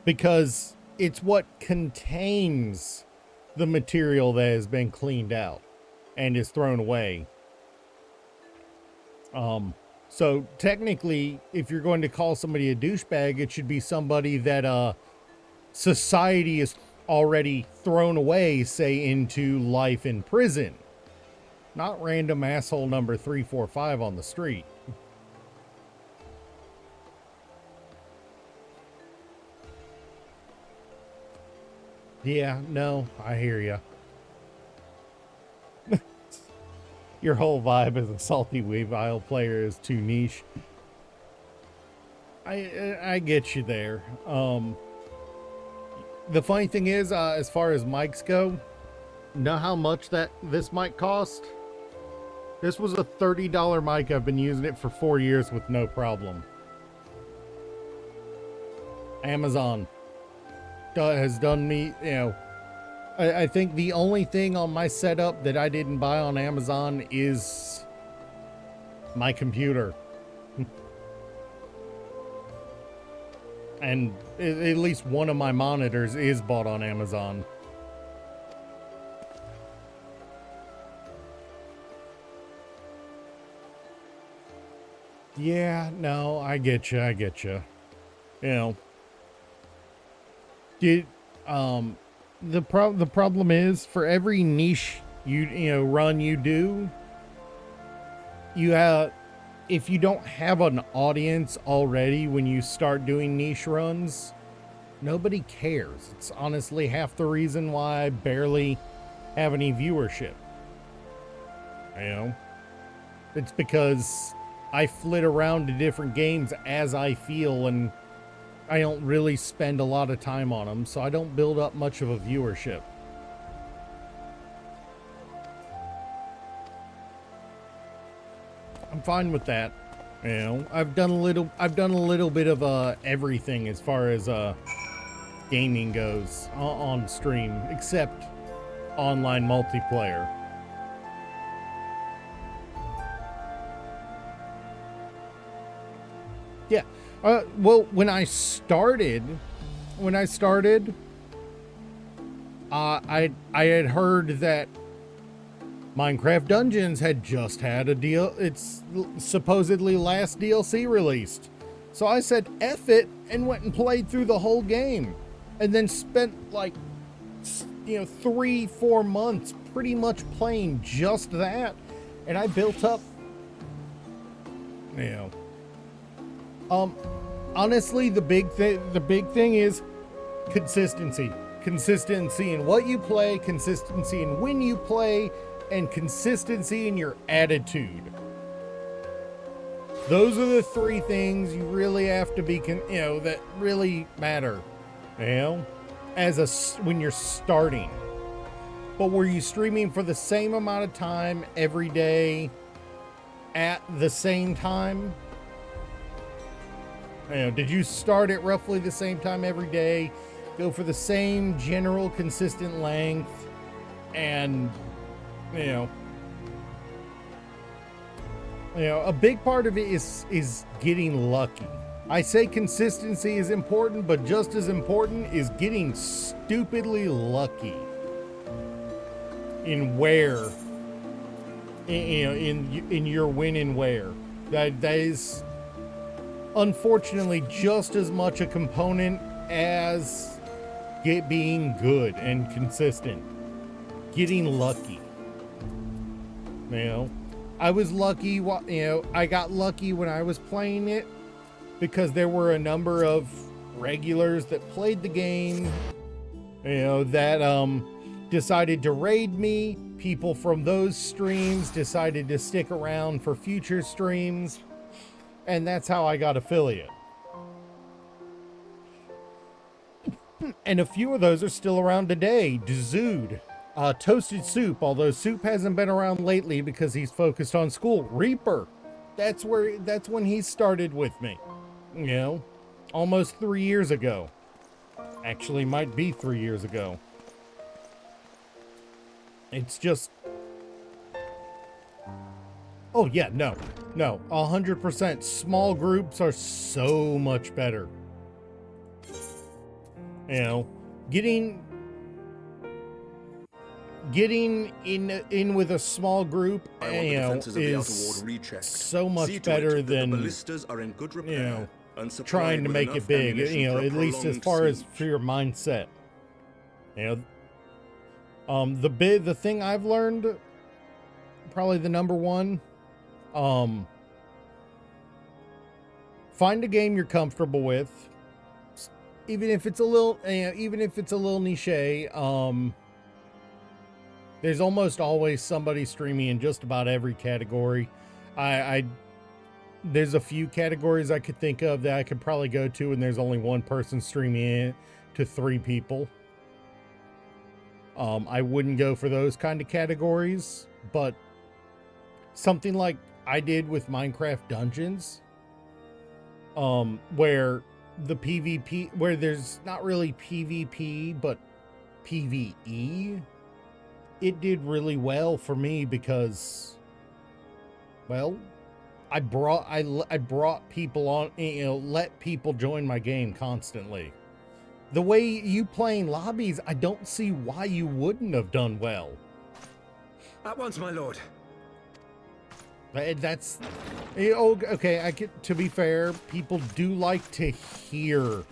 because it's what contains the material that has been cleaned out and is thrown away. So technically, if you're going to call somebody a douchebag, it should be somebody that society is already thrown away, say, into life in prison, not random asshole number 345 on the street. Yeah, no, I hear ya. Your whole vibe as a salty Weavile player is too niche. I get you there. The funny thing is, as far as mics go, know how much this mic cost? This was a $30 mic. I've been using it for 4 years with no problem. Amazon has done me, you know, I think the only thing on my setup that I didn't buy on Amazon is my computer. And at least one of my monitors is bought on Amazon. Yeah, no, I get you. You know, the problem is, for every niche run you do, you have, if you don't have an audience already when you start doing niche runs, nobody cares. It's honestly half the reason why I barely have any viewership. You know, it's because I flit around to different games as I feel, and I don't really spend a lot of time on them, so I don't build up much of a viewership. I'm fine with that. You know, I've done a little bit of everything as far as gaming goes on stream, except online multiplayer. Yeah. Well, when I started, I had heard that Minecraft Dungeons had just had its supposedly last DLC released. So I said, F it, and went and played through the whole game. And then spent 3-4 months pretty much playing just that. And I built up, honestly, the big thing is consistency. Consistency in what you play, consistency in when you play, and consistency in your attitude. Those are the three things you really have to be, that really matter, when you're starting. But were you streaming for the same amount of time every day at the same time? Did you start at roughly the same time every day, go for the same general consistent length, and a big part of it is getting lucky. I say consistency is important, but just as important is getting stupidly lucky in where, in your when and where. That is unfortunately just as much a component as being good and consistent. Getting lucky. You know, I was lucky, you know, I got lucky when I was playing it because there were a number of regulars that played the game, you know, that decided to raid me. People from those streams decided to stick around for future streams, and that's how I got affiliate. And a few of those are still around today. Dzood, Toasted Soup, although Soup hasn't been around lately because he's focused on school. Reaper, that's when he started with me, you know, almost 3 years ago. Actually, might be 3 years ago. It's just... Oh, yeah, no, 100%. Small groups are so much better. You know, getting in with a small group, you know, is so much better than, you know, trying to make it big, you know, at least as far as for your mindset. You know, the thing I've learned, probably the number one, find a game you're comfortable with, even if it's a little, niche. There's almost always somebody streaming in just about every category. There's a few categories I could think of that I could probably go to, and there's only one person streaming in to 3 people. I wouldn't go for those kind of categories, but something like I did with Minecraft Dungeons, where the PvP, where there's not really PvP, but PvE, it did really well for me because, well, I brought people on, you know, let people join my game constantly. The way you playing lobbies, I don't see why you wouldn't have done well. At once, my lord. That's, okay. To be fair, people do like to hear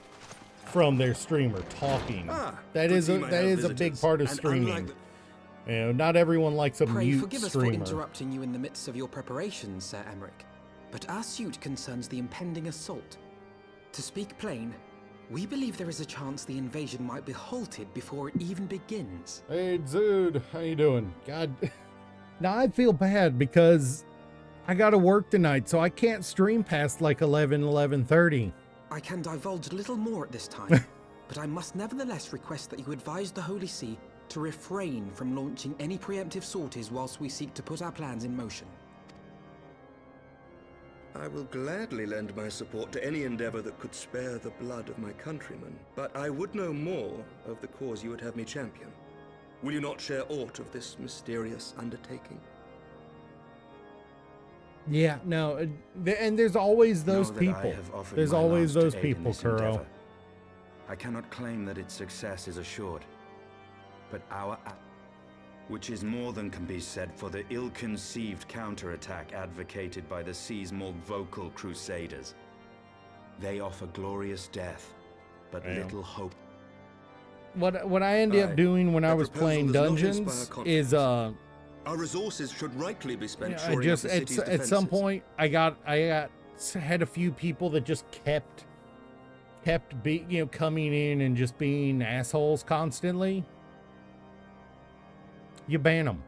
from their streamer talking. That is a big part of streaming. You know, not everyone likes a mute forgive us streamer. for interrupting you in the midst of your preparations, Sir Emmerich, but our suit concerns the impending assault. To speak plain, we believe there is a chance the invasion might be halted before it even begins. Hey, Zood, how you doing? God, now I feel bad because I gotta work tonight, so I can't stream past like 11:30. I can divulge little more at this time, but I must nevertheless request that you advise the Holy See to refrain from launching any preemptive sorties whilst we seek to put our plans in motion. I will gladly lend my support to any endeavor that could spare the blood of my countrymen, but I would know more of the cause you would have me champion. Will you not share aught of this mysterious undertaking? Yeah, no, and there's always those people. There's always those people, Kuro. I cannot claim that its success is assured, but which is more than can be said for the ill-conceived counterattack advocated by the sea's more vocal crusaders. They offer glorious death, but little hope. What I ended up doing when I was playing Dungeons is our resources should rightly be spent shoring up the city's defenses. At some point I had a few people that just kept coming in and just being assholes constantly. You ban them.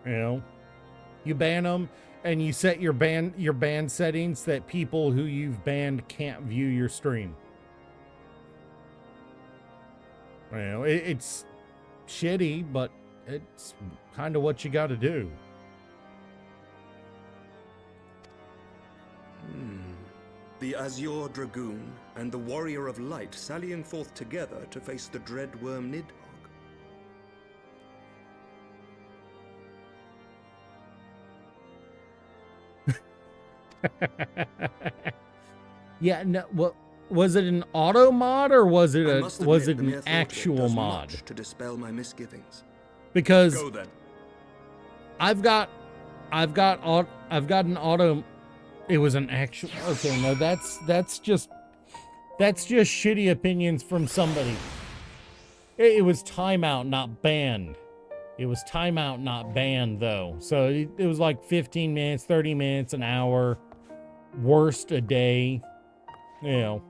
You know, you ban them, and you set your ban settings that people who you've banned can't view your stream. You know, it's shitty, but it's kind of what you got to do. The Azure Dragoon and the Warrior of Light sallying forth together to face the dread worm Nidhogg. Yeah, no, what was it, an auto mod or was it an actual mod? To dispel my misgivings. Because Go then. I've got I've got an auto. It was an actual. Okay, no, that's just shitty opinions from somebody. It was timeout, not banned. It was timeout, not banned, though. So it was like 15 minutes, 30 minutes, an hour. Worst a day. You know.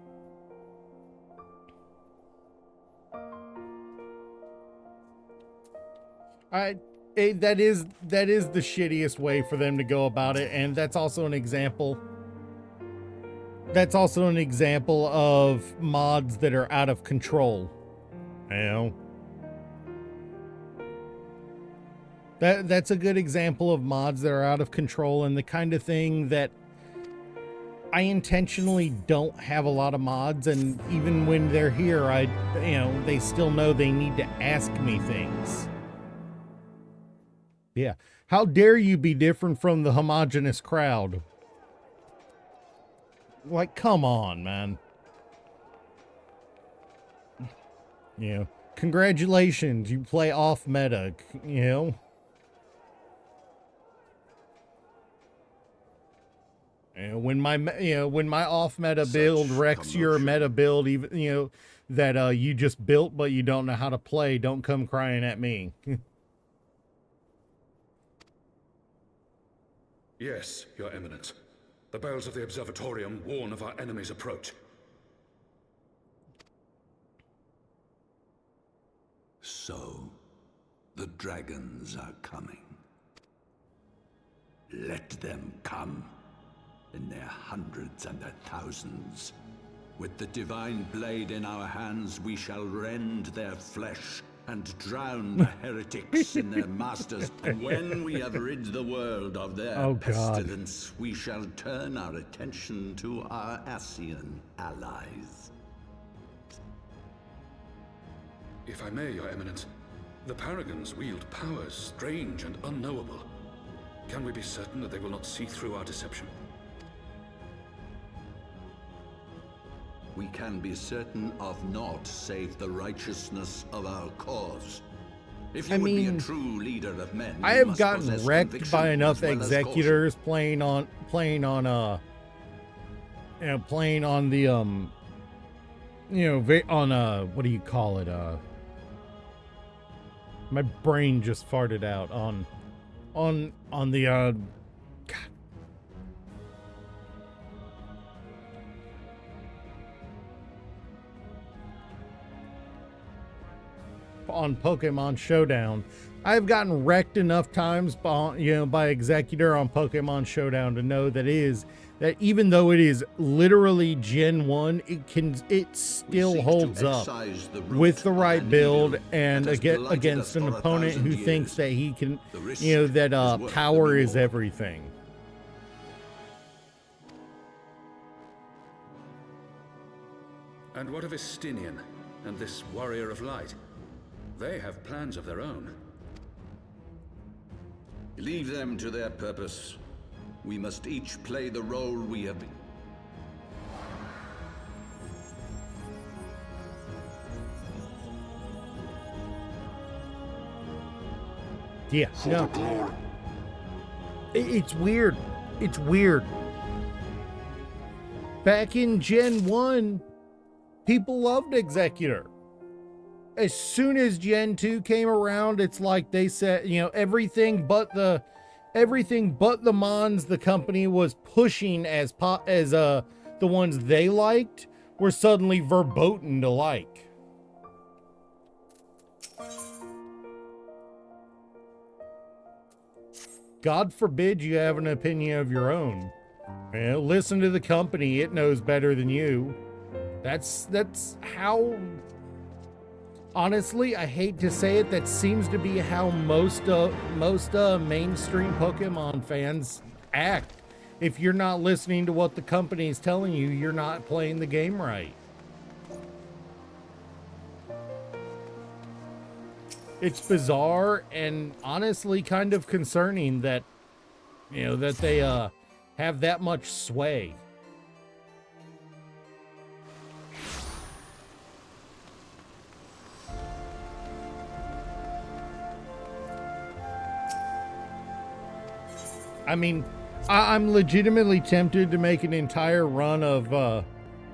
That is the shittiest way for them to go about it, and that's also an example. That's also an example of mods that are out of control. You know? That's a good example of mods that are out of control and the kind of thing that I intentionally don't have a lot of mods, and even when they're here, they still know they need to ask me things. Yeah. How dare you be different from the homogenous crowd? Like, come on, man. You know, congratulations, you play off meta, you know? And when my off meta build wrecks your meta build, even, that you just built but you don't know how to play, don't come crying at me. Yes, Your Eminence. The bells of the Observatorium warn of our enemy's approach. So, the dragons are coming. Let them come, in their hundreds and their thousands. With the divine blade in our hands, we shall rend their flesh and drown the heretics in their masters. And when we have rid the world of their pestilence, we shall turn our attention to our Ascian allies. If I may, Your Eminence, the Paragons wield powers strange and unknowable. Can we be certain that they will not see through our deception? We can be certain of naught save the righteousness of our cause. If you would be a true leader of men, I have gotten wrecked by enough executors playing on the what do you call it? My brain just farted out on the on Pokemon Showdown. I've gotten wrecked enough times by Executor on Pokemon Showdown to know that even though it is literally Gen 1, it still holds up with the right build and against an opponent who thinks that he can, that power is everything. And what of Estinian and this Warrior of Light? They have plans of their own. Leave them to their purpose. We must each play the role we have been. Yeah, no. It's weird. It's weird. Back in Gen 1, people loved Executor. As soon as Gen 2 came around, it's like they said, everything but the mons the company was pushing as the ones they liked were suddenly verboten to like. God forbid you have an opinion of your own. Listen to the company, it knows better than you. That's how. Honestly, I hate to say it, that seems to be how most mainstream Pokemon fans act. If you're not listening to what the company is telling you, you're not playing the game right. It's bizarre and honestly kind of concerning that, that they have that much sway. I mean, I'm legitimately tempted to make an entire run of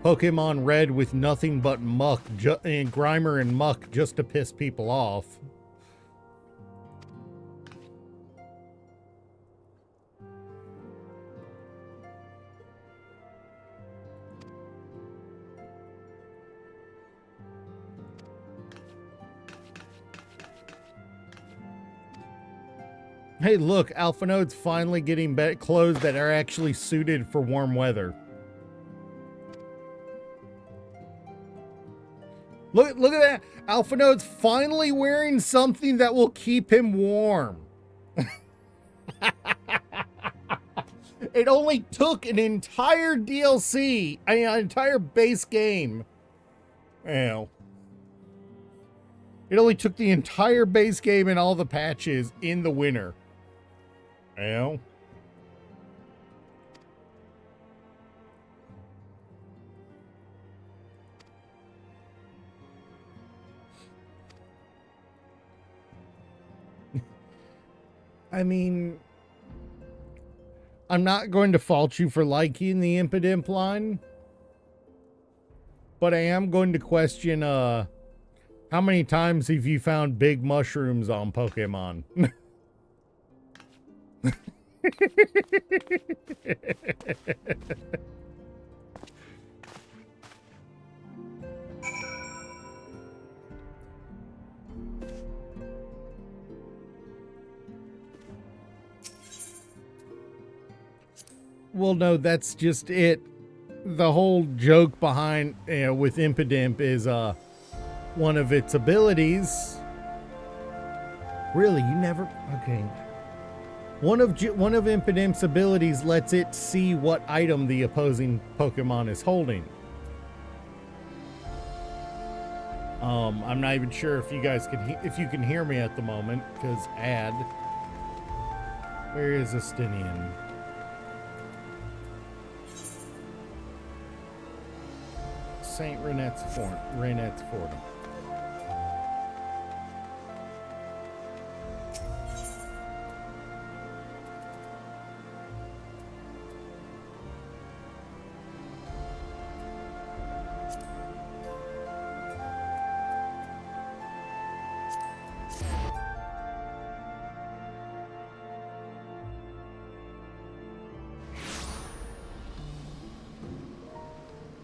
Pokemon Red with nothing but muck and Grimer and muck just to piss people off. Hey, look, Alpha Node's finally getting clothes that are actually suited for warm weather. Look at that. Alpha Node's finally wearing something that will keep him warm. It only took an entire DLC, an entire base game. Ow. It only took the entire base game and all the patches in the winter. Ow. I mean, I'm not going to fault you for liking the Impidimp line, but I am going to question, how many times have you found big mushrooms on Pokemon? Well, no, that's just it. The whole joke behind, with Impidimp is, one of its abilities. Really, you never... Okay. One of Impidimp's abilities lets it see what item the opposing Pokemon is holding. I'm not even sure if you guys can hear me at the moment, because where is Estinian? St. Renette's Fordham.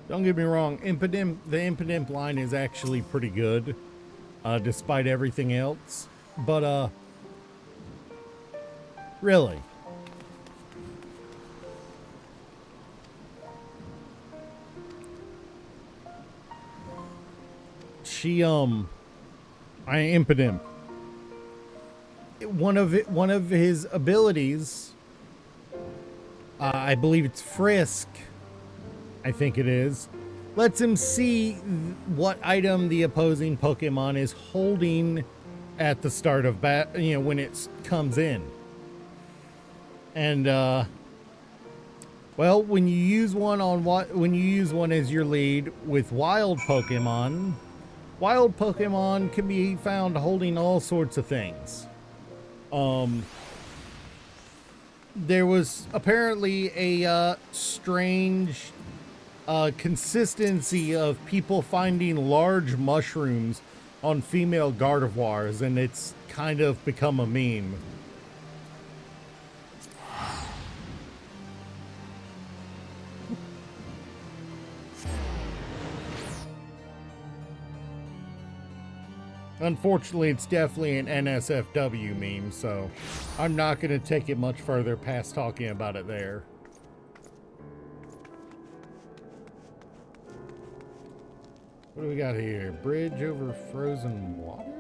Don't get me wrong, the Impidimp line is actually pretty good, despite everything else. But, really. Impidimp. One of his abilities, I believe it's Frisk, I think it is, lets him see what item the opposing Pokemon is holding at the start of when it comes in. And well, when you use one as your lead with wild Pokemon can be found holding all sorts of things. There was apparently a strange consistency of people finding large mushrooms on female Gardevoirs, and it's kind of become a meme. Unfortunately, it's definitely an NSFW meme, so I'm not going to take it much further past talking about it there. What do we got here? Bridge over frozen water?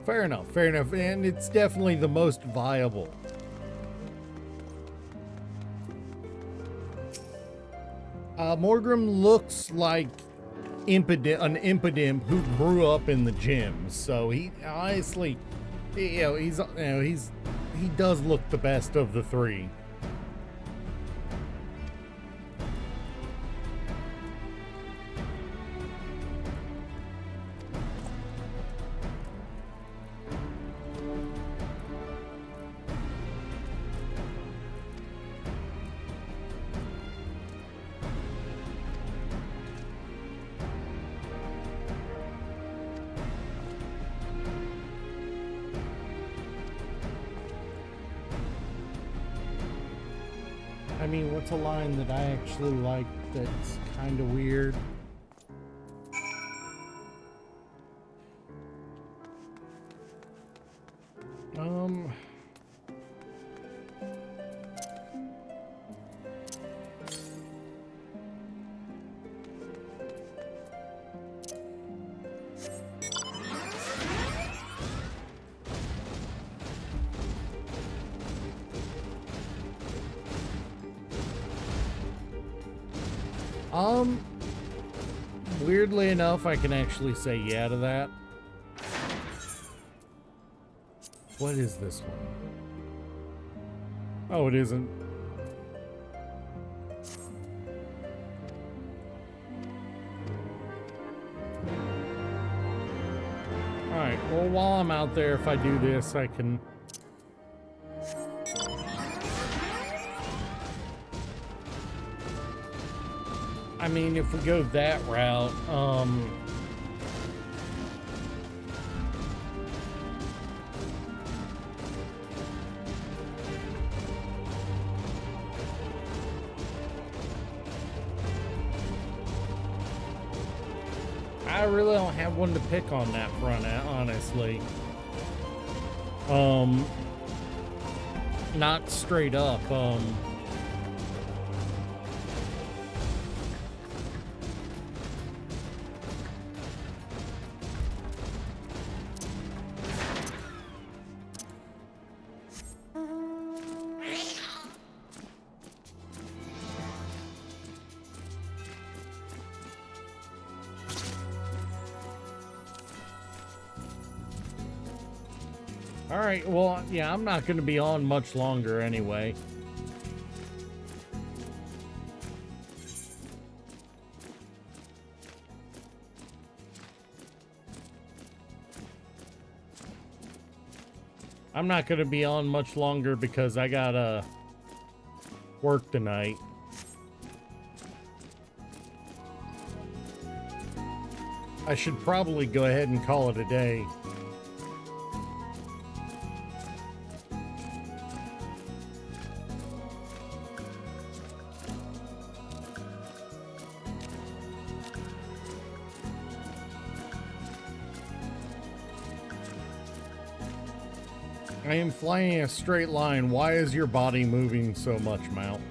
Fair enough, and it's definitely the most viable. Morgrim looks like an Impidimp who grew up in the gym, so he honestly, he does look the best of the three. I mean, what's a line that I actually like that's kind of weird? Weirdly enough, I can actually say yeah to that. What is this one? Oh, it isn't. Alright, well, while I'm out there, if I do this, I can... I mean, if we go that route, I really don't have one to pick on that front, honestly. Not straight up, Alright, well, yeah, I'm not going to be on much longer anyway. I'm not going to be on much longer because I gotta work tonight. I should probably go ahead and call it a day. I am flying in a straight line. Why is your body moving so much, Mount?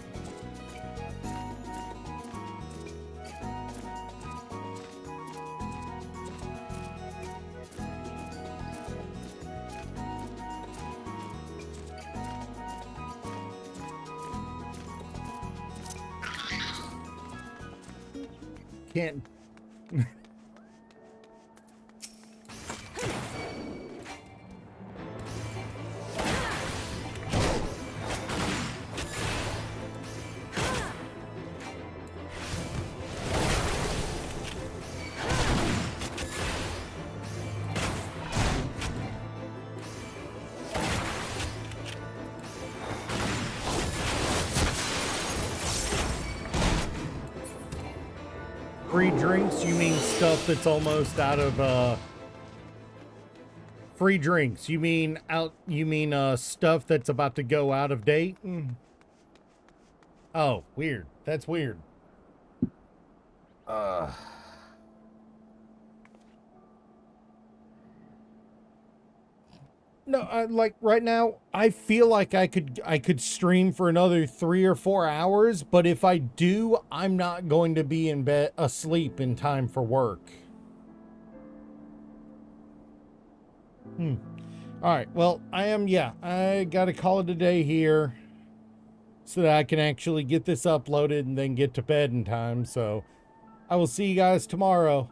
Can't... Free drinks? You mean stuff that's almost out of, free drinks. You mean stuff that's about to go out of date? Oh, weird. That's weird. No, like right now, I feel like I could stream for another 3 or 4 hours, but if I do, I'm not going to be in bed asleep in time for work. All right. Well, I got to call it a day here so that I can actually get this uploaded and then get to bed in time. So I will see you guys tomorrow.